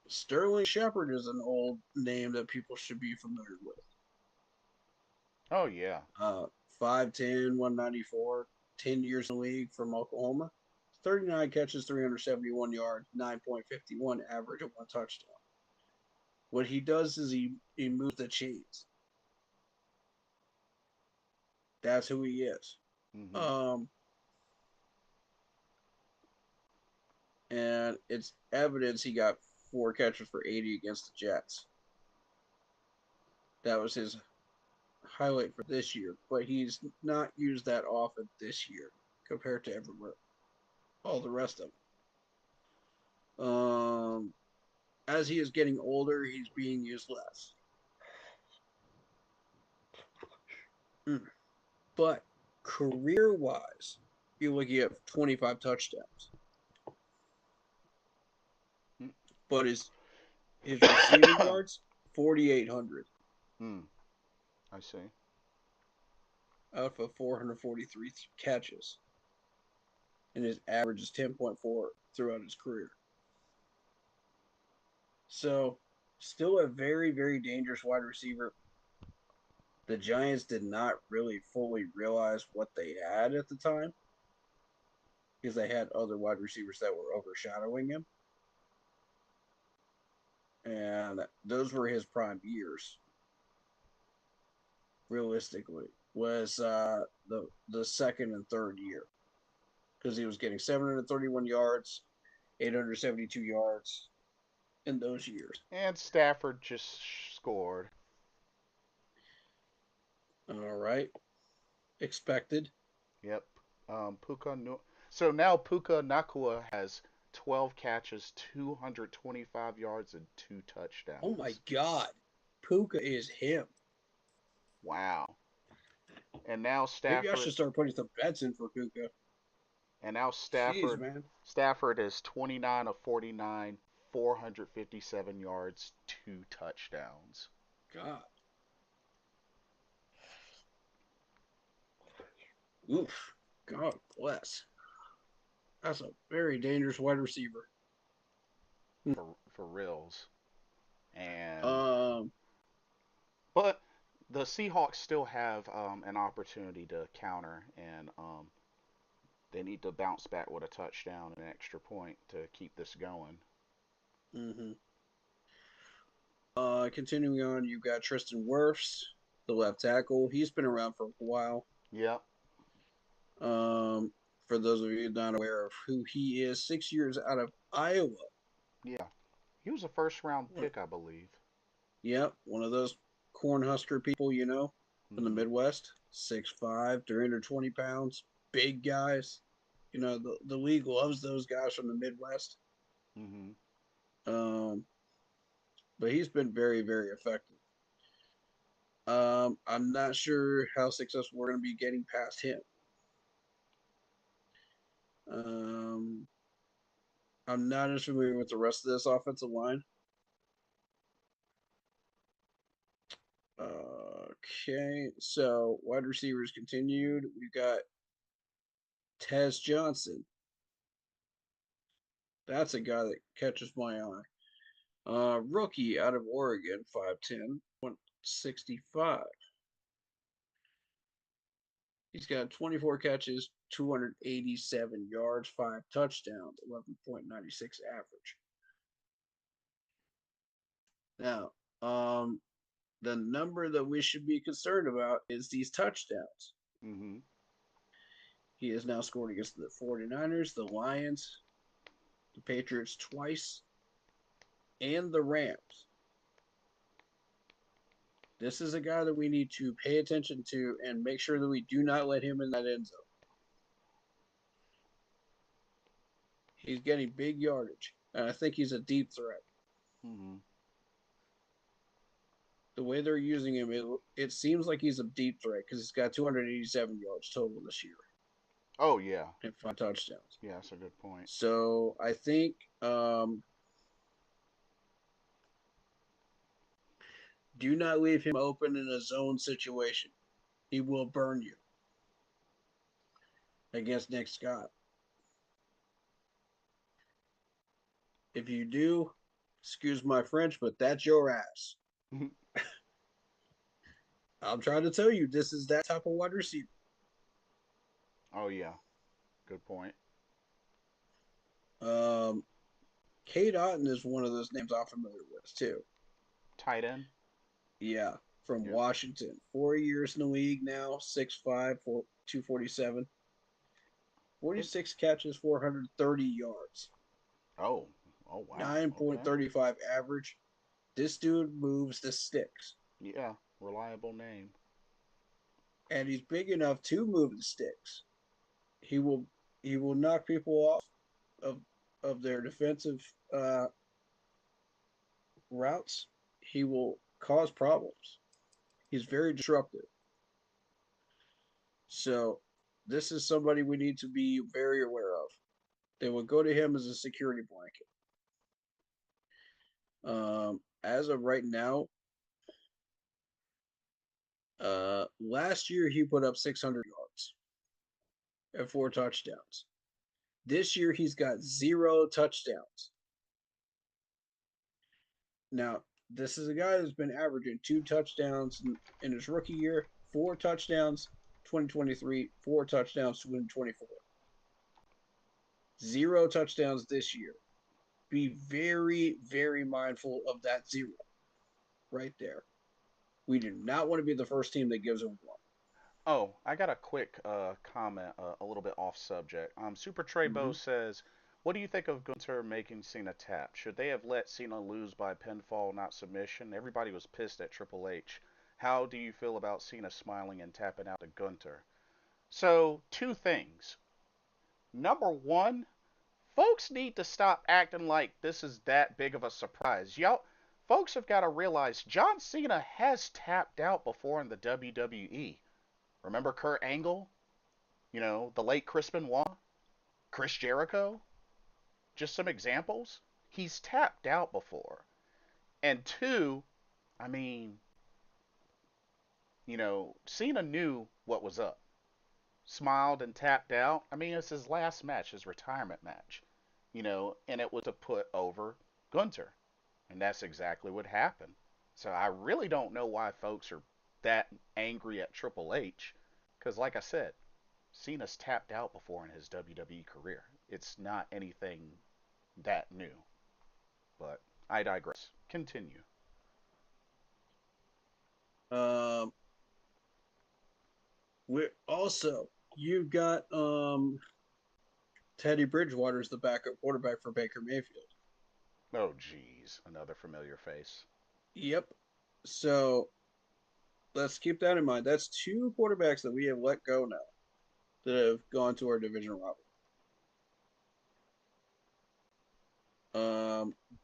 Sterling Shepard is an old name that people should be familiar with. Oh yeah. Uh, 5'10", 194, 10 years in the league from Oklahoma. 39 catches, 371 yards, 9.51 average, and 1 touchdown. What he does is he moves the chains. That's who he is. Mm-hmm. Um, and it's evidence he got 4 catches for 80 against the Jets. That was his highlight for this year, but he's not used that often this year compared to all the rest of them. As he is getting older, he's being used less. But career-wise, you're looking at 25 touchdowns. But his receiving yards, 4,800 mm. I see. out of 443 catches. And his average is 10.4 throughout his career. So, still a very, very dangerous wide receiver. The Giants did not really fully realize what they had at the time because they had other wide receivers that were overshadowing him. and those were his prime years. Realistically, was the second and third year because he was getting 731 yards, 872 yards in those years. And Stafford just scored. All right, expected. Yep. So now Puka Nakua has 12 catches, 225 yards, and two Oh my touchdowns. God, Puka is him. Wow. And now Maybe I Stafford should start putting some bets in for Puka. and now Jeez, Stafford man. Stafford is 29 of 49, 457 yards, two touchdowns. God. Oof. God bless. That's a very dangerous wide receiver. For reals. And Um, but the Seahawks still have an opportunity to counter, and they need to bounce back with a touchdown and an extra point to keep this going. hmm Continuing on, you've got Tristan Wirfs, the left tackle. He's been around for a while. Yep. Um, for those of you not aware of who he is, 6 years out of Iowa. Yeah. He was a first round pick, I believe. Yep, one of those Cornhusker people, from the Hmm. Midwest. 6'5", 320 pounds, big guys. The league loves those guys from the Midwest. Hmm. Um, but he's been very, very effective. I'm not sure how successful we're going to be getting past him. Um, I'm not as familiar with the rest of this offensive line. Okay, so wide receivers continued. We've got Tez Johnson. That's a guy that catches my eye. Rookie out of Oregon, 5'10", 165. He's got 24 catches, 287 yards, 5 touchdowns, 11.96 average. Now, the number that we should be concerned about is these touchdowns. Hmm. He has now scored against the 49ers, the Lions, the Patriots twice, and the Rams. This is a guy that we need to pay attention to and make sure that we do not let him in that end zone. He's getting big yardage, and I think he's a deep threat. Hmm. The way they're using him, it seems like he's a deep threat because he's got 287 yards total this year Oh yeah. and 5 touchdowns. Yeah, that's a good point. So I think do not leave him open in a zone situation. He will burn you against Nick Scott. If you do, excuse my French, but that's your ass. I'm trying to tell you, this is that type of wide receiver. Oh yeah. Good point. Um, Kate Otten is one of those names I'm familiar with too. Tight end. Yeah, from Yep. Washington. 4 years in the league now, 6'5", 247. It, 46 catches, 430 yards, oh. Oh wow. Okay. 9.35 average. This dude moves the sticks. Yeah. Reliable name. And he's big enough to move the sticks. He will he will knock people off of of their defensive routes. He will cause problems. He's very disruptive. So this is somebody we need to be very aware of. They will go to him as a security blanket. As of right now, last year he put up 600 yards and 4 touchdowns. This year he's got 0 touchdowns. Now, this is a guy that's been averaging 2 touchdowns in his rookie year, 4 touchdowns 2023, 4 touchdowns 2024. 0 touchdowns this year. be very, very mindful of that zero right there. We do not want to be the first team that gives them one. Oh, I got a quick comment, a little bit off subject. Super Treybo Mm-hmm. says, "What do you think of Gunter making Cena tap? Should they have let Cena lose by pinfall, not submission? Everybody was pissed at Triple H. How do you feel about Cena smiling and tapping out to Gunter?" So, two things. Number one, folks need to stop acting like this is that big of a surprise. Y'all, folks have got to realize John Cena has tapped out before in the WWE. Remember Kurt Angle? The late Chris Benoit, Chris Jericho, just some examples. He's tapped out before. And two, I mean, Cena knew what was up. Smiled and tapped out. I mean, it's his last match, his retirement match. And it was to put over Gunter. And that's exactly what happened. So I really don't know why folks are that angry at Triple H. Because, like I said, Cena's tapped out before in his WWE career. It's not anything that new. But I digress. Continue. Um, we're also you've got Teddy Bridgewater's the backup quarterback for Baker Mayfield. Oh, geez. Another familiar face. Yep. So let's keep that in mind. That's two quarterbacks that we have let go now that have gone to our division rival.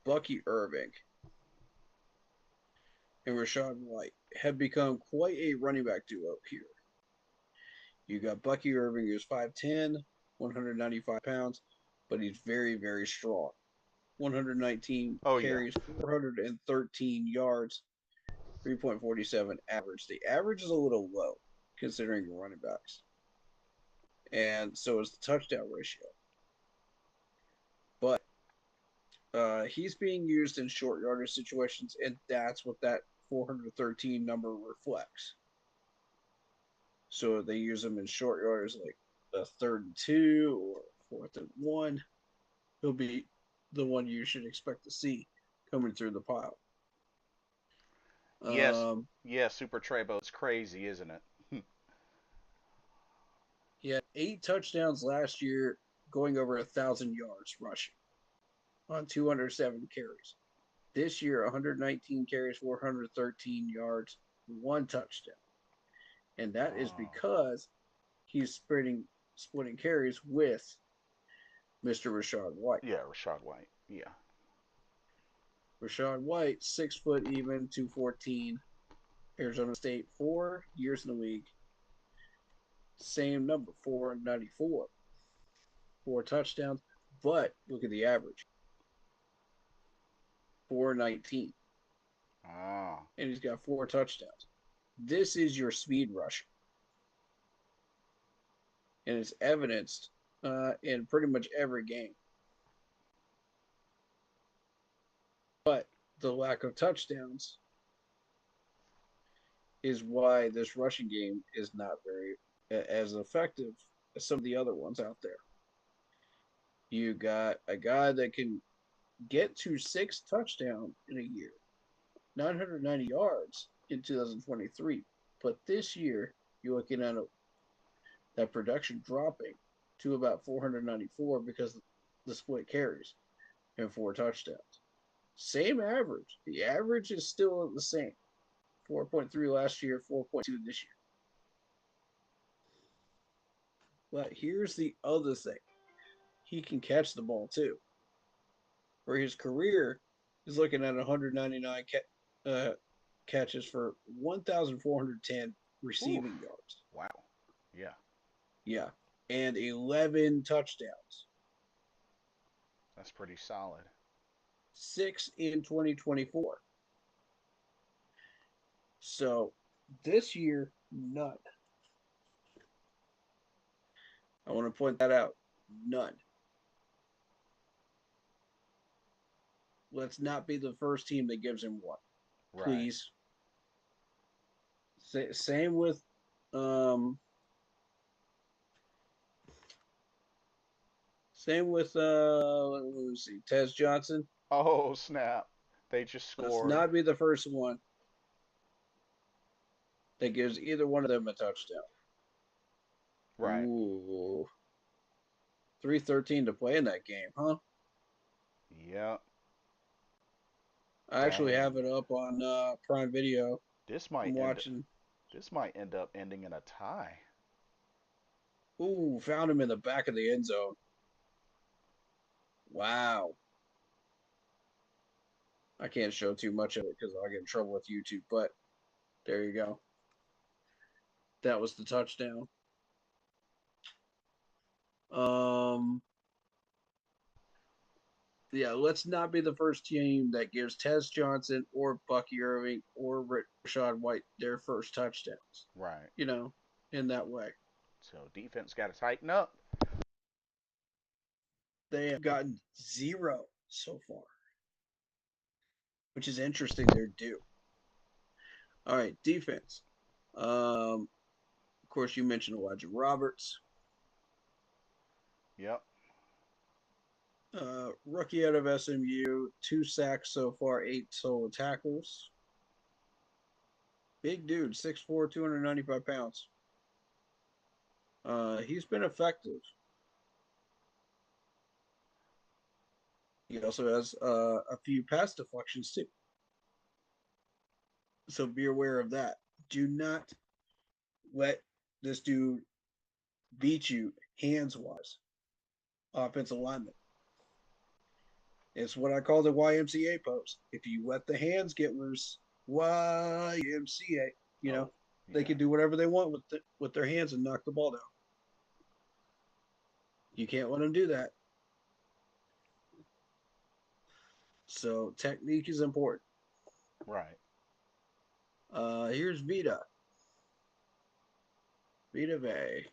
Bucky Irving and Rashad White have become quite a running back duo here. You got Bucky Irving, who's 5'10, 195 pounds, but he's very, very strong. 119 Oh, yeah. carries, 413 yards, 3.47 average. The average is a little low considering your running backs. And so is the touchdown ratio. But he's being used in short yardage situations, and that's what that 413 number reflects. So they use him in short yardage, like a 3rd and 2 or 4th and 1. He'll be the one you should expect to see coming through the pile. Yes. Um, Yeah, Super Treybo. It's crazy, isn't it? he had 8 touchdowns last year, going over 1,000 yards rushing on 207 carries. This year, 119 carries, 413 yards, 1 touchdown, and that is Oh. because he's splitting carries with Mr. Rashad White. Yeah, Rashad White. Yeah. Rashad White, 6 foot even, 214. Arizona State, 4 years in the league. Same number, 494. 4 touchdowns. But look at the average, 419. Oh. And he's got 4 touchdowns. This is your speed rusher. And it's evidenced in pretty much every game. But the lack of touchdowns is why this rushing game is not very as effective as some of the other ones out there. You got a guy that can get to 6 touchdowns in a year, 990 yards in 2023. But this year, you're looking at that production dropping to about 494 because the split carries and 4 touchdowns. Same average. The average is still the same. 4.3 last year, 4.2 this year. But here's the other thing. He can catch the ball too. For his career, he's looking at 199 catches for 1,410 Oof. receiving yards. Wow. Yeah. Yeah. And 11 touchdowns. That's pretty solid. 6 in 2024. So this year, none. I want to point that out. None. Let's not be the first team that gives him one. Right. Please. Same with um Same with let me see, Tez Johnson. Oh, snap. They just Let's scored. not be the first one that gives either one of them a touchdown. Right. Ooh, 3:13 to play in that game, huh? Yep. I actually Dang. have it up on Prime Video. This I'm might end watching. this might end up ending in a tie. Ooh, found him in the back of the end zone. Wow. I can't show too much of it because I'll get in trouble with YouTube, but there you go. That was the touchdown. Um, yeah, let's not be the first team that gives Tez Johnson or Bucky Irving or Rashad White their first touchdowns. Right. You know, in that way. So defense got to tighten up. They have gotten zero so far, which is interesting. They're due. All right, defense. Of course, you mentioned Elijah Roberts, Yep. rookie out of SMU, 2 sacks so far, 8 solo tackles. Big dude, 6'4", 295 pounds. He's been effective. He also has a few pass deflections too. So be aware of that. Do not let this dude beat you hands wise. Offensive lineman. It's what I call the YMCA pose. If you let the hands get loose, YMCA, Oh, they yeah. can do whatever they want with their hands and knock the ball down. You can't let them do that. So technique is important. Right. Here's Vita. Vita Vey.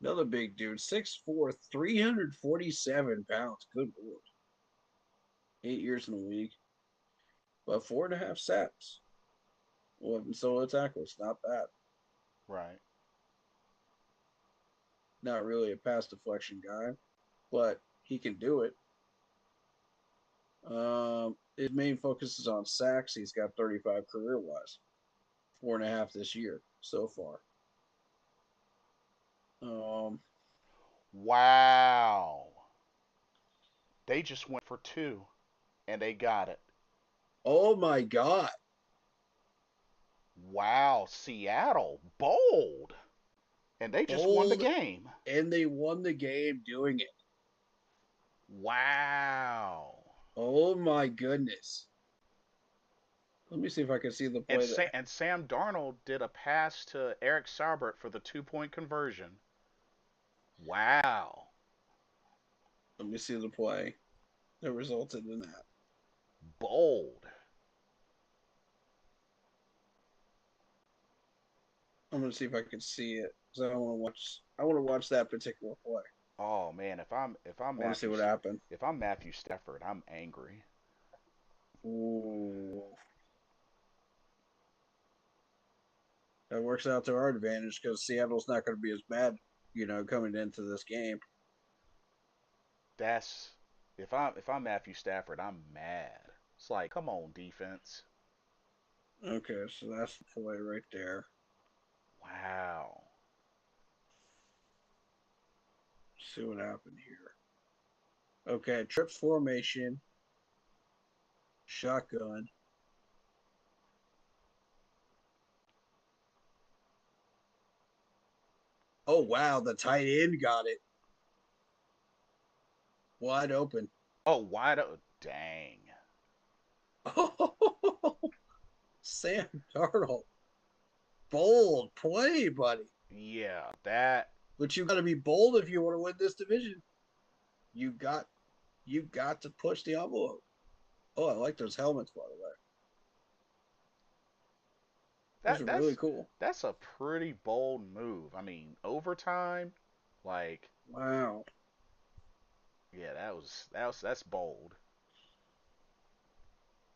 Another big dude, 6'4", 347 pounds. Good lord. 8 years in the league. But 4.5 sacks. 11 solo tackles. Not bad. Right. Not really a pass deflection guy, but he can do it. His main focus is on sacks. He's got 35 career wise, 4.5 this year so far. Um, Wow. They just went for two and they got it. oh my God, Wow. Seattle. Bold. And they just won the bold, game. and they won the game doing it. Wow. Oh my goodness. Let me see if I can see the And, play that. And Sam Darnold did a pass to Eric Saubert for the 2 point conversion. Wow. Let me see the play that resulted in that. Bold. I'm gonna see if I can see it because I want to watch. I want to watch that particular play. Oh man, I want to see what happened. If I'm Matthew Stafford, I'm angry. Ooh, that works out to our advantage because Seattle's not going to be as bad, coming into this game. That's if I'm Matthew Stafford, I'm mad. It's like, come on, defense. Okay, so that's the play right there. Wow. Let's see what happened here. Okay, trips formation, shotgun. Oh wow, the tight end got it wide open. Oh, wide open. Dang. Oh, Sam Darnold, bold play, buddy. Yeah, that. But you got to be bold if you want to win this division. You got you got to push the envelope. Oh, I like those helmets, by the way. Those That are really that's cool. that's a pretty bold move. I mean, overtime, like, Wow. yeah, that's bold.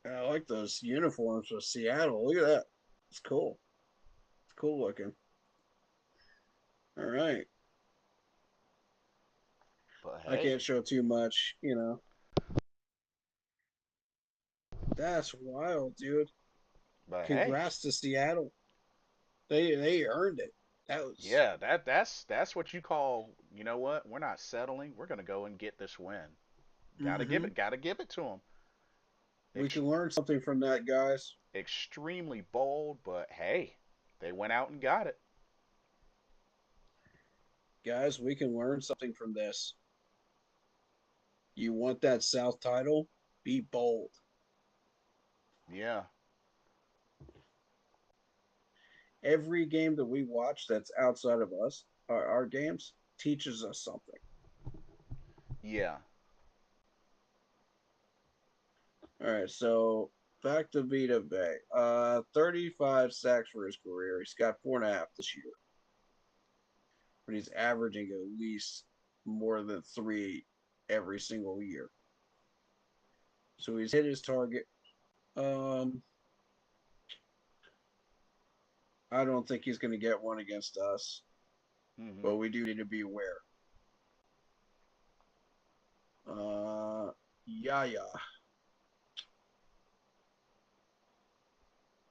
I like those uniforms for Seattle. Look at that. It's cool. It's cool looking. All right. But I hey, can't show too much, you know. That's wild, dude. but hey, Congrats to Seattle. They earned it. That was yeah, that's what you call, you know what? We're not settling. We're gonna go and get this win. mm-hmm. Gotta give it to them. We Ex- can learn something from that, guys. extremely bold, but hey, they went out and got it. Guys, we can learn something from this. You want that South title? Be bold. Yeah, Every game that we watch that's outside of us, our games, teaches us something. yeah. All right, so back to Vita Bay. 35 sacks for his career. He's got 4.5 this year, but he's averaging at least more than 3 every single year. So he's hit his target. Um, I don't think he's going to get one against us, Hmm. but we do need to be aware. Yaya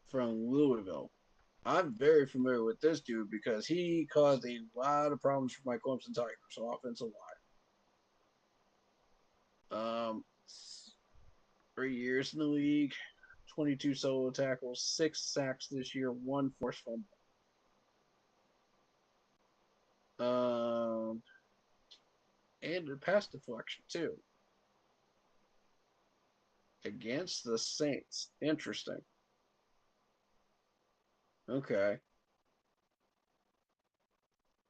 from Louisville. I'm very familiar with this dude because he caused a lot of problems for my Clemson Tigers on offensive line. 3 years in the league, 22 solo tackles, 6 sacks this year, 1 forced fumble. Um, and a pass deflection too against the Saints. Interesting. Okay,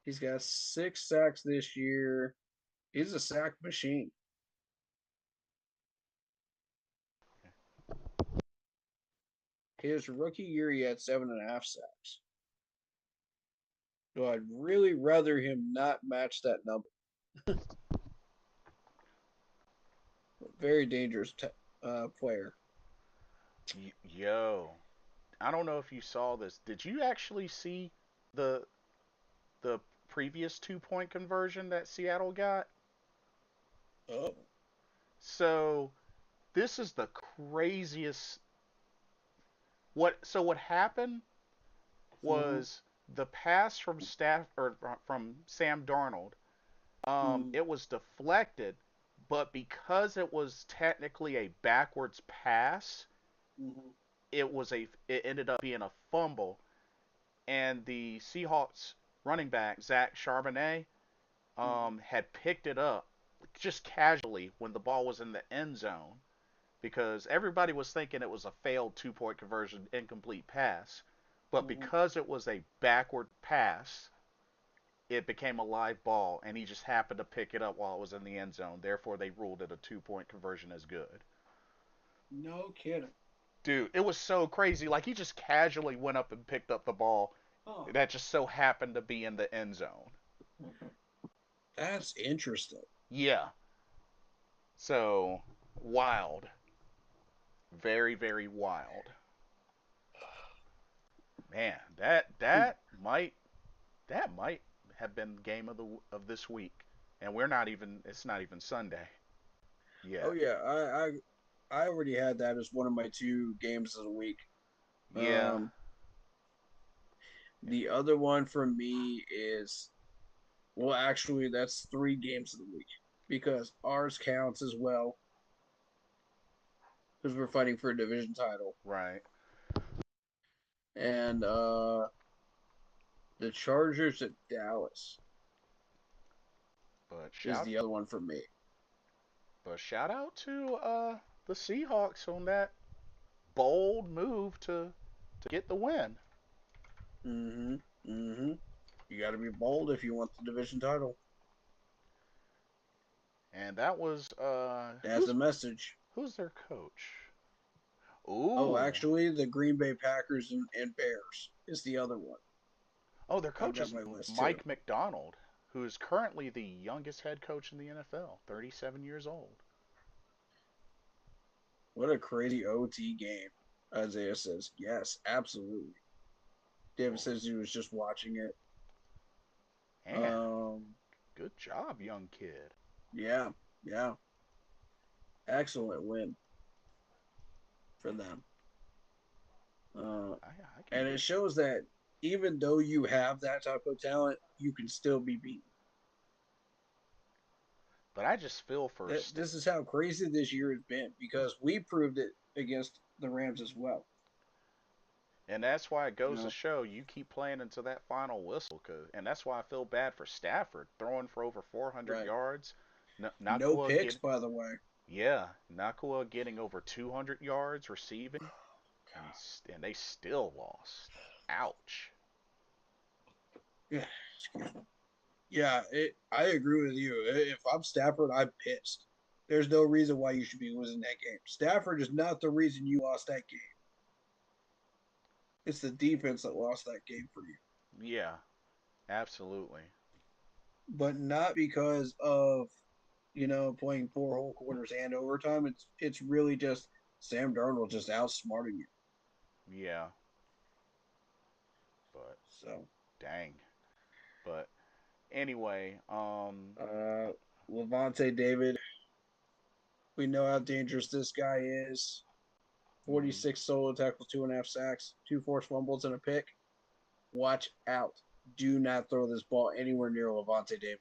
he's got 6 sacks this year. He's a sack machine. His rookie year, he had 7.5 sacks. So I'd really rather him not match that number. Very dangerous player. Yo, I don't know if you saw this. Did you actually see the the previous 2 point conversion that Seattle got? Oh. So this is the craziest. What happened Mm-hmm. was the pass from staff or from Sam Darnold. Mm-hmm. It was deflected, but because it was technically a backwards pass, Mm-hmm. it ended up being a fumble, and the Seahawks running back Zach Charbonnet had picked it up just casually when the ball was in the end zone because everybody was thinking it was a failed 2 point conversion, incomplete pass. But Mm-hmm. because it was a backward pass, it became a live ball, and he just happened to pick it up while it was in the end zone. Therefore, they ruled it a 2 point conversion as good. No kidding. Dude, it was so crazy. Like, he just casually went up and picked up the ball Oh, that just so happened to be in the end zone. that's interesting. Yeah. So, wild. Very, very wild. Man, that might have been game of this week, and we're not even. It's not even Sunday Oh yet. yeah, I already had that as one of my 2 games of the week. Yeah, Um, the other one for me is well, actually, that's 3 games of the week because ours counts as well because we're fighting for a division title, right. and the Chargers at Dallas But is shout, the other one for me. but shout out to the Seahawks on that bold move to get the win, Mm-hmm. Mm-hmm. You got to be bold if you want the division title. and that was That's a message. who's their coach? Oh, Ooh, actually, the Green Bay Packers and Bears is the other one. oh, their I've coach got is my list too. Mike McDonald, who is currently the youngest head coach in the NFL, 37 years old. What a crazy OT game. Isaiah says, yes, absolutely. David Well, says he was just watching it. man, Um, good job, young kid. Yeah, yeah. Excellent win for them. Uh, I can and it dig it. shows that even though you have that type of talent, you can still be beaten. But I just feel for This is how crazy this year has been because we proved it against the Rams as well. and that's why it You goes to know, show you keep playing into that final whistle. And that's why I feel bad for Stafford throwing for over 400 right? yards. No Nakua picks, get by the way. yeah, Nakua getting over 200 yards receiving, and they still lost. Ouch. Yeah, yeah. I agree with you. If I'm Stafford, I'm pissed. There's no reason why you should be losing that game. Stafford is not the reason you lost that game. It's the defense that lost that game for you. Yeah, absolutely. But not because of playing four whole quarters and overtime. It's really just Sam Darnold just outsmarting you. Yeah, but So dang. But anyway, uh Levante David, we know how dangerous this guy is. mm, 46 solo tackles, 2.5 sacks, two forced fumbles, and a pick. Watch out. Do not throw this ball anywhere near Levante David.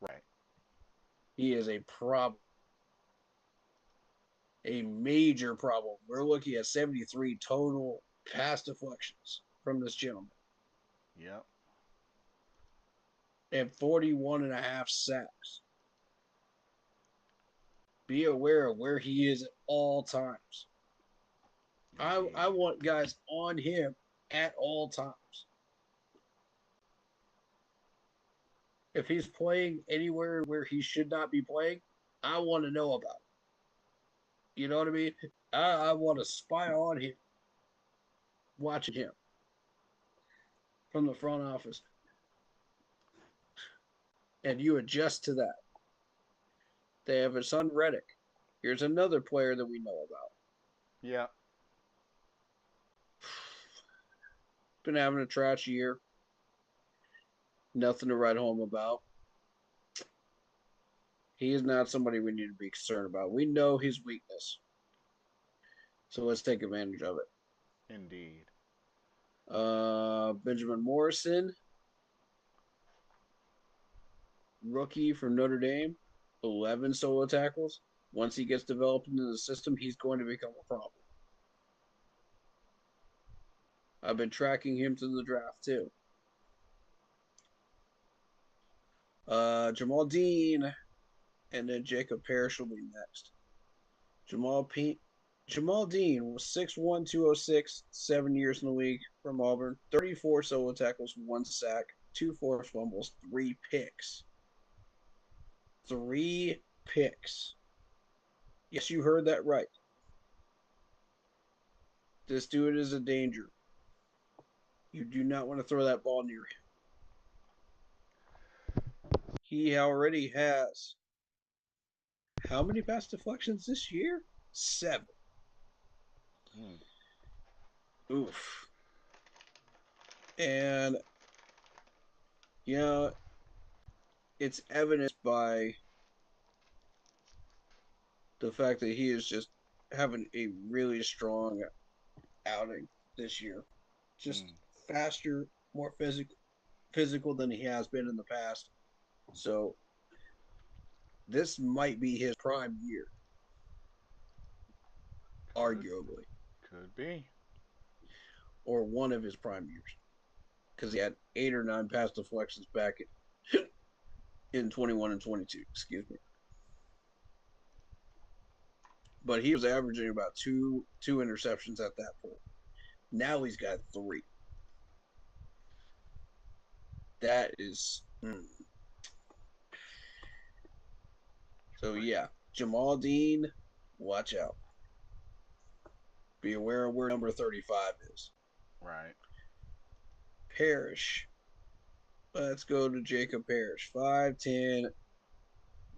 right. He is a problem. A major problem. We're looking at 73 total pass deflections from this gentleman Yep. and 41.5 sacks. Be aware of where he is at all times. I Indeed. want guys on him at all times. If he's playing anywhere where he should not be playing, I want to know about it. You know what I mean? I want to spy on him, watching him from the front office, and you adjust to that. They have his son Reddick. Here's another player that we know about. Yep. Been having a trash year. Nothing to write home about. He is not somebody we need to be concerned about. We know his weakness, so let's take advantage of it. Indeed. Benjamin Morrison, rookie from Notre Dame, 11 solo tackles. Once he gets developed into the system, he's going to become a problem. I've been tracking him to the draft too. Jamal Dean, and then Jacob Parrish will be next. Jamal Dean was 6'1", 206, 7 years in the league from Auburn. 34 solo tackles, 1 sack, two forced fumbles, 3 picks. 3 picks. Yes, you heard that right. This dude is a danger. You do not want to throw that ball near him. He already has how many pass deflections this year? 7. Mm. Oof. And, you know, it's evidenced by the fact that he is just having a really strong outing this year. Just Mm. faster, more physical than he has been in the past. So this might be his prime year, Could arguably, could be. or one of his prime years, because he had 8 or 9 pass deflections back in 21 and 22. Excuse me, but he was averaging about two interceptions at that point. Now he's got 3. That is so. Yeah, Jamal Dean, watch out. Be aware of where number 35 is. Right. Parrish. Let's go to Jacob Parrish. 5'10",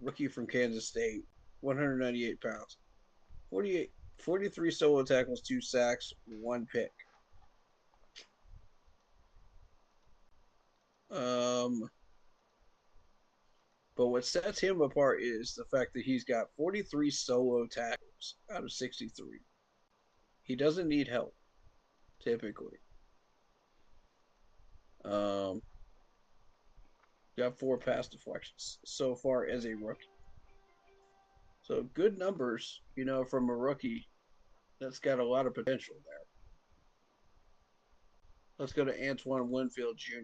rookie from Kansas State, 198 pounds. 43 solo tackles, 2 sacks, 1 pick. Um, But what sets him apart is the fact that he's got 43 solo tackles out of 63. He doesn't need help, typically. Um, got 4 pass deflections so far as a rookie. So good numbers, from a rookie that's got a lot of potential there. Let's go to Antoine Winfield Jr.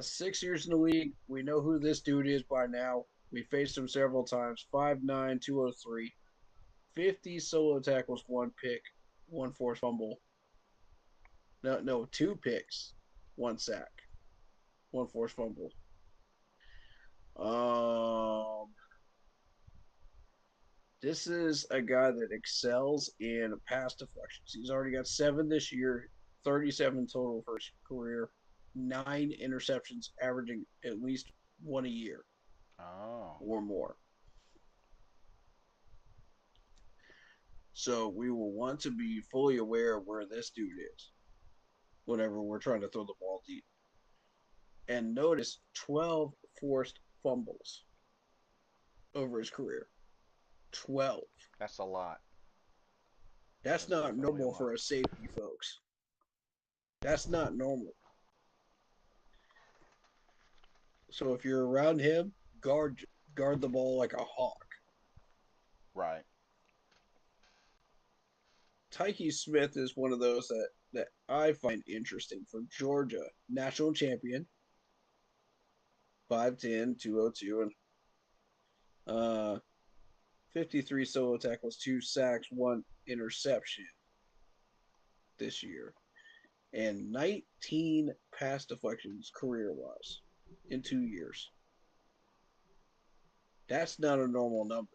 6 years in the league. We know who this dude is by now. We faced him several times. 5'9", 203, 50 solo tackles, 1 pick, 1 forced fumble. No, 2 picks, 1 sack, 1 forced fumble. Um, this is a guy that excels in pass deflections. He's already got 7 this year, 37 total for his career, 9 interceptions, averaging at least one a year Oh, or more. So we will want to be fully aware of where this dude is whenever we're trying to throw the ball deep. And notice 12 forced fumbles over his career. 12. that's a lot. That's That's not definitely a normal lot. for a safety, folks. That's not normal. So if you're around him, guard the ball like a hawk. Right. Tyke Smith is one of those that I find interesting from Georgia, national champion, 5'10", 202, and 53 solo tackles, 2 sacks, 1 interception this year, and 19 pass deflections career wise in 2 years. That's not a normal number.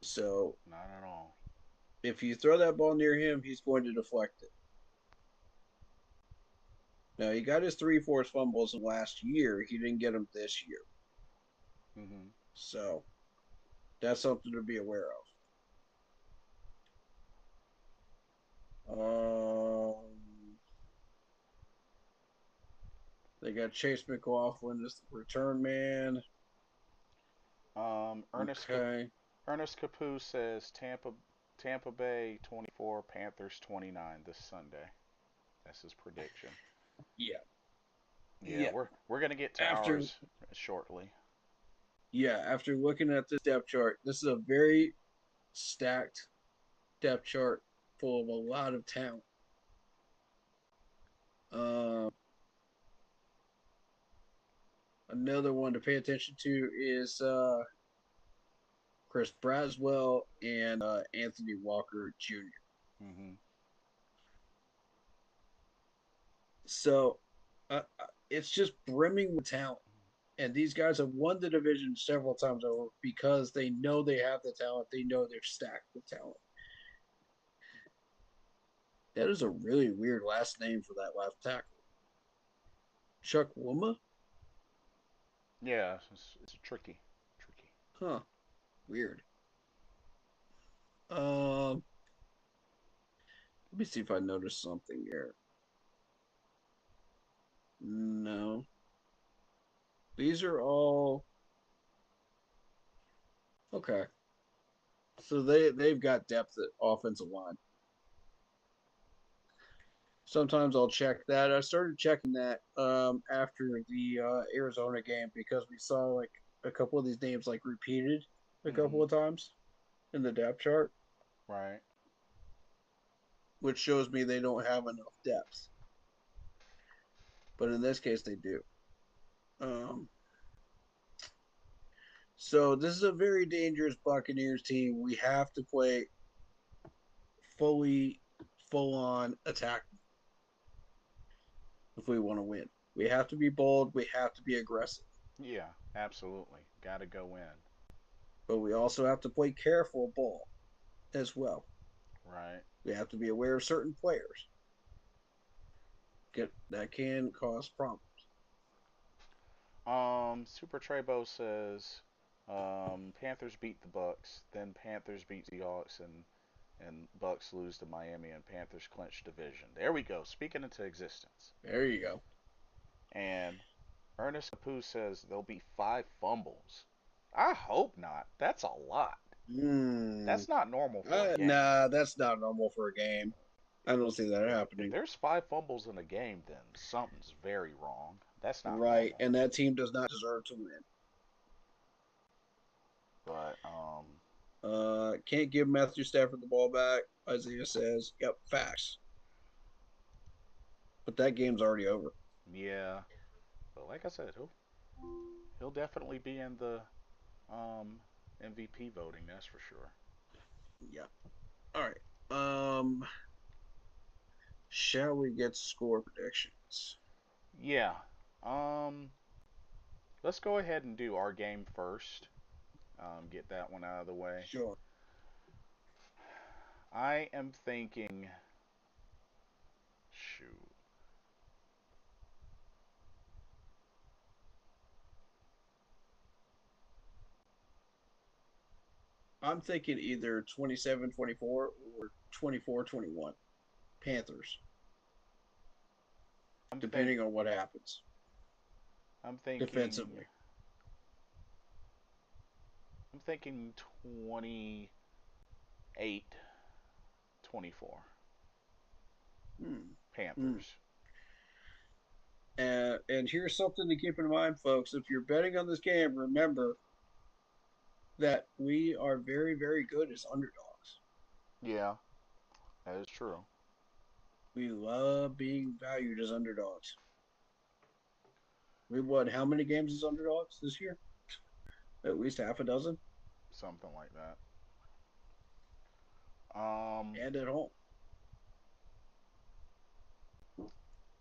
So Not at all. if you throw that ball near him, he's going to deflect it. Now he got his 3 forced fumbles last year. He didn't get them this year. Hmm. So that's something to be aware of. They got Chase McLaughlin as the return man. Ernest Okay. Ernest Capu says Tampa Bay 24, Panthers 29 this Sunday. That's his prediction. Yeah. Yeah, Yeah. we're gonna get to After ours shortly. after looking at this depth chart, this is a very stacked depth chart full of a lot of talent. Uh, Another one to pay attention to is Chris Braswell and Anthony Walker Jr. Hmm. So it's just brimming with talent. And these guys have won the division several times over because they know they have the talent. They know they're stacked with talent. That is a really weird last name for that left tackle. Chuck Wuma? Yeah, it's tricky, tricky. Huh. Weird. Um, Let me see if I noticed something here. No. These are all okay. So they've got depth at offensive line. Sometimes I'll check that. I started checking that after the Arizona game because we saw like a couple of these names like repeated a couple Hmm. of times in the depth chart, Right. which shows me they don't have enough depth. But in this case, they do. Um, so this is a very dangerous Buccaneers team. We have to play fully, full on attack if we want to win. We have to be bold. We have to be aggressive. Yeah, absolutely. Got to go in. But we also have to play careful ball as well. Right. We have to be aware of certain players that can cause problems. Super Trebo says Panthers beat the Bucks, then Panthers beat Seahawks, and and Bucks lose to Miami and Panthers clinch division. There we go. Speaking into existence. There you go. And Ernest Capu says there'll be 5 fumbles. I hope not. That's a lot. Hmm. That's not normal for a game. Nah, that's not normal for a game. I don't see that If happening. there's 5 fumbles in a game, then something's very wrong. That's not Right, normal. and that team does not deserve to win. But Can't give Matthew Stafford the ball back. Isaiah says, "Yep, facts." But that game's already over. yeah. But like I said, he'll definitely be in the um MVP voting. That's for sure. Yeah. All right. Shall we get score predictions? Yeah. Um, let's go ahead and do our game first. Get that one out of the way. Sure. I am thinking. Shoot. I'm thinking either 27-24 or 24-21. Panthers, I'm think. depending on what happens I'm thinking. defensively. I'm thinking 28-24. Hmm. Hmm. Panthers. And here's something to keep in mind, folks. If you're betting on this game, remember that we are very, very good as underdogs. Yeah, that is true. We love being valued as underdogs. We won how many games as underdogs this year? At least half a dozen, Something like that. Um. and at home.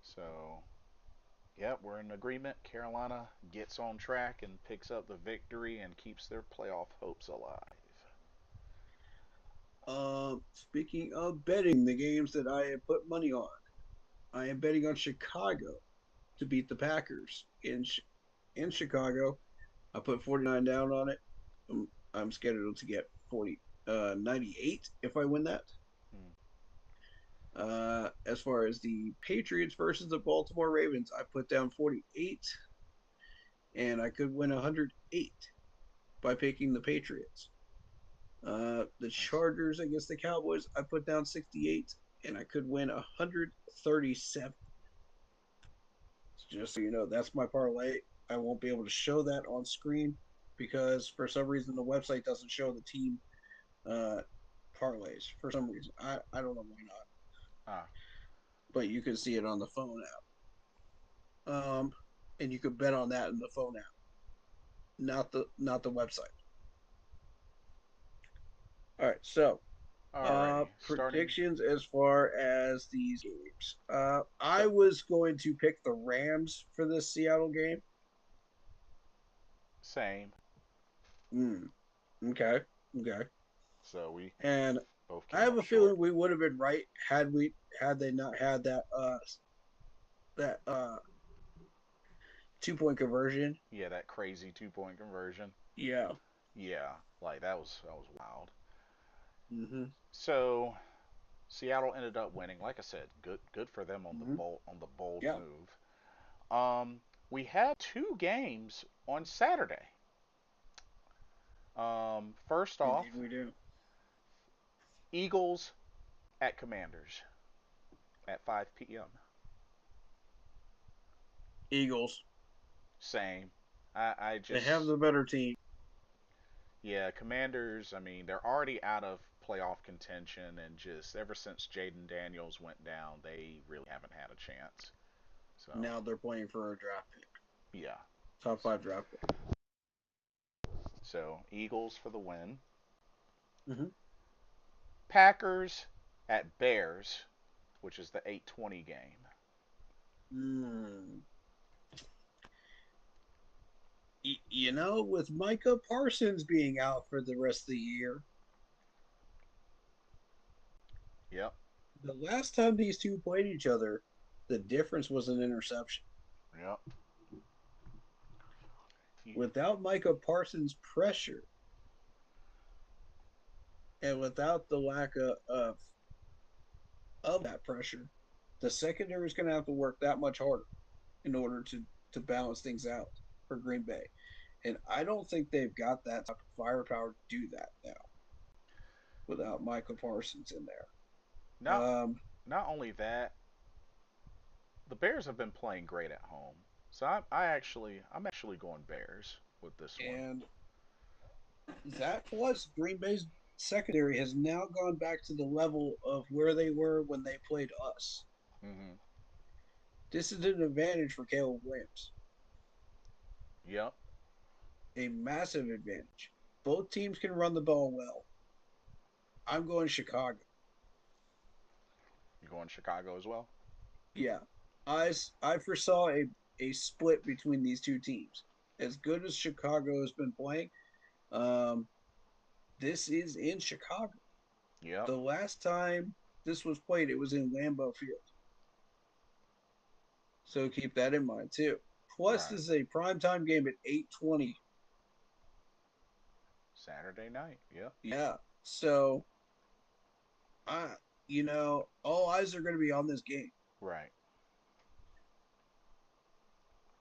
So yep, we're in agreement. Carolina gets on track and picks up the victory and keeps their playoff hopes alive. Speaking of betting, the games that I have put money on, I am betting on Chicago to beat the Packers in Chicago. I put 49 down on it. I'm scheduled to get 98 if I win that. Hmm. As far as the Patriots versus the Baltimore Ravens, I put down 48, and I could win 108 by picking the Patriots. The Nice. Chargers against the Cowboys, I put down 68, and I could win 137. Just so you know, that's my parlay. I won't be able to show that on screen because for some reason the website doesn't show the team uh, parlays. For some reason, I don't know why not, Ah. but you can see it on the phone app. And you could bet on that in the phone app, not the website. All right, so Alrighty. Starting. predictions as far as these games. I So was going to pick the Rams for this Seattle game. same. Mm, okay, okay. So we And both I came have up a short. feeling we would have been right had they not had that 2 point conversion. Yeah, that crazy 2 point conversion. Yeah. Yeah, like that was wild. Mm-hmm. So Seattle ended up winning. Like I said, good for them on the Mm-hmm. bold Yeah. move. We had 2 games on Saturday. First off, Indeed, we do. Eagles at Commanders at 5 p.m. Eagles. Same. I They have just the better team. yeah, Commanders. I mean, they're already out of playoff contention, and just ever since Jaden Daniels went down, they really haven't had a chance. So Now they're playing for a draft pick, yeah. top So, five draft pick. so Eagles for the win. Mm-hmm. Packers at Bears, which is the 8:20 game. Mm. With Micah Parsons being out for the rest of the year, Yep. the last time these two played each other, the difference was an interception. Yep. You, Without Micah Parsons' pressure And without the lack of that pressure, the secondary is going to have to work that much harder in order to balance things out for Green Bay. And I don't think they've got that type of firepower to do that now without Michael Parsons in there. Not not only that, the Bears have been playing great at home. So I'm actually going Bears with this one. And that plus Green Bay's secondary has now gone back to the level of where they were when they played us. Mhm. This is an advantage for Caleb Williams, Yep. a massive advantage. Both teams can run the ball well. I'm going Chicago. You going Chicago as well? Yeah, I foresaw a split between these two teams. As good as Chicago has been playing, um, this is in Chicago. Yep. The last time this was played, it was in Lambeau Field. So keep that in mind too. Plus, Right. this is a primetime game at 8:20. Saturday night. Yep. Yeah. So I all eyes are going to be on this game. Right.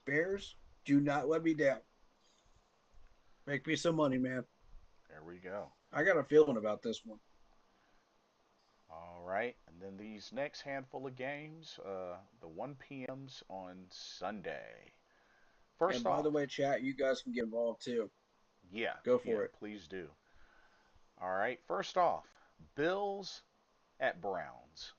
Bears, do not let me down. Make me some money, man. There we go. I got a feeling about this one. All right. And then these next handful of games, the 1 p.m.s on Sunday. And First by the off, way, chat, you guys can get involved too. yeah, Go yeah, for it. please do. All right. First off, Bills at Browns.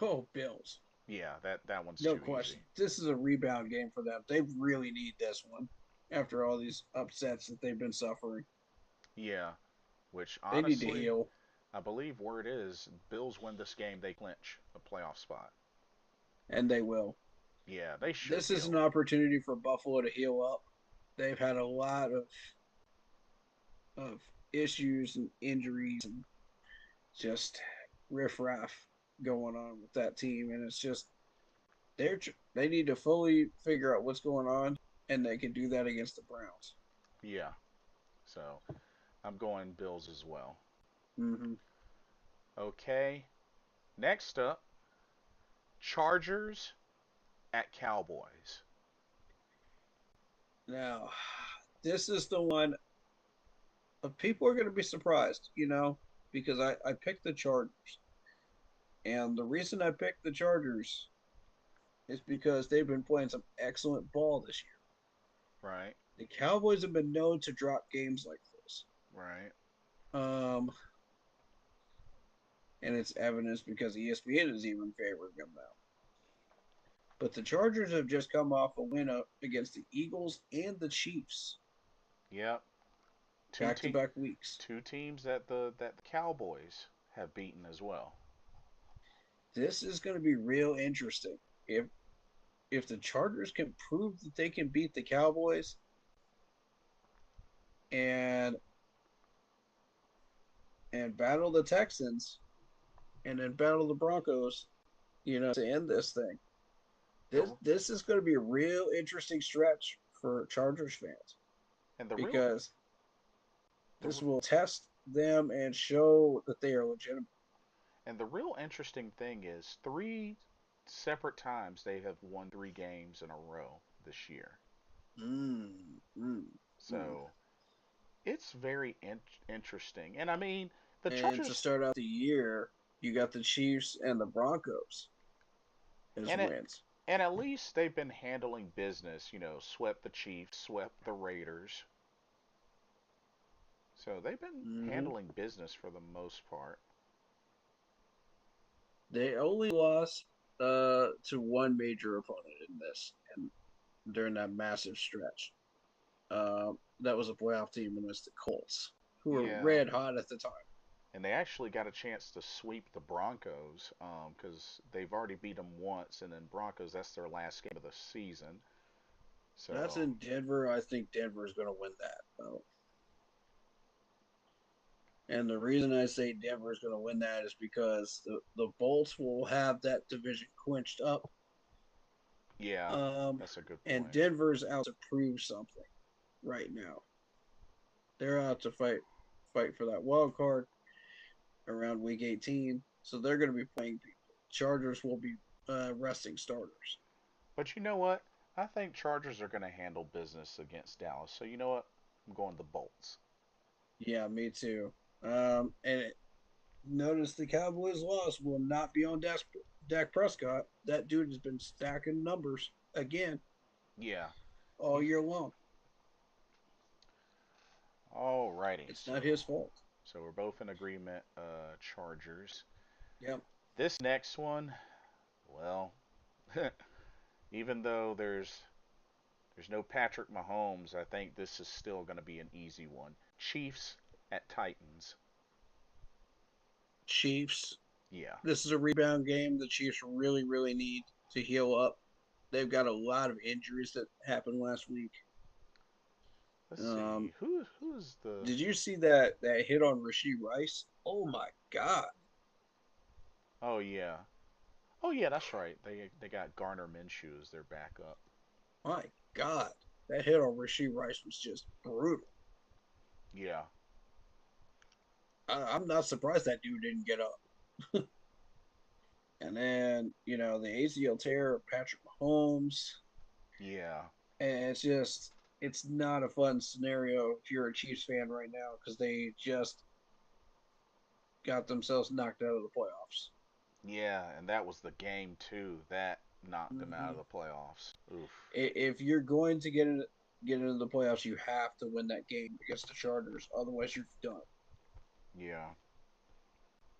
Oh, Bills. Yeah, that one's No too easy. question. This is a rebound game for them. They really need this one after all these upsets that they've been suffering. Yeah, which They need to honestly, heal, I believe word is Bills win this game, they clinch a playoff spot. and they will. Yeah, they should This is an heal. opportunity for Buffalo to heal up. They've had a lot of issues and injuries and just riffraff going on with that team, and it's just they need to fully figure out what's going on, and they can do that against the Browns. Yeah, so I'm going Bills as well. Hmm. Okay, next up, Chargers at Cowboys. Now, this is the one. People are going to be surprised, because I picked the Chargers, and the reason I picked the Chargers is because they've been playing some excellent ball this year. Right, The Cowboys have been known to drop games like this. right. Um, and it's evidence because ESPN is even favoring them now. But the Chargers have just come off a win up against the Eagles and the Chiefs, Yep, two back to te- back weeks. two teams that the Cowboys have beaten as well. This is going to be real interesting. If the Chargers can prove that they can beat the Cowboys and battle the Texans and then battle the Broncos, to end this thing. The This is going to be a real interesting stretch for Chargers fans and the real because the this will test them and show that they are legitimate. And the real interesting thing is three separate times they have won 3 games in a row this year. Mm, mm, mm. So it's very interesting. And I mean, the And to Chargers, start out the year, you got the Chiefs and the Broncos as and it, wins. and at least they've been handling business. Swept the Chiefs, swept the Raiders. So they've been Hmm. handling business for the most part. They only lost to one major opponent in this, and during that massive stretch. That was a playoff team, and it's the Colts, who were Yeah, red hot at the time. and they actually got a chance to sweep the Broncos because they've already beat them once, and then Broncos, that's their last game of the season. That's So in Denver. I think Denver is going to win that, though. And the reason I say Denver is going to win that is because the Bolts will have that division clinched up. yeah, Um, that's a good and point. Denver's out to prove something right now. They're out to fight fight for that wild card around week 18. So they're going to be playing people. Chargers will be resting starters. But you know what? I think Chargers are going to handle business against Dallas. So you know what? I'm going the Bolts. Yeah, me too. Notice the Cowboys' loss will not be on Dak Prescott. That dude has been stacking numbers again Yeah. all He's year long. alrighty. It's not his fault. So we're both in agreement. Chargers. Yep. This next one, well, even though there's no Patrick Mahomes, I think this is still going to be an easy one. Chiefs at Titans. Chiefs. Yeah. This is a rebound game. The Chiefs really, really need to heal up. They've got a lot of injuries that happened last week. Let's Um, see. Who's the? did you see that hit on Rasheed Rice? Oh my God. Oh yeah. Oh yeah, that's right. They got Garner Minshew as their backup. My God. That hit on Rasheed Rice was just brutal. Yeah. I'm not surprised that dude didn't get up. And then, the ACL tear of Patrick Mahomes. Yeah. And it's not a fun scenario if you're a Chiefs fan right now because they just got themselves knocked out of the playoffs. Yeah, and that was the game too. That knocked them out of Mm-hmm. the playoffs. Oof. If you're going to get into the playoffs, you have to win that game against the Chargers. Otherwise, you're done. Yeah.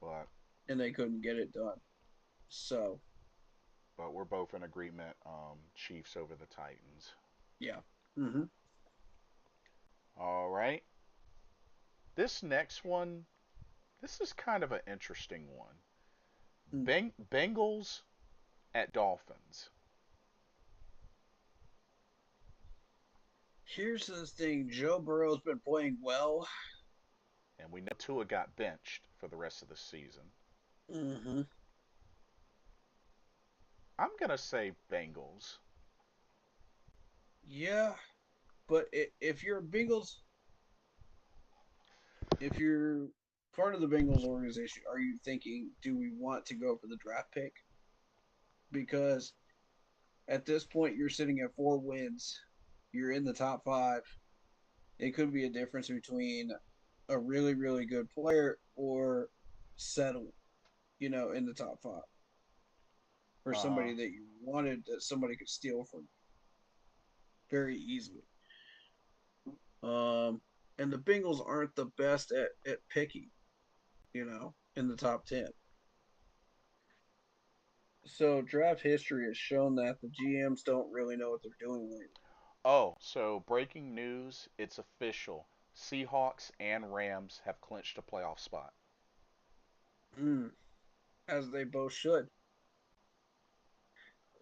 But And they couldn't get it done. So, but we're both in agreement. Chiefs over the Titans. yeah. Mm-hmm. All right. This next one, this is kind of an interesting one. Mm. Bengals at Dolphins. Here's the thing: Joe Burrow's been playing well. And we know Tua got benched for the rest of the season. Mm-hmm. I'm going to say Bengals. Yeah, but if you're if you're part of the Bengals organization, are you thinking, do we want to go for the draft pick? Because at this point, you're sitting at 4 wins. You're in the top five. It could be a difference between a really, really good player or settle, in the top five for Uh-huh. somebody that you wanted that somebody could steal from very easily. Um, and the Bengals aren't the best at picking, in the top 10. So draft history has shown that the GMs don't really know what they're doing lately. Oh, so breaking news, it's official. Seahawks and Rams have clinched a playoff spot. Mm, as they both should.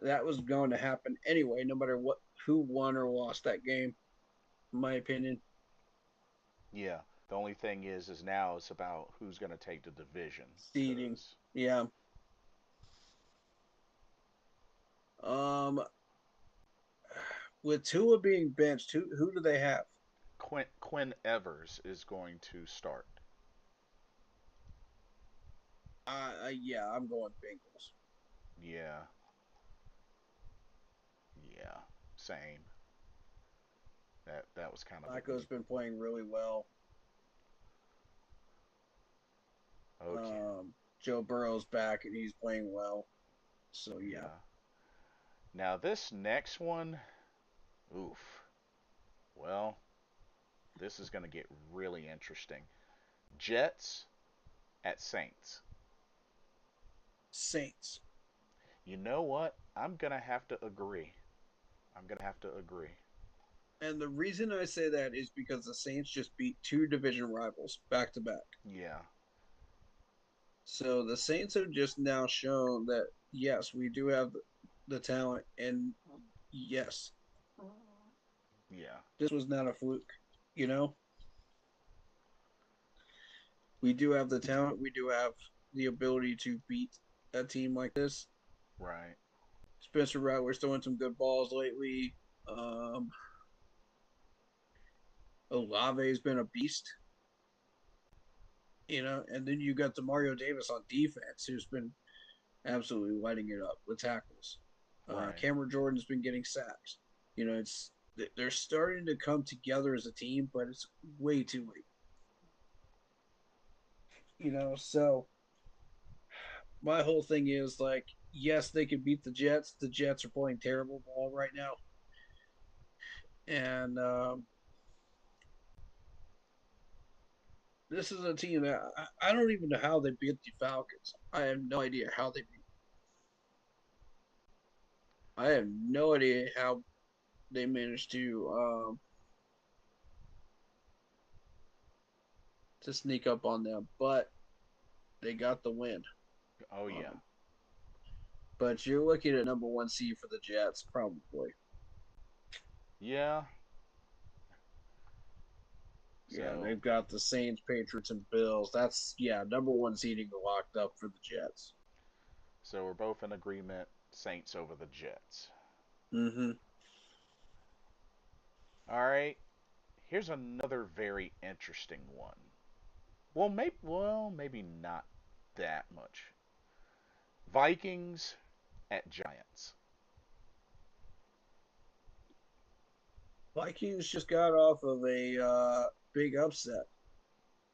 That was going to happen anyway, no matter who won or lost that game, in my opinion. Yeah. The only thing is now it's about who's going to take the division Seeding. cuz Yeah. Um with Tua being benched, who do they have? Quinn Evers is going to start. Yeah, I'm going Bengals. Yeah. Yeah. Same. That was kind of a Flacco's been playing really well. okay. Joe Burrow's back and he's playing well. So yeah. Yeah. Now this next one, oof. Well, this is going to get really interesting. Jets at Saints. Saints. You know what? I'm going to have to agree. I'm going to have to agree. And the reason I say that is because the Saints just beat two division rivals back to back. Yeah. So the Saints have just now shown that yes, we do have the talent, and yes, Yeah. this was not a fluke. You know, we do have the talent, we do have the ability to beat a team like this. Right. Spencer Rattler's throwing some good balls lately. Um, Olave's been a beast. And then you got the Mario Davis on defense, who's been absolutely lighting it up with tackles. Right. Cameron Jordan's been getting sacks. It's they're starting to come together as a team, but it's way too late. So my whole thing is like, yes, they could beat the Jets. The Jets are playing terrible ball right now, and this is a team that I don't even know how they beat the Falcons. I have no idea how they beat. I have no idea how they managed to sneak up on them, but they got the win. Oh yeah. Um, but you're looking at number one seed for the Jets, probably. Yeah. Yeah, So they've got the Saints, Patriots, and Bills. That's number one seeding locked up for the Jets. we're both in agreement. Saints over the Jets. Mm-hmm. All right. Here's another very interesting one. Maybe not that much. Vikings at Giants. Vikings just got off of a big upset.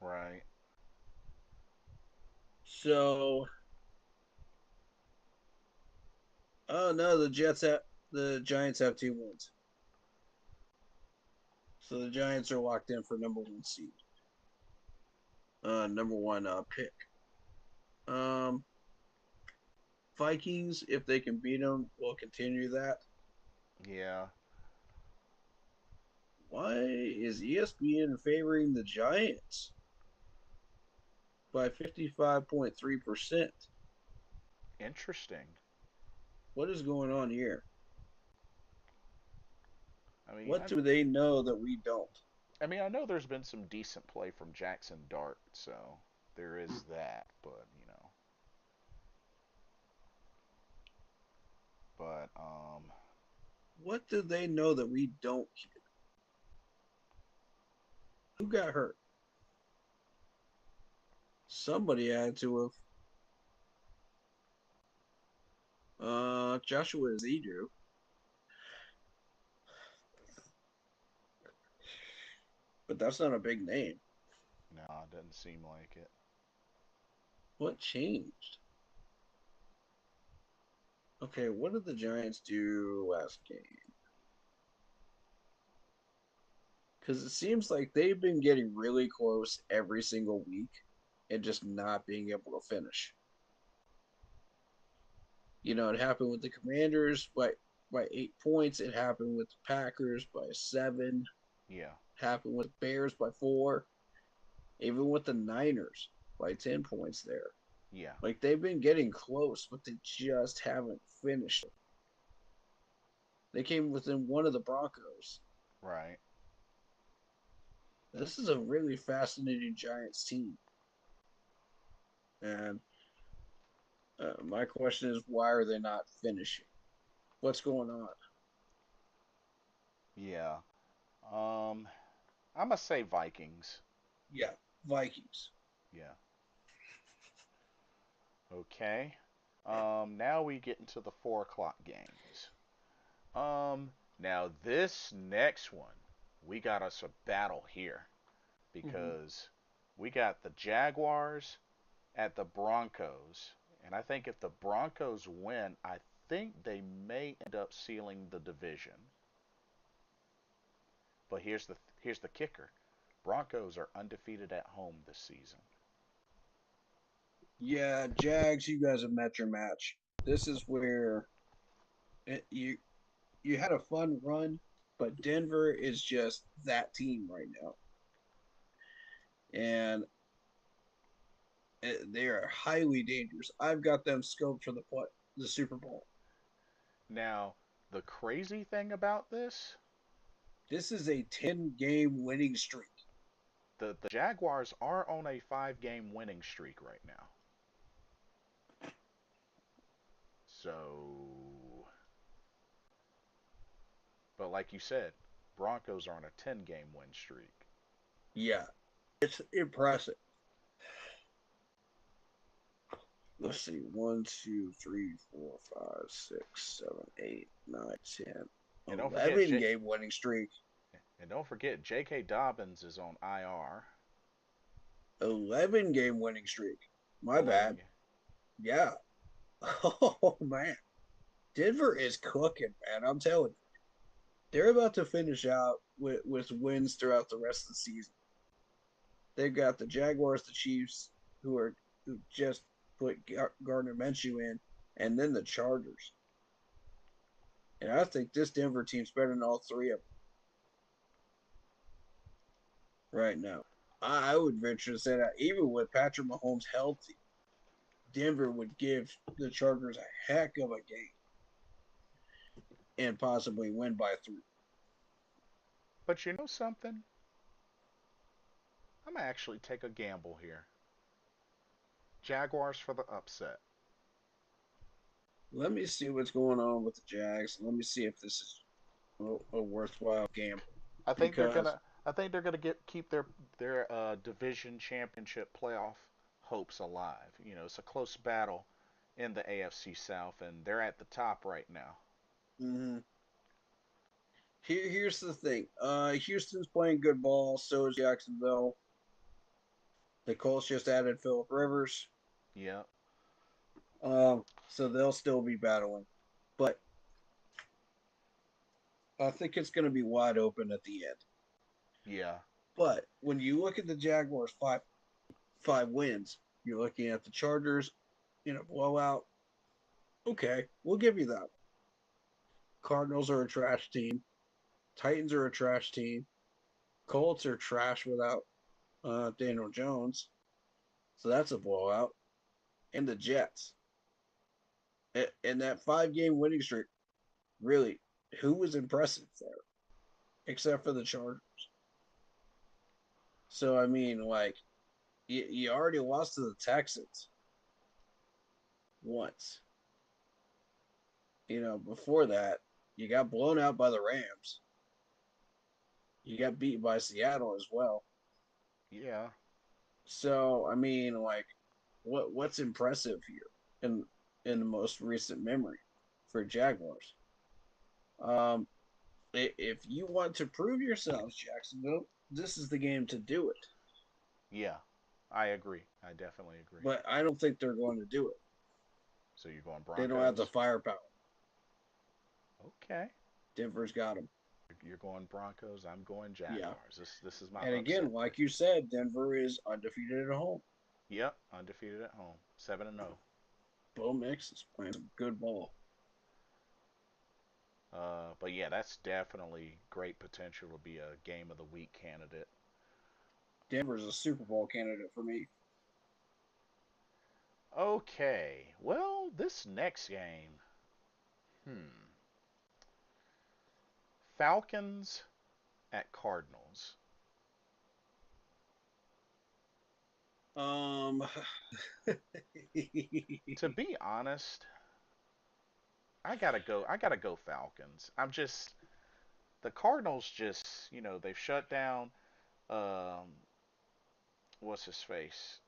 Right. So, oh no, the Giants have 2 wins. So the Giants are locked in for number one seed, number one pick. Um, Vikings, if they can beat them, will continue that. Yeah. Why is ESPN favoring the Giants by 55.3%? Interesting. What is going on here? I mean, What do they know that we don't? I know there's been some decent play from Jackson Dart, so there is that. But What do they know that we don't? Who got hurt? Somebody had to have. Joshua Ezedu, but that's not a big name. no, it doesn't seem like it. What changed? Okay, what did the Giants do last game? Because it seems like they've been getting really close every single week and just not being able to finish. It happened with the Commanders by 8 points. It happened with the Packers by 7. Yeah. Happened with the Bears by 4. Even with the Niners by 10 points there. Yeah. Like they've been getting close, but they just haven't finished. They came within one of the Broncos. Right. This is a really fascinating Giants team. And my question is, why are they not finishing? What's going on? Yeah. Um, I must say Vikings. Yeah, Vikings. Yeah. Okay. Now we get into the 4 o'clock games. Now this next one, we got us a battle here Mm-hmm. because we got the Jaguars at the Broncos, and I think if the Broncos win, I think they may end up sealing the division. But here's the kicker: Broncos are undefeated at home this season. Yeah, Jags, you guys have met your match. This is where you had a fun run, but Denver is just that team right now, and they are highly dangerous. I've got them scoped for the Super Bowl. Now, the crazy thing about this, This is a 10-game winning streak. the Jaguars are on a 5 game winning streak right now. So, but like you said, Broncos are on a 10 game win streak. Yeah, it's impressive. Let's see. 1, 2, 3, 4, 5, 6, 7, 8, 9, 10, And don't forget 11 game winning streak. J.K. Dobbins is on IR. 11 game winning streak. My 11. bad. Yeah. Oh, man. Denver is cooking, man. I'm telling you. They're about to finish out with wins throughout the rest of the season. They've got the Jaguars, the Chiefs, who just put Gardner Minshew in, and then the Chargers. And I think this Denver team's better than all three of them right now. I would venture to say that even with Patrick Mahomes healthy, Denver would give the Chargers a heck of a game and possibly win by 3. But you know something? I'm going to actually take a gamble here. Jaguars for the upset. Let me see what's going on with the Jags. Let me see if this is a worthwhile gamble I think they're because gonna. I think they're gonna keep their division championship playoff hopes alive. You know, it's a close battle in the AFC South, and they're at the top right now. mm-hmm. Here's the thing. Houston's playing good ball. So is Jacksonville. The Colts just added Philip Rivers. Yeah, So they'll still be battling, but I think it's going to be wide open at the end. yeah, But when you look at the Jaguars' five wins, you're looking at the Chargers in a blowout. Okay, we'll give you that. Cardinals are a trash team. Titans are a trash team. Colts are trash without Daniel Jones, so that's a blowout. And the Jets, and that 5 game winning streak. Really, who was impressive there except for the Chargers? So I mean, like you already lost to the Texans once. Before that, you got blown out by the Rams. You got beat by Seattle as well. yeah. So I mean, like, what's impressive here in the most recent memory for Jaguars? Um, if you want to prove yourselves, Jacksonville, this is the game to do it. Yeah, I agree. I definitely agree. But I don't think they're going to do it. So you're going They don't have the Broncos? firepower. Okay. Denver's got them. You're going Broncos. I'm going Yeah. Jaguars. This is my And upset again, like pick. you said, Denver is undefeated at home. Yep, undefeated at home, 7-0. Bo Mix is playing some good ball. But yeah, that's definitely great potential to be a game of the week candidate. Denver's a Super Bowl candidate for me. Okay, well, this next game, hmm, Falcons at Cardinals. Um, To be honest, I gotta go. I gotta go Falcons. I'm just the Cardinals. Just they've shut down. Um, what's his face?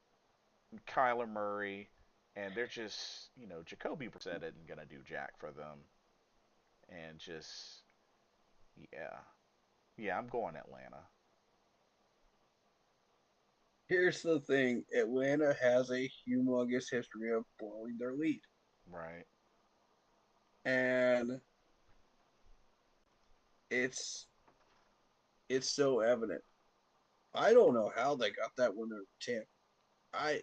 Kyler Murray, and they're just Jacoby Brissett isn't gonna do jack for them, and just yeah, yeah. I'm going Atlanta. Here's the thing: Atlanta has a humongous history of blowing their lead, Right. and it's it's so evident. I don't know how they got that one over Tampa. I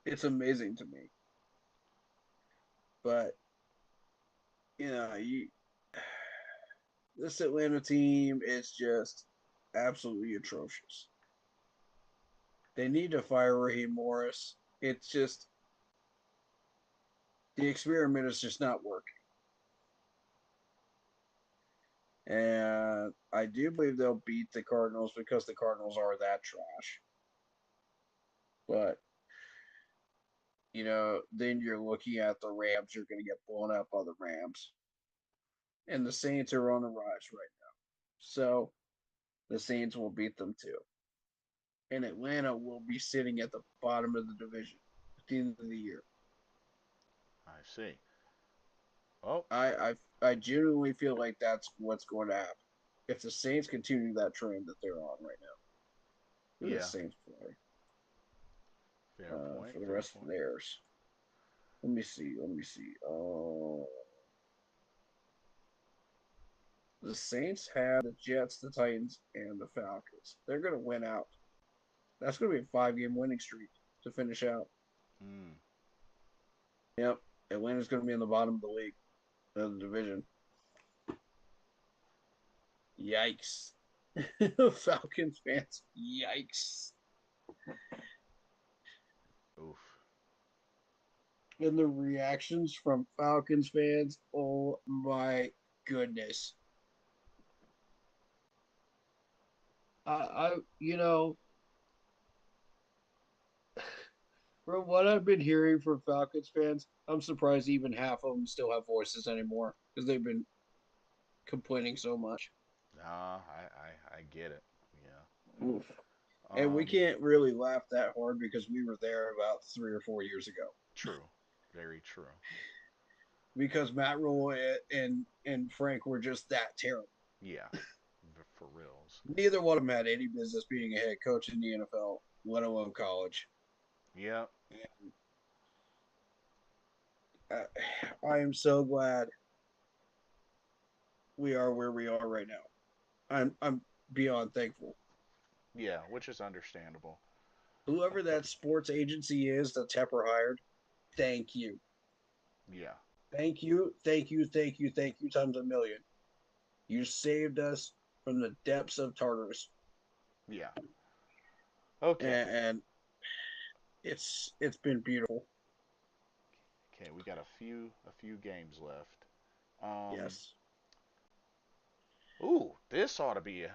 it's amazing to me, but you this Atlanta team is just absolutely atrocious. They need to fire Raheem Morris. It's just the experiment is just not working. And I do believe they'll beat the Cardinals because the Cardinals are that trash. But, then you're looking at the Rams, you're going to get blown out by the Rams. And the Saints are on the rise right now. So the Saints will beat them too. and Atlanta will be sitting at the bottom of the division at the end of the year. I see. Oh, I genuinely feel like that's what's going to happen if the Saints continue that trend that they're on right now. Who do the yeah. Saints play Fair point. for the Fair rest of point. theirs? Let me see. Let me see. The Saints have the Jets, the Titans, and the Falcons. They're going to win out. That's going to be a 5-game winning streak to finish out. Mm. Yep. Atlanta's going to be in the bottom of the league, of the division. Yikes. Falcons fans, yikes. Oof. And the reactions from Falcons fans, oh my goodness. I you know, from what I've been hearing from Falcons fans, I'm surprised even half of them still have voices anymore because they've been complaining so much. Nah, I get it. Yeah. Oof. And we Um. can't really laugh that hard because we were there about 3 or 4 years ago. True. Very true. Because Matt Rule and Frank were just that terrible. Yeah. For reals. Neither one of them had any business being a head coach in the NFL, let alone college. Yeah. And I am so glad we are where we are right now. I'm beyond thankful. Yeah. Which is understandable. Whoever that sports agency is that Tepper hired, thank you. Yeah. Thank you, thank you, thank you, thank you times a million. You saved us from the depths of Tartarus. Yeah. Okay. And it's been beautiful. Okay. We got a few games left. Um. Yes. Ooh, this ought to be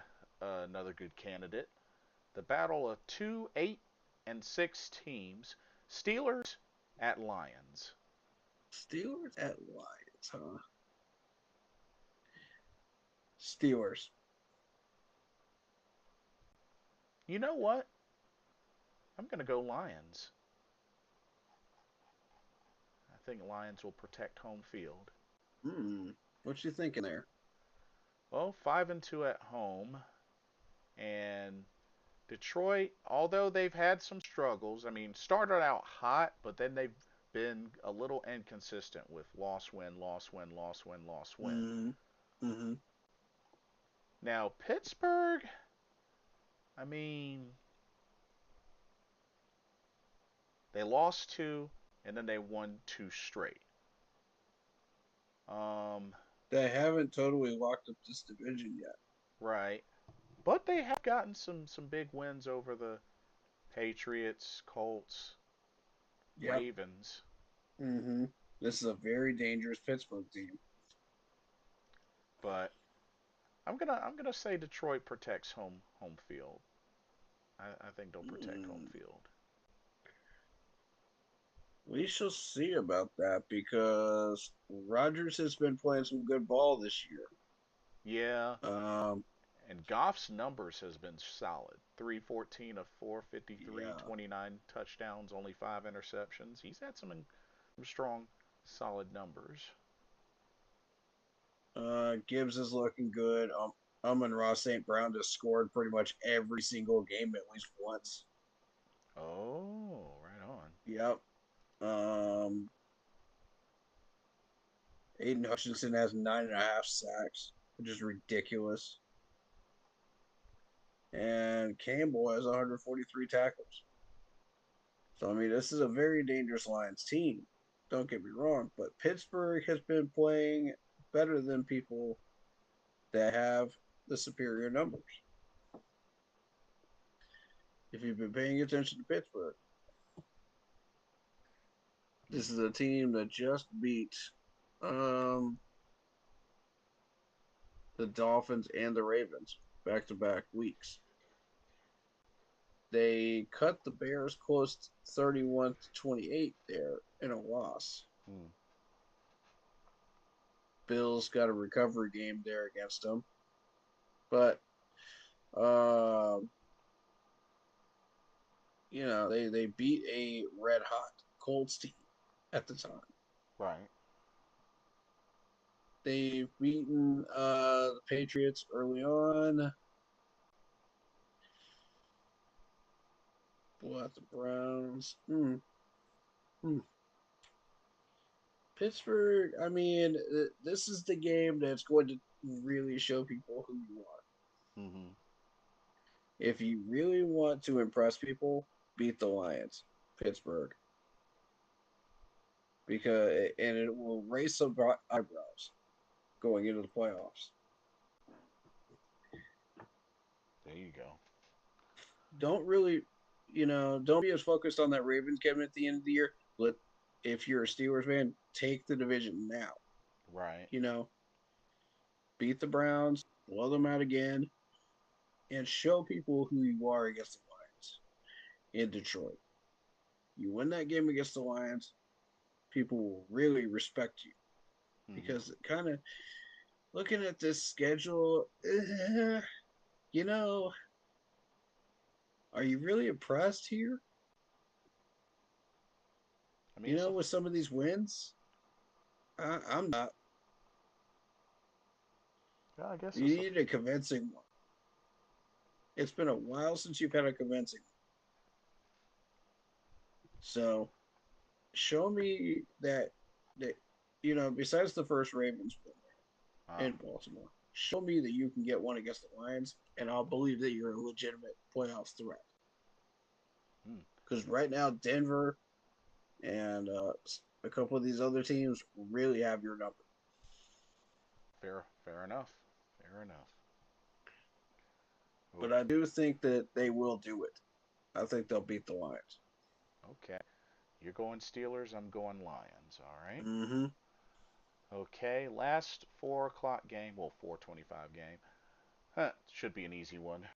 another good candidate. The battle of two 8-6 teams. Steelers at Lions. Steelers at Lions, huh? Steelers. You know what? I'm gonna go Lions. I think Lions will protect home field. Hmm. What you thinking there? Well, 5-2 at home, and Detroit, although they've had some struggles, I mean, started out hot, but then they've been a little inconsistent with loss win, loss win, loss win, loss win. Mm-hmm. Mm-hmm. Now, Pittsburgh, I mean, they lost two and then they won two straight. Um, They haven't totally locked up this division yet. right. But they have gotten some big wins over the Patriots, Colts, Yep. Ravens. Mm-hmm. This is a very dangerous Pittsburgh team. But I'm gonna say Detroit protects home field. I think they'll protect home Mm. field. We shall see about that because Rodgers has been playing some good ball this year. Yeah, Um, and Goff's numbers has been solid. 314 of 453, yeah. 29 touchdowns, only 5 interceptions. He's had some strong, solid numbers. Gibbs is looking good. Amon-Ra St. Brown just scored pretty much every single game at least once. Oh, right on. Yep. Um, Aiden Hutchinson has 9.5 sacks, which is ridiculous. And Campbell has 143 tackles. So, I mean, this is a very dangerous Lions team. Don't get me wrong, but Pittsburgh has been playing better than people that have the superior numbers. If you've been paying attention to Pittsburgh, this is a team that just beat um, the Dolphins and the Ravens back to back weeks. They cut the Bears close 31-28 there in a loss. Hmm. Bills got a recovery game there against them. But um, they beat a red hot Colts team at the time. Right. They've beaten the Patriots early on. Blow out the Browns. Pittsburgh, I mean, this is the game that's going to really show people who you are. Mm-hmm. If you really want to impress people, beat the Lions, Pittsburgh. And it will raise some eyebrows going into the playoffs. There you go. Don't really, don't be as focused on that Ravens game at the end of the year. But if you're a Steelers fan, take the division now. Right. Beat the Browns, blow them out again, and show people who you are against the Lions in Detroit. You win that game against the Lions, people will really respect you. Mm-hmm. Because kind of looking at this schedule, you know, are you really impressed here? I mean, With some of these wins? I'm not. yeah, I guess You it's a. need a convincing one. It's been a while since you've had a convincing one. So show me that besides the first Ravens win Uh, in Baltimore, show me that you can get one against the Lions, and I'll believe that you're a legitimate playoff threat. hmm, Because right now, Denver and a couple of these other teams really have your number. fair enough. Fair enough. But Oh, I do think that they will do it. I think they'll beat the Lions. okay. You're going Steelers. I'm going Lions. All right. Mm-hmm. Okay. Last 4 o'clock game. Well, 4:25 game. Huh, should be an easy one.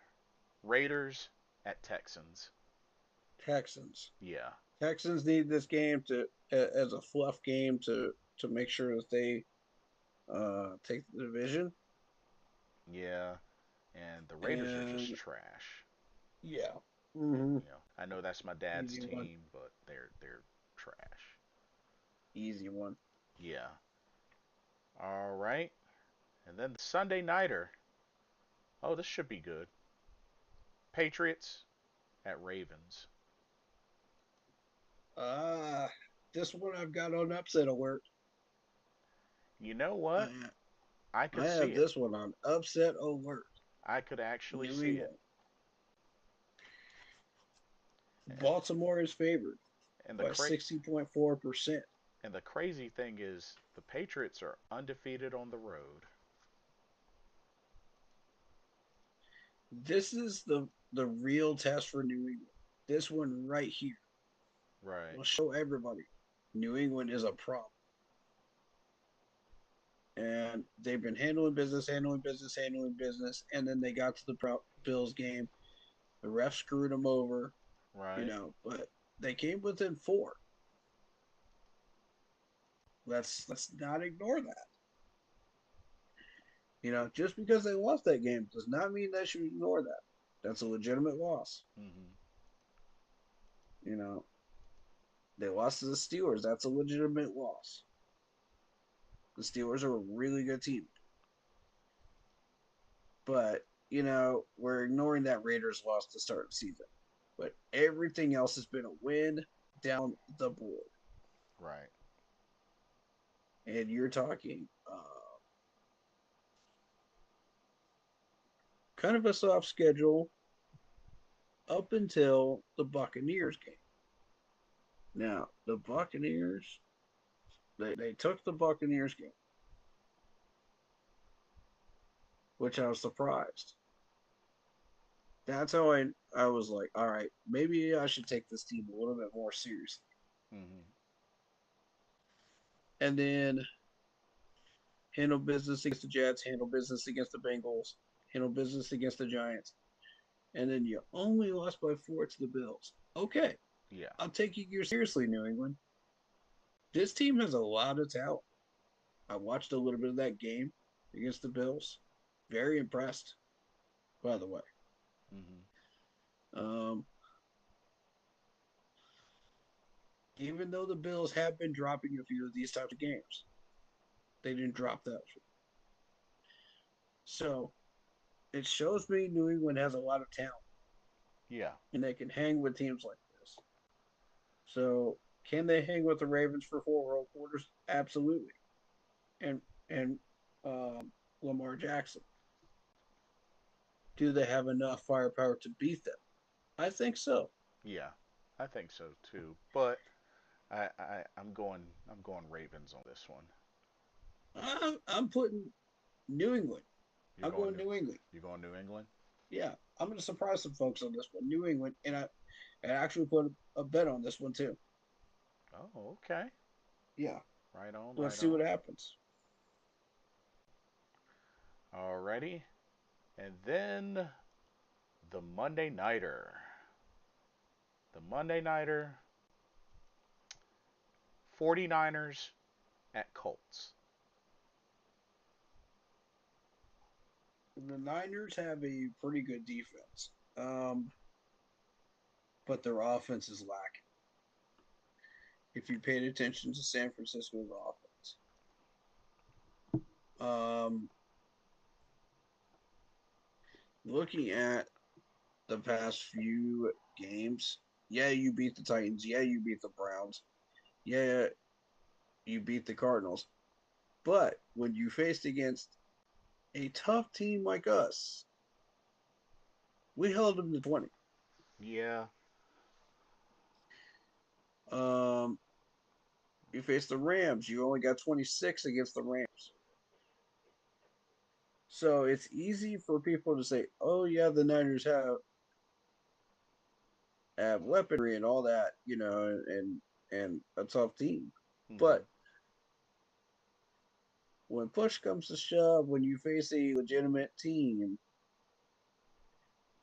Raiders at Texans. Texans. Yeah. Texans need this game as a fluff game to make sure that they take the division. Yeah. And the Raiders are just And trash. yeah, mm-hmm. I know that's my dad's Easy one. team, but they're trash. Easy one. Yeah. All right. And then the Sunday nighter. Oh, this should be good. Patriots at Ravens. Ah, this one I've got on upset alert. You know what? I, I I could see have it. this one on upset alert. I could actually New see it. England. Baltimore is favored And the by 60.4%. and the crazy thing is the Patriots are undefeated on the road. This is the real test for New England. This one right here Right. will show everybody New England is a problem. And they've been handling business, and then they got to the Bills game. The ref screwed them over, Right. but they came within four. Let's not ignore that. Just because they lost that game does not mean they should ignore that. That's a legitimate loss. Mhm. You know, they lost to the Steelers. That's a legitimate loss. The Steelers are a really good team. But, we're ignoring that Raiders loss to start the season. But everything else has been a win down the board. Right. And you're talking kind of a soft schedule up until the Buccaneers game. Now, the Buccaneers, they took the Buccaneers game, which I was surprised. That's how I was like, all right, maybe I should take this team a little bit more seriously. Mhm. And then handle business against the Jets, handle business against the Bengals, handle business against the Giants. And then you only lost by 4 to the Bills. Okay, Yeah. I'll take you seriously, New England. This team has a lot of talent. I watched a little bit of that game against the Bills. Very impressed, by the way. Mhm. Um, Even though the Bills have been dropping a few of these types of games, they didn't drop that. So it shows me New England has a lot of talent Yeah. and they can hang with teams like this. So can they hang with the Ravens for 4 quarters? Absolutely. And um, Lamar Jackson, do they have enough firepower to beat them? I think so. Yeah. I think so too. But I'm going Ravens on this one. I'm putting New England. You're I'm going going New New England. you're going New England? Yeah, I'm going to surprise some folks on this one. New England, and I actually put a bet on this one too. Oh, okay. Yeah, Right on, let's right see what on. happens. Alrighty. And then the Monday Nighter. The Monday Nighter 49ers at Colts. The Niners have a pretty good defense, but their offense is lacking. If you paid attention to San Francisco's offense, looking at the past few games, yeah, you beat the Titans. Yeah, you beat the Browns. Yeah, you beat the Cardinals. But when you faced against a tough team like us, we held them to 20. Yeah. Um, you faced the Rams. You only got 26 against the Rams. So it's easy for people to say, "Oh yeah, the Niners have weaponry and all that, and a tough team." Mhm. But when push comes to shove, when you face a legitimate team,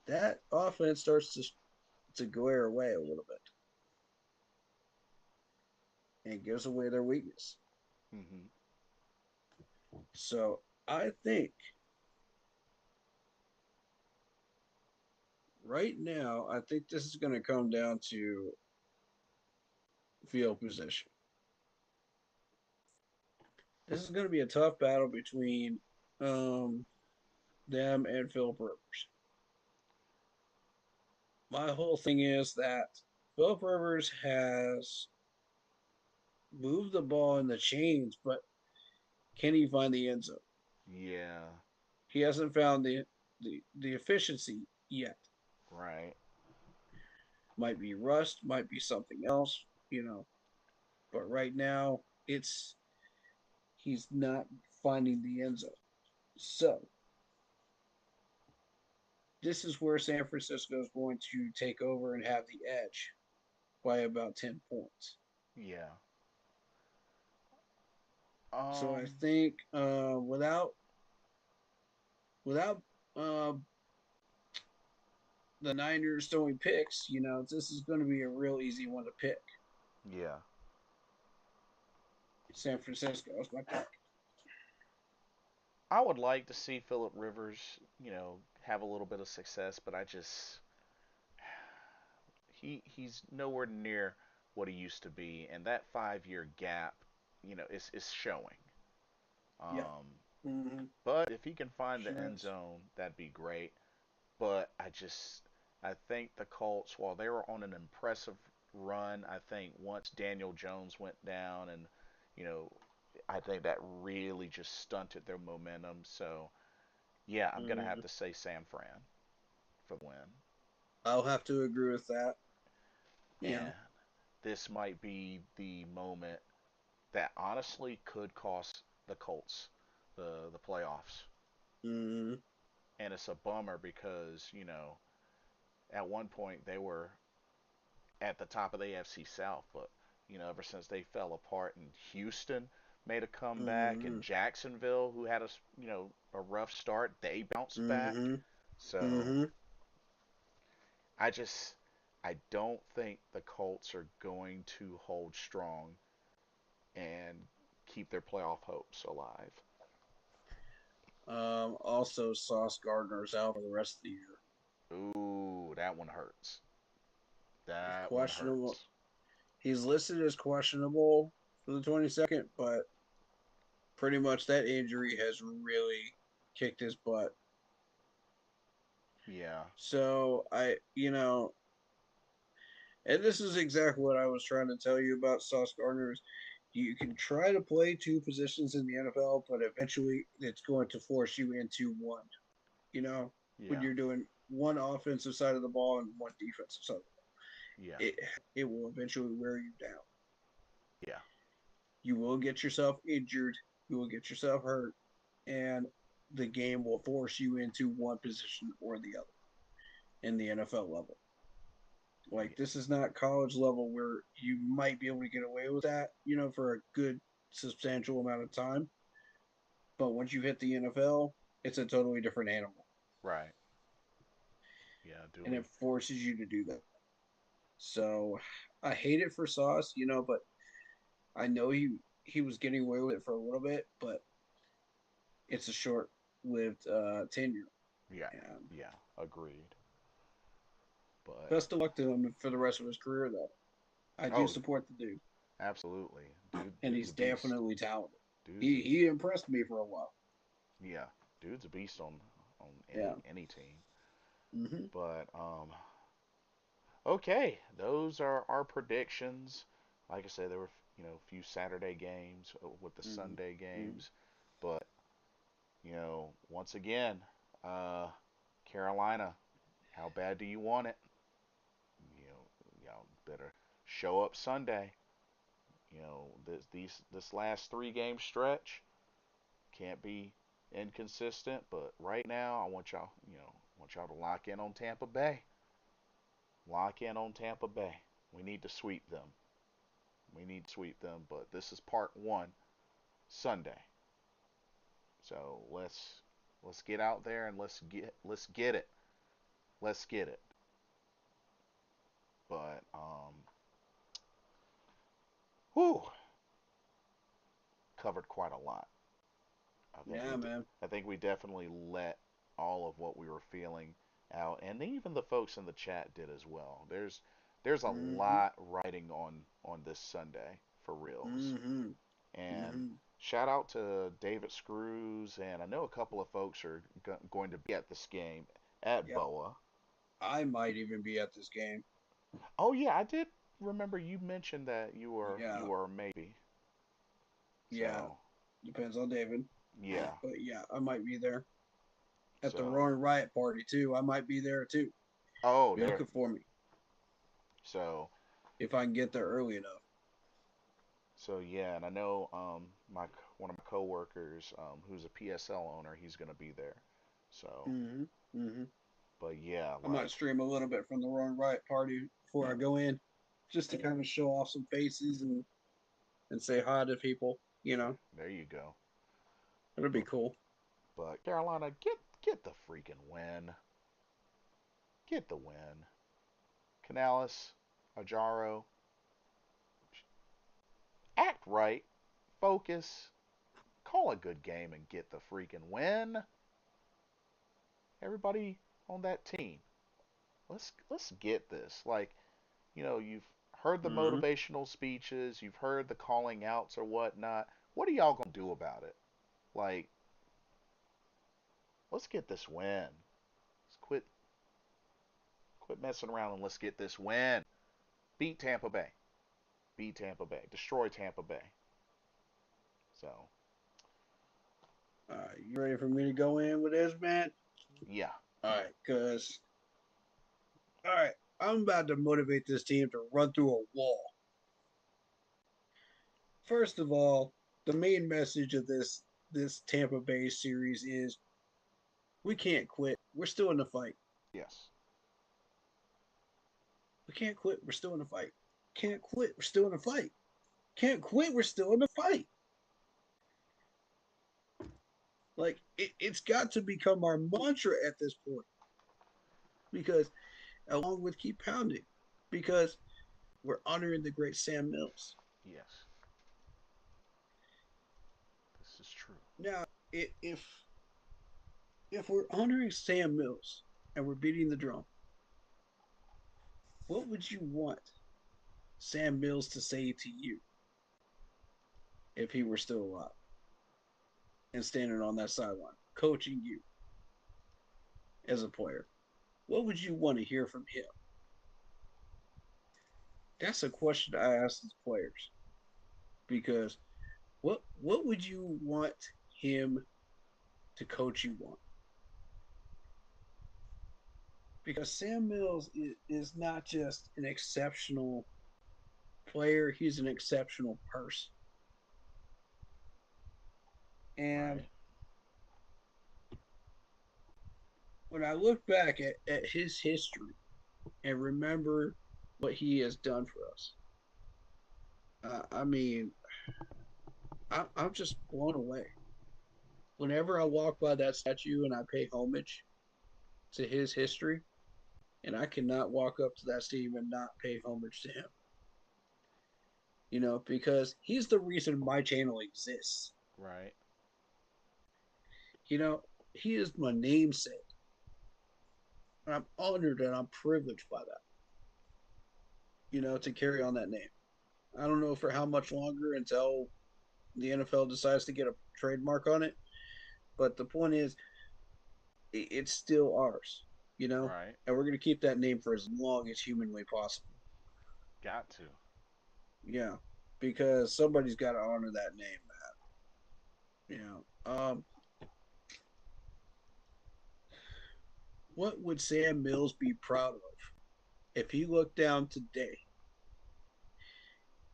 that offense starts to glare away a little bit and gives away their weakness. Mhm. So I think right now, I think this is going to come down to field position. This is going to be a tough battle between um, them and Philip Rivers. My whole thing is that Philip Rivers has moved the ball in the chains, but can he find the end zone? Yeah. He hasn't found the efficiency yet. Right. Might be rust, might be something else. But right now, it's he's not finding the end zone. So this is where San Francisco is going to take over and have the edge by about 10 points. Yeah. So I Um think without uh, the Niners throwing picks, this is going to be a real easy one to pick. yeah. San Francisco is my pick. I would like to see Philip Rivers, have a little bit of success, but I just he's nowhere near what he used to be, and that 5 year gap, is showing. Yeah. Um, Mm-hmm. but if he can find the Sure end is. zone, that'd be great. But I think the Colts, while they were on an impressive run, I think once Daniel Jones went down, and you know, I think that really just stunted their momentum. So yeah, I'm gonna have Mm-hmm. to say San Fran for the win. I'll have to agree with that. You And know. this might be the moment that honestly could cost the Colts the playoffs. Mm-hmm. And it's a bummer because, at one point they were at the top of the AFC South, but ever since they fell apart and Houston made a comeback Mm-hmm. and Jacksonville, who had a rough start, they bounced back. Mm-hmm. So Mm-hmm. I just I don't think the Colts are going to hold strong and keep their playoff hopes alive. Also, Sauce Gardner's out for the rest of the year. Ooh, that one hurts. He's That one questionable. hurts. He's listed as questionable for the 22nd, but pretty much that injury has really kicked his butt. Yeah. So and this is exactly what I was trying to tell you about Sauce Gardner. Is you can try to play two positions in the NFL, but eventually it's going to force you into one. When Yeah. you're doing one offensive side of the ball and one defensive side of the ball, Yeah. it will eventually wear you down. Yeah. You will get yourself injured. You will get yourself hurt, and the game will force you into one position or the other in the NFL level. Like, Yeah. this is not college level where you might be able to get away with that, for a good substantial amount of time. But once you hit the NFL, it's a totally different animal, Right. Yeah. Do and we? it forces you to do that. So I hate it for Sauce, but I know he was getting away with it for a little bit, but it's a short-lived tenure. Yeah. And Yeah. Agreed. But best of luck to him for the rest of his career, though. I do oh, support the dude, absolutely. and Dude's he's a beast. definitely talented. Dude's a He impressed me for a while. yeah. Dude's a beast on Yeah. any team. Hmm. But okay, those are our predictions. Like I said, there were a few Saturday games with the Hmm. Sunday Hmm. games, but once again, uh, Carolina, how bad do you want it? Y'all better show up Sunday. This last 3 game stretch can't be inconsistent, but right now I want y'all to lock in on Tampa Bay. Lock in on Tampa Bay. We need to sweep them. We need to sweep them, but this is part 1 Sunday. So let's get out there and let's get it. Let's get it. But whew, covered quite a lot. I think Yeah, man. I think we definitely let all of what we were feeling out, and even the folks in the chat did as well. There's a Hmm. lot riding on this Sunday for reals, Hmm. and Hmm. shout out to David Screws, and I know a couple of folks are going to be at this game at Yep. Boa. I might even be at this game. Oh yeah, I did remember you mentioned that you Yeah. were maybe. Yeah. So Depends on David. yeah, But yeah, I might be there. At the so Roaring Riot party, too. I might be there, too. oh Be there. looking for me So if I can get there early enough. So yeah, and I know my one of my coworkers who's a PSL owner, he's gonna be there. So, Hmm. Hmm. but yeah, I might like stream a little bit from the Roaring Riot party before I go in, just to kind of show off some faces and say hi to people. there you go. It'll be But cool. but Carolina, get the freaking win. Get the win. Canales, Ajaro, act right, focus, call a good game, and get the freaking win. Everybody on that team, let's get this. Like you've heard the Hmm. motivational speeches, you've heard the calling outs or whatnot. What are y'all gonna do about it? Like, let's get this win. Let's quit messing around and let's get this win. Beat Tampa Bay. Beat Tampa Bay. Destroy Tampa Bay. So You ready for me to go in with this, man? yeah, All right, all right, I'm about to motivate this team to run through a wall. First of all, the main message of this Tampa Bay series is we can't quit. We're still in the fight. yes, We can't quit. We're still in the fight. Can't quit. We're still in the fight. Can't quit. We're still in the fight. Like it's got to become our mantra at this point because along with keep pounding because we're honoring the great Sam Mills. yes. This is true. Now, if we're honoring Sam Mills and we're beating the drum, what would you want? Sam Mills to say to you if he were still alive and standing on that sideline, coaching you as a player? What would you want to hear from him? That's a question I ask these players because what would you want him to coach you on? Because Sam Mills is not just an exceptional player, he's an exceptional person. And Right. when I look back at his history and remember what he has done for us, I mean, I'm just blown away. Whenever I walk by that statue and I pay homage to his history, and I cannot walk up to that stadium and not pay homage to him. Because he's the reason my channel exists. Right. He is my namesake. And I'm honored and I'm privileged by that, to carry on that name. I don't know for how much longer until the NFL decides to get a trademark on it, but the point is, it's still ours, Right. and we're going to keep that name for as long as humanly possible. Got to. Yeah, because somebody's got to honor that name, man. What would Sam Mills be proud of if he looked down today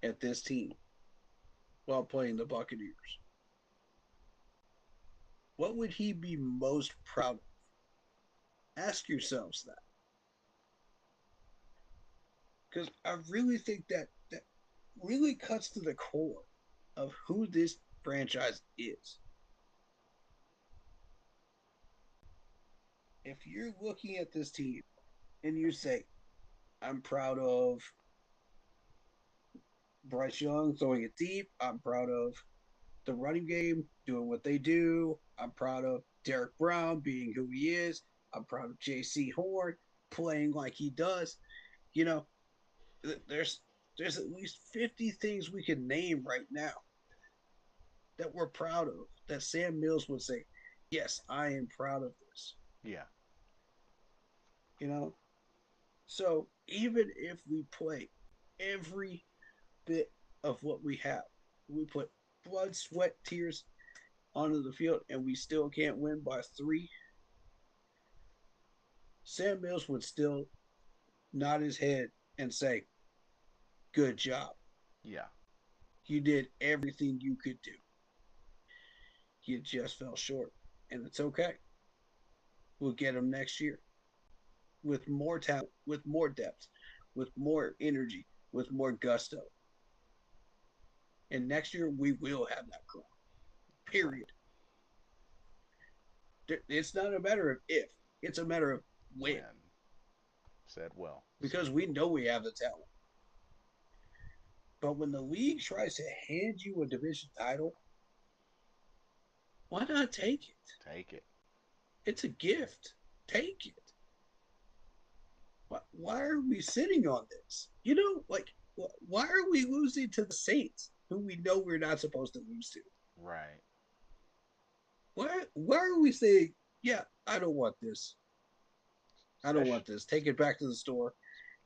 at this team while playing the Buccaneers? What would he be most proud of? Ask yourselves that. Because I really think that really cuts to the core of who this franchise is. If you're looking at this team and you say, I'm proud of Bryce Young throwing it deep, I'm proud of the running game doing what they do, I'm proud of Derek Brown being who he is, I'm proud of J.C. Horn playing like he does. You know, there's at least 50 things we can name right now that we're proud of, that Sam Mills would say, yes, I am proud of this. Yeah. You know? So even if we play every bit of what we have, we put blood, sweat, tears onto the field and we still can't win by 3, Sam Mills would still nod his head and say, good job. Yeah. You did everything you could do. You just fell short. And it's okay. We'll get him next year with more talent, with more depth, with more energy, with more gusto. And next year we will have that crown. Right. Period. It's not a matter of if, it's a matter of when. When. Said well. Said Because we well. know we have the talent. But when the league tries to hand you a division title, why not take it? Take it. It's a gift. Take it. Why are we sitting on this? Why are we losing to the Saints, who we know we're not supposed to lose to? Right. Why are we saying, yeah, I don't want this. I don't Especially. want this. Take it back to the store.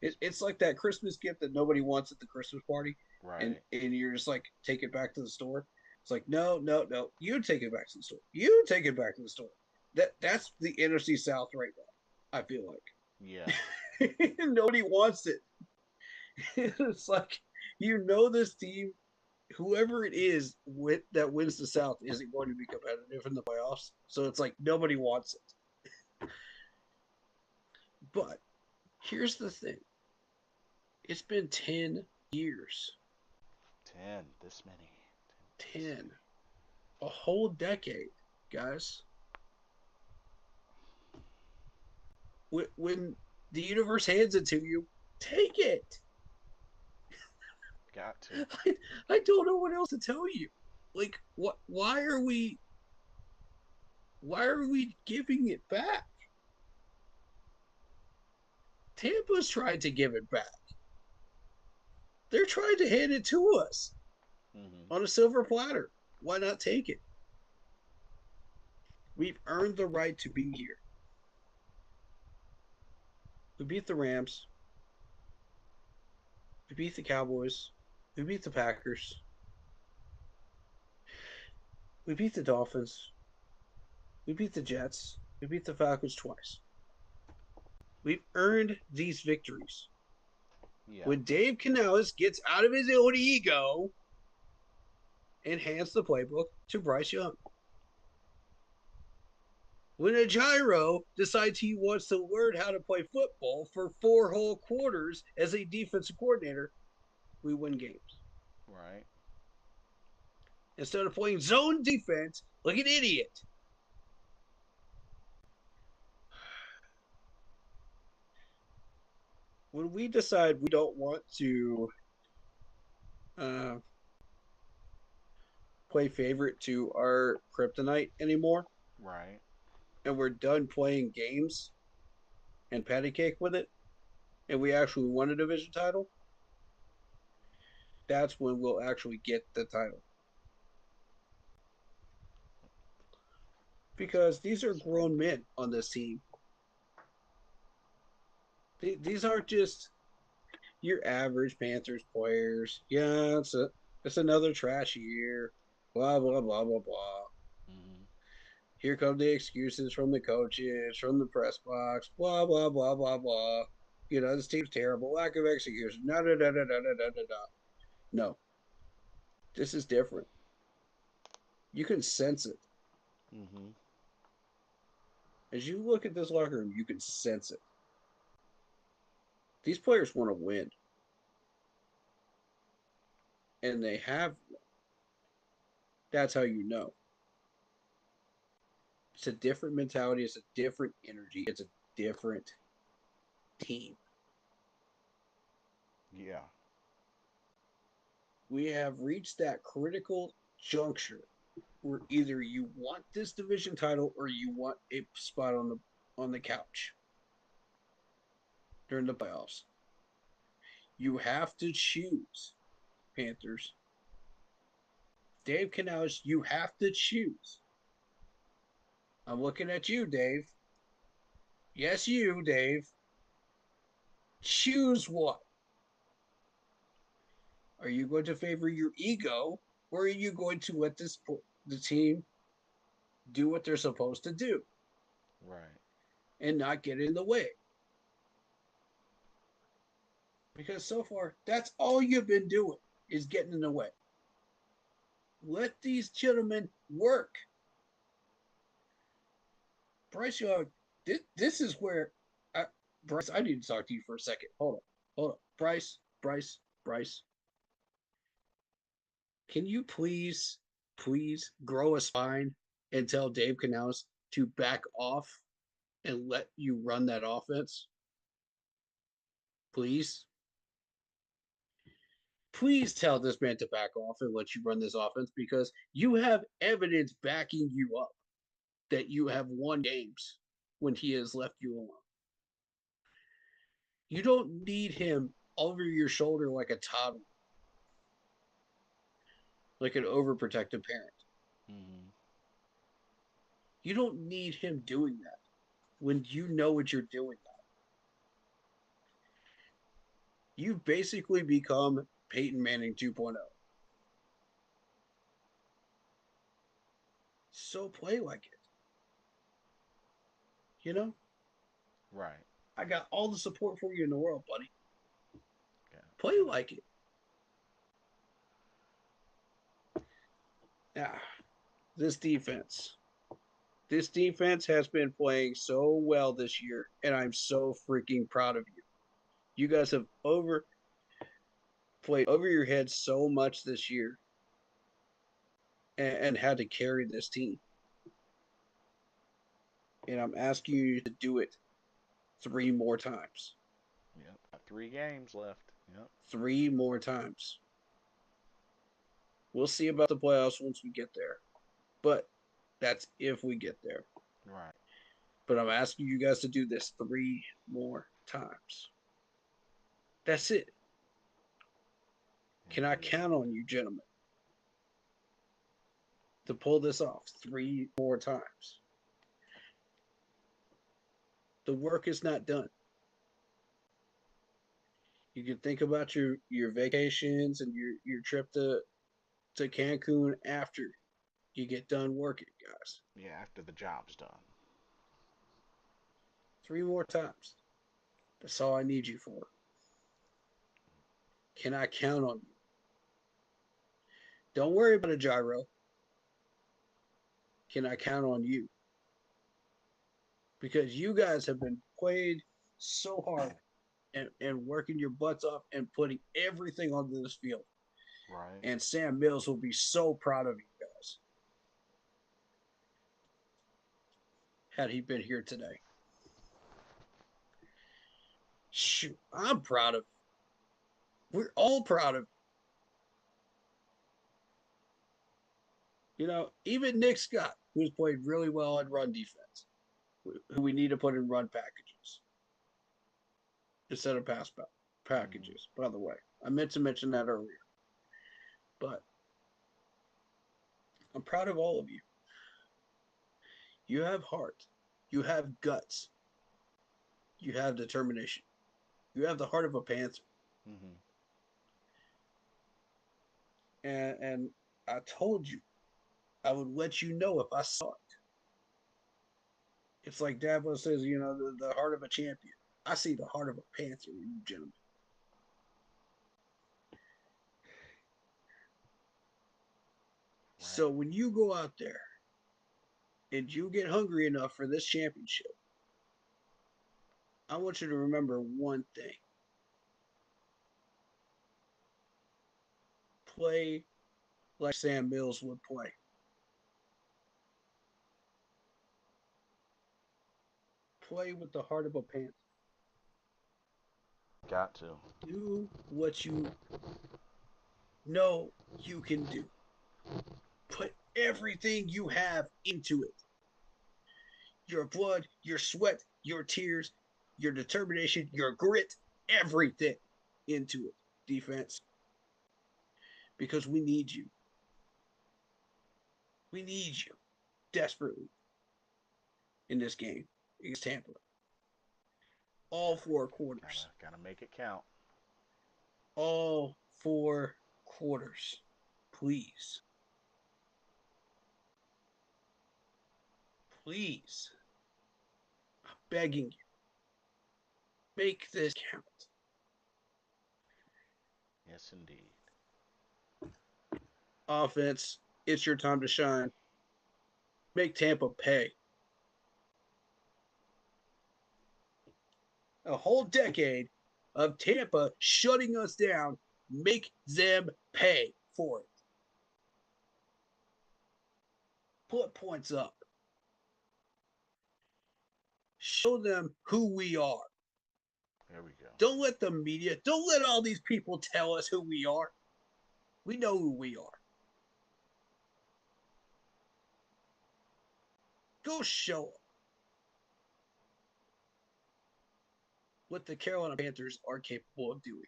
It's like that Christmas gift that nobody wants at the Christmas party, and Right. you're just like, take it back to the store. It's like, no, no, no. You take it back to the store. You take it back to the store. That's the NFC South right now. I feel Yeah. like nobody wants it. It's like, this team, whoever it is that wins the South, isn't going to be competitive in the playoffs. So it's like nobody wants it. But here's the thing: it's been 10 years, 10. This many. 10 this 10, a whole decade, guys. When the universe hands it to you, take it. many. Got to. I don't know what else to tell you. Like, what? Why are we giving it back? Tampa's tried to give it back. They're trying to hand it to us Mm-hmm. on a silver platter. Why not take it? We've earned the right to be here. We beat the Rams. We beat the Cowboys. We beat the Packers. We beat the Dolphins. We beat the Jets. We beat the Falcons twice. We've earned these victories. Yeah. When Dave Canales gets out of his own ego and hands the playbook to Bryce Young. When a gyro decides he wants to learn how to play football for 4 whole quarters as a defensive coordinator, we win games. Right. Instead of playing zone defense like an idiot. When we decide we don't want to uh, play favorite to our kryptonite anymore, Right. and we're done playing games and patty cake with it, and we actually won a division title, that's when we'll actually get the title. That's Because these are that's true. grown men on this team. These aren't just your average Panthers players. Yeah, it's another trash year. Blah blah blah blah blah. Mm-hmm. Here come the excuses from the coaches, from the press box. Blah blah blah blah blah. You know this team's terrible. Lack of execution. No no no no no no no no. No, this is different. You can sense it Mm-hmm. as you look at this locker room. You can sense it. These players want to win, and they have. That's how you know. It's a different mentality. It's a different energy. It's a different team. Yeah. We have reached that critical juncture where either you want this division title or you want a spot on the couch during the playoffs. You have to choose, Panthers. Dave Canales, you have to choose. I'm looking at you, Dave. Yes, you, Dave. Choose what? Are you going to favor your ego, or are you going to let the team do what they're supposed to do Right. and not get in the way? Because so far, that's all you've been doing is getting in the way. Let these gentlemen work. Bryce Young, this is where, Bryce, I need to talk to you for a second. Hold on. Bryce, can you please grow a spine and tell Dave Canales to back off and let you run that offense? Please? Please tell this man to back off and let you run this offense because you have evidence backing you up that you have won games when he has left you alone. You don't need him over your shoulder like a toddler, like an overprotective parent. Mm-hmm. You don't need him doing that when you know what you're doing. You've basically become Peyton Manning 2.0. So play like it. You know, Right. I got all the support for you in the world, buddy. Yeah. Play And like it. Yeah, this defense. This defense has been playing so well this year, and I'm so freaking proud of you. You guys have played over your head so much this year and had to carry this team. And I'm asking you to do it 3 more times. yep. Got 3 games left. Yep. 3 more times. We'll see about the playoffs once we get there. But that's if we get there. Right. But I'm asking you guys to do this 3 more times. That's it. Can I count on you, gentlemen, to pull this off 3 more times? The work is not done. You can think about your vacations and your trip to Cancun after you get done working, guys. Yeah, after the job's done. 3 more times. That's all I need you for. Can I count on you? Don't worry about a gyro. Can I count on you? Because you guys have been played so hard and working your butts off and putting everything onto this field. Right. And Sam Mills will be so proud of you guys had he been here today. Shoot, I'm proud of you. We're all proud of you. You know, even Nick Scott, who's played really well in run defense, who we need to put in run packages instead of pass packages, by the way. I meant to mention that earlier. But I'm proud of all of you. You have heart. You have guts. You have determination. You have the heart of a panther. Mm-hmm. And I told you I would let you know if I saw it. It's like Dabo says, you know, the heart of a champion. I see the heart of a panther in you, gentlemen. Right. So when you go out there and you get hungry enough for this championship, I want you to remember one thing. Play like Sam Mills would play. Play with the heart of a panther. Got to. Do what you know you can do. Put everything you have into it. Your blood, your sweat, your tears, your determination, your grit, everything into it. Defense. Because we need you. We need you desperately in this game against Tampa. All 4 quarters. Gotta make it count. All 4 quarters. Please. Please. I'm begging you. Make this count. Yes, indeed. Offense, it's your time to shine. Make Tampa pay. A whole decade of Tampa shutting us down. Make them pay for it. Put points up. Show them who we are. There we go. Don't let the media, don't let all these people tell us who we are. We know who we are. Go show them what the Carolina Panthers are capable of doing.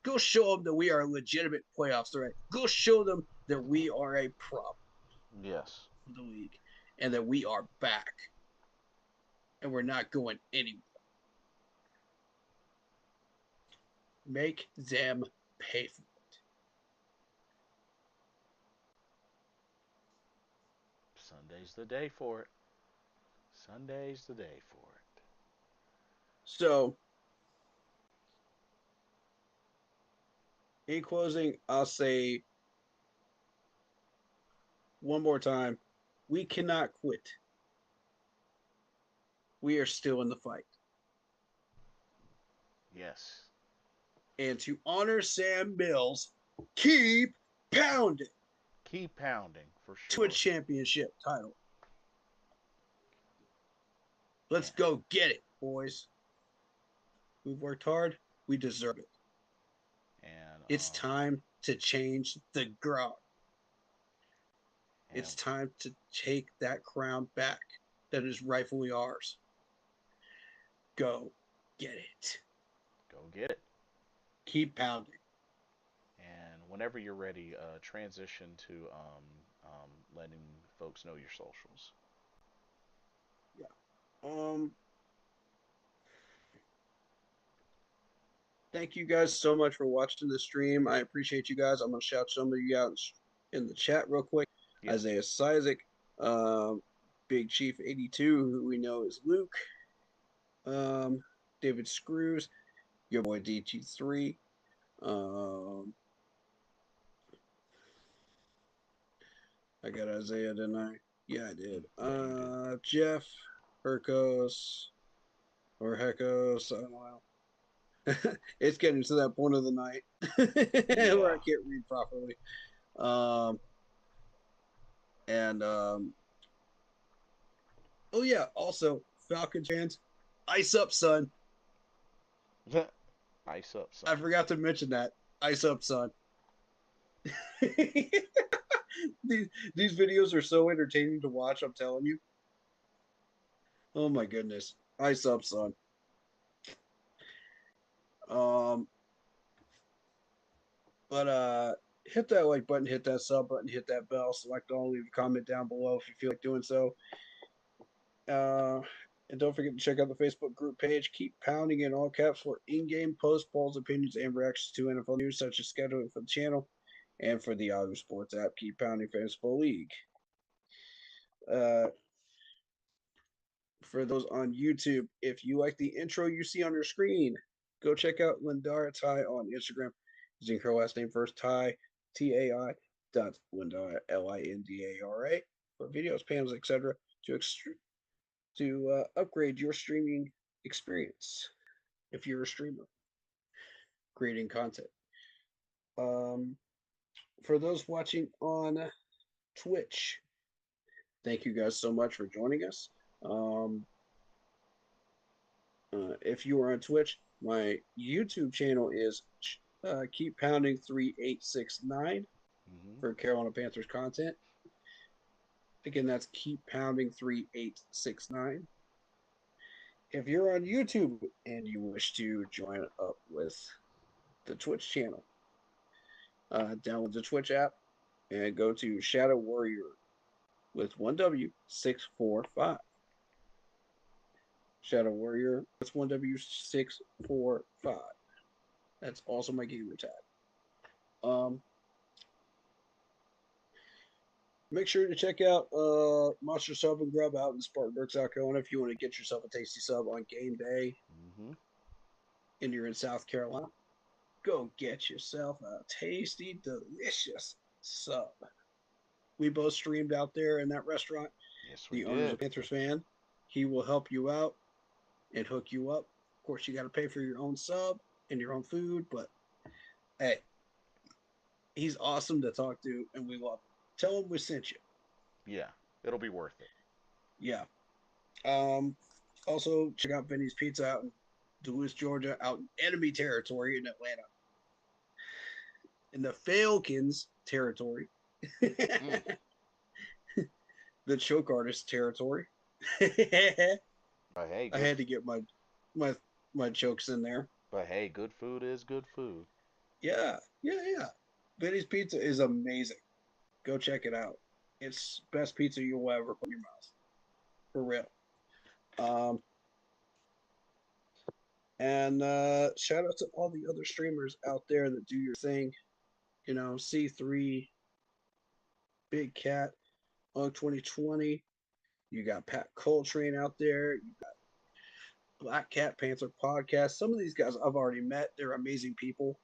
Go show them that we are a legitimate playoff threat. Go show them that we are a problem. Yes. The league and that we are back and we're not going anywhere. Make them pay for it. Sunday's the day for it. Sunday's the day for it. So, in closing, I'll say one more time, we cannot quit. We are still in the fight. Yes. And to honor Sam Mills, keep pounding Keep pounding for to a sure. championship title. Let's Yeah. go get it, boys. We've worked hard. We deserve it. And It's time to change the guard. It's and time to take that crown back that is rightfully ours. Go get it. go get it. Keep pounding. whenever you're ready, transition to letting folks know your socials. Yeah. Um, Thank you guys so much for watching the stream. I appreciate you guys. I'm gonna shout some of you out in the chat real quick. Yes. Isaiah Sizik, um, Big Chief 82, who we know is Luke, um, David Screws, your boy DT3. Um, I got Isaiah, didn't I? Yeah, I did. Yeah, you did. Jeff, Hercos, or Hecos, I don't know. It's getting to that point of the night where Yeah. I can't read properly. Um, and Oh yeah, also Falcons fans, ice up, son. Ice up, son. I forgot to mention that. Ice up, son. these these videos are so entertaining to watch. I'm telling you. Oh my goodness, ice up, son. Um, but hit that like button, hit that sub button, hit that bell, select all, leave a comment down below if you feel like doing so. Uh, and don't forget to check out the Facebook group page. Keep pounding in all caps for in-game posts, polls, opinions, and reactions to NFL news, such as scheduling for the channel and for the Yahoo Sports app. Keep pounding Fantasy Football League. Uh, for those on YouTube, if you like the intro you see on your screen, go check out Lindara Ty on Instagram. Using her last name first, Ty, T-A-I, dot Lindara, Lindara, for videos, panels, etc. to upgrade your streaming experience if you're a streamer creating content. Um, for those watching on Twitch, thank you guys so much for joining us. If you are on Twitch, my YouTube channel is Keep Pounding 3869 Mm-hmm. for Carolina Panthers content. Again, that's Keep Pounding 3869. If you're on YouTube and you wish to join up with the Twitch channel, download the Twitch app and go to Shadow Warrior with 1W645. Shadow Warrior with 1W645. That's also my gamer tag. Make sure to check out Monster Sub and Grub out in Spartanburg, South Carolina if you want to get yourself a tasty sub on game day Mm-hmm. and you're in South Carolina. Go get yourself a tasty, delicious sub. We both streamed out there in that restaurant. Yes, we The owner's a did. Panthers fan. He will help you out and hook you up. Of course, you got to pay for your own sub and your own food, but hey, he's awesome to talk to, and we love him. Tell him we sent you. Yeah, it'll be worth it. Yeah. Um, Also, check out Vinny's Pizza out in Duluth, Georgia, out in enemy territory in Atlanta, in the Falcons territory, Mm. the choke artist territory. I But hey, good. had to get my my chokes in there. But hey, good food is good food. Yeah, yeah. Vinny's Pizza is amazing. Go check it out. It's best pizza you'll ever put in your mouth, for real. Um, and shout out to all the other streamers out there that do your thing. You know, C3, Big Cat, on 2020. You got Pat Coltrane out there. You got Black Cat Panther Podcast. Some of these guys I've already met. They're amazing people.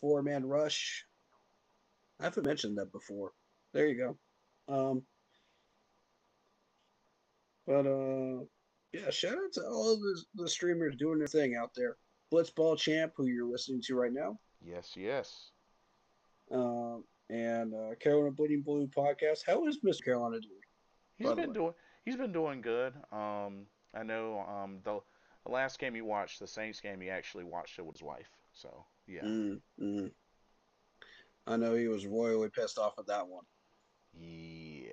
Four Man Rush. I haven't mentioned that before. There you go. But yeah, shout out to all of the streamers doing their thing out there. Blitzball Champ, who you're listening to right now, Yes, yes. and Carolina Bleeding Blue podcast. How is Mr. Carolina doing? He's By the been way, doing he's been doing good. I know the last game he watched, the Saints game, he actually watched it with his wife. So yeah. mm, mm. I know he was royally pissed off at that one. Yeah.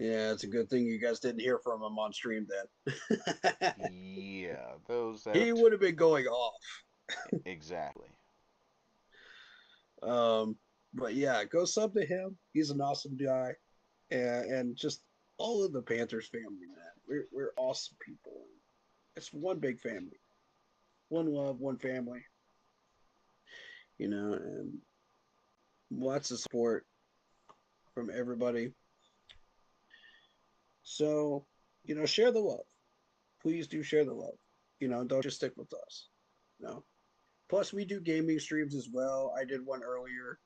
Yeah, it's a good thing you guys didn't hear from him on stream then. Yeah. Those that He would have been going off. exactly. Um, but yeah, go sub to him. He's an awesome guy, and just all of the Panthers family, man. We're awesome people. It's one big family, one love, one family. And lots of support from everybody. So, share the love. Please do share the love. Don't just stick with us. No. Plus, we do gaming streams as well. I did one earlier.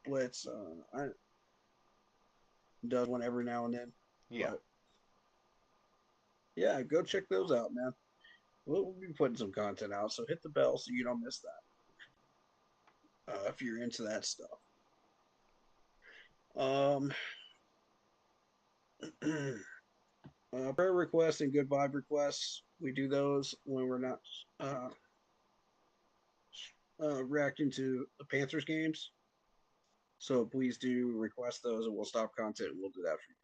Blitz, I does one every now and then. Yeah, But yeah, go check those out, man. We'll be putting some content out, so hit the bell so you don't miss that. If you're into that stuff. Um, prayer requests and good vibe requests. We do those when we're not uh, reacting to the Panthers games. So please do request those, and we'll stop content and we'll do that for you.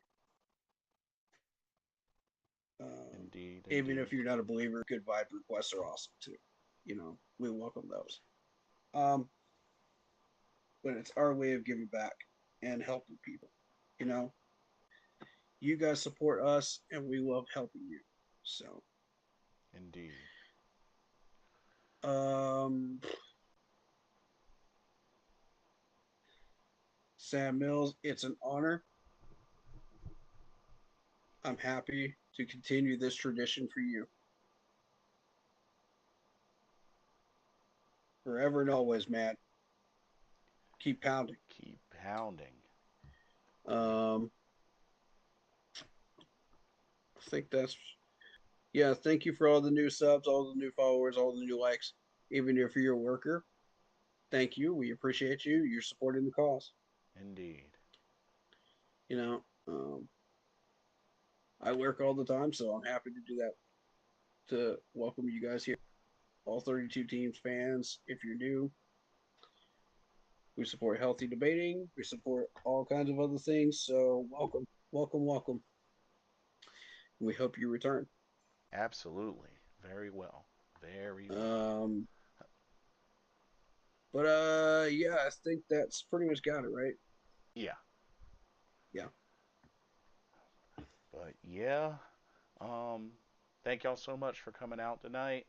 indeed, Even if indeed. you're not a believer, good vibe requests are awesome too. We welcome those. Um, but it's our way of giving back and helping people. You know, you guys support us, and we love helping you. So, Indeed. um, Sam Mills, it's an honor. I'm happy to continue this tradition for you forever and always, man. Keep pounding. Keep pounding. Um, I think that's yeah. Thank you for all the new subs, all the new followers, all the new likes. Even if you're a worker, thank you. We appreciate you. You're supporting the cause. Indeed. You know, I work all the time, so I'm happy to do that to welcome you guys here. All 32 teams fans, if you're new, we support healthy debating. We support all kinds of other things. So welcome, welcome, welcome. We hope you return. Absolutely. Very well. Very well. Um, but yeah, I think that's pretty much got it, right? Yeah. Yeah. But yeah. Um, Thank y'all so much for coming out tonight.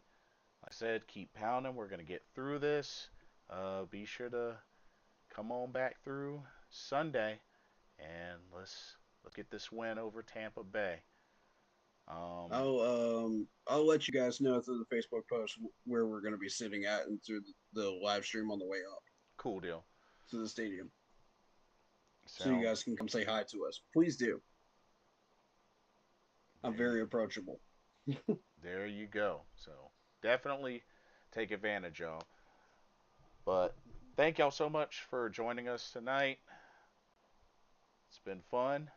Like I said, keep pounding. We're gonna get through this. Be sure to come on back through Sunday, and let's get this win over Tampa Bay. Um, I'll let you guys know through the Facebook post where we're going to be sitting at and through the live stream on the way up cool deal. to the stadium, so you Sound guys can come say hi to us. Please do. I'm there you very approachable. there you go. So definitely take advantage, y'all. But thank y'all so much for joining us tonight. It's been fun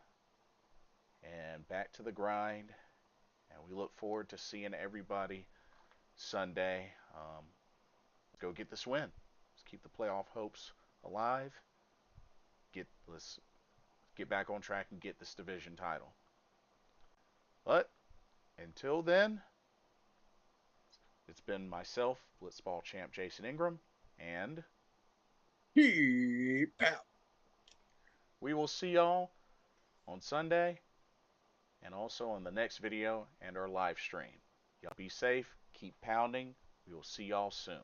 and back to the grind. And we look forward to seeing everybody Sunday. Let's go get this win. Let's keep the playoff hopes alive. Let's get back on track and get this division title. But until then, it's been myself, Blitzball champ Jason Ingram, and Keep out. we will see y'all on Sunday and also on the next video and our live stream. Y'all be safe, keep pounding. We will see y'all soon.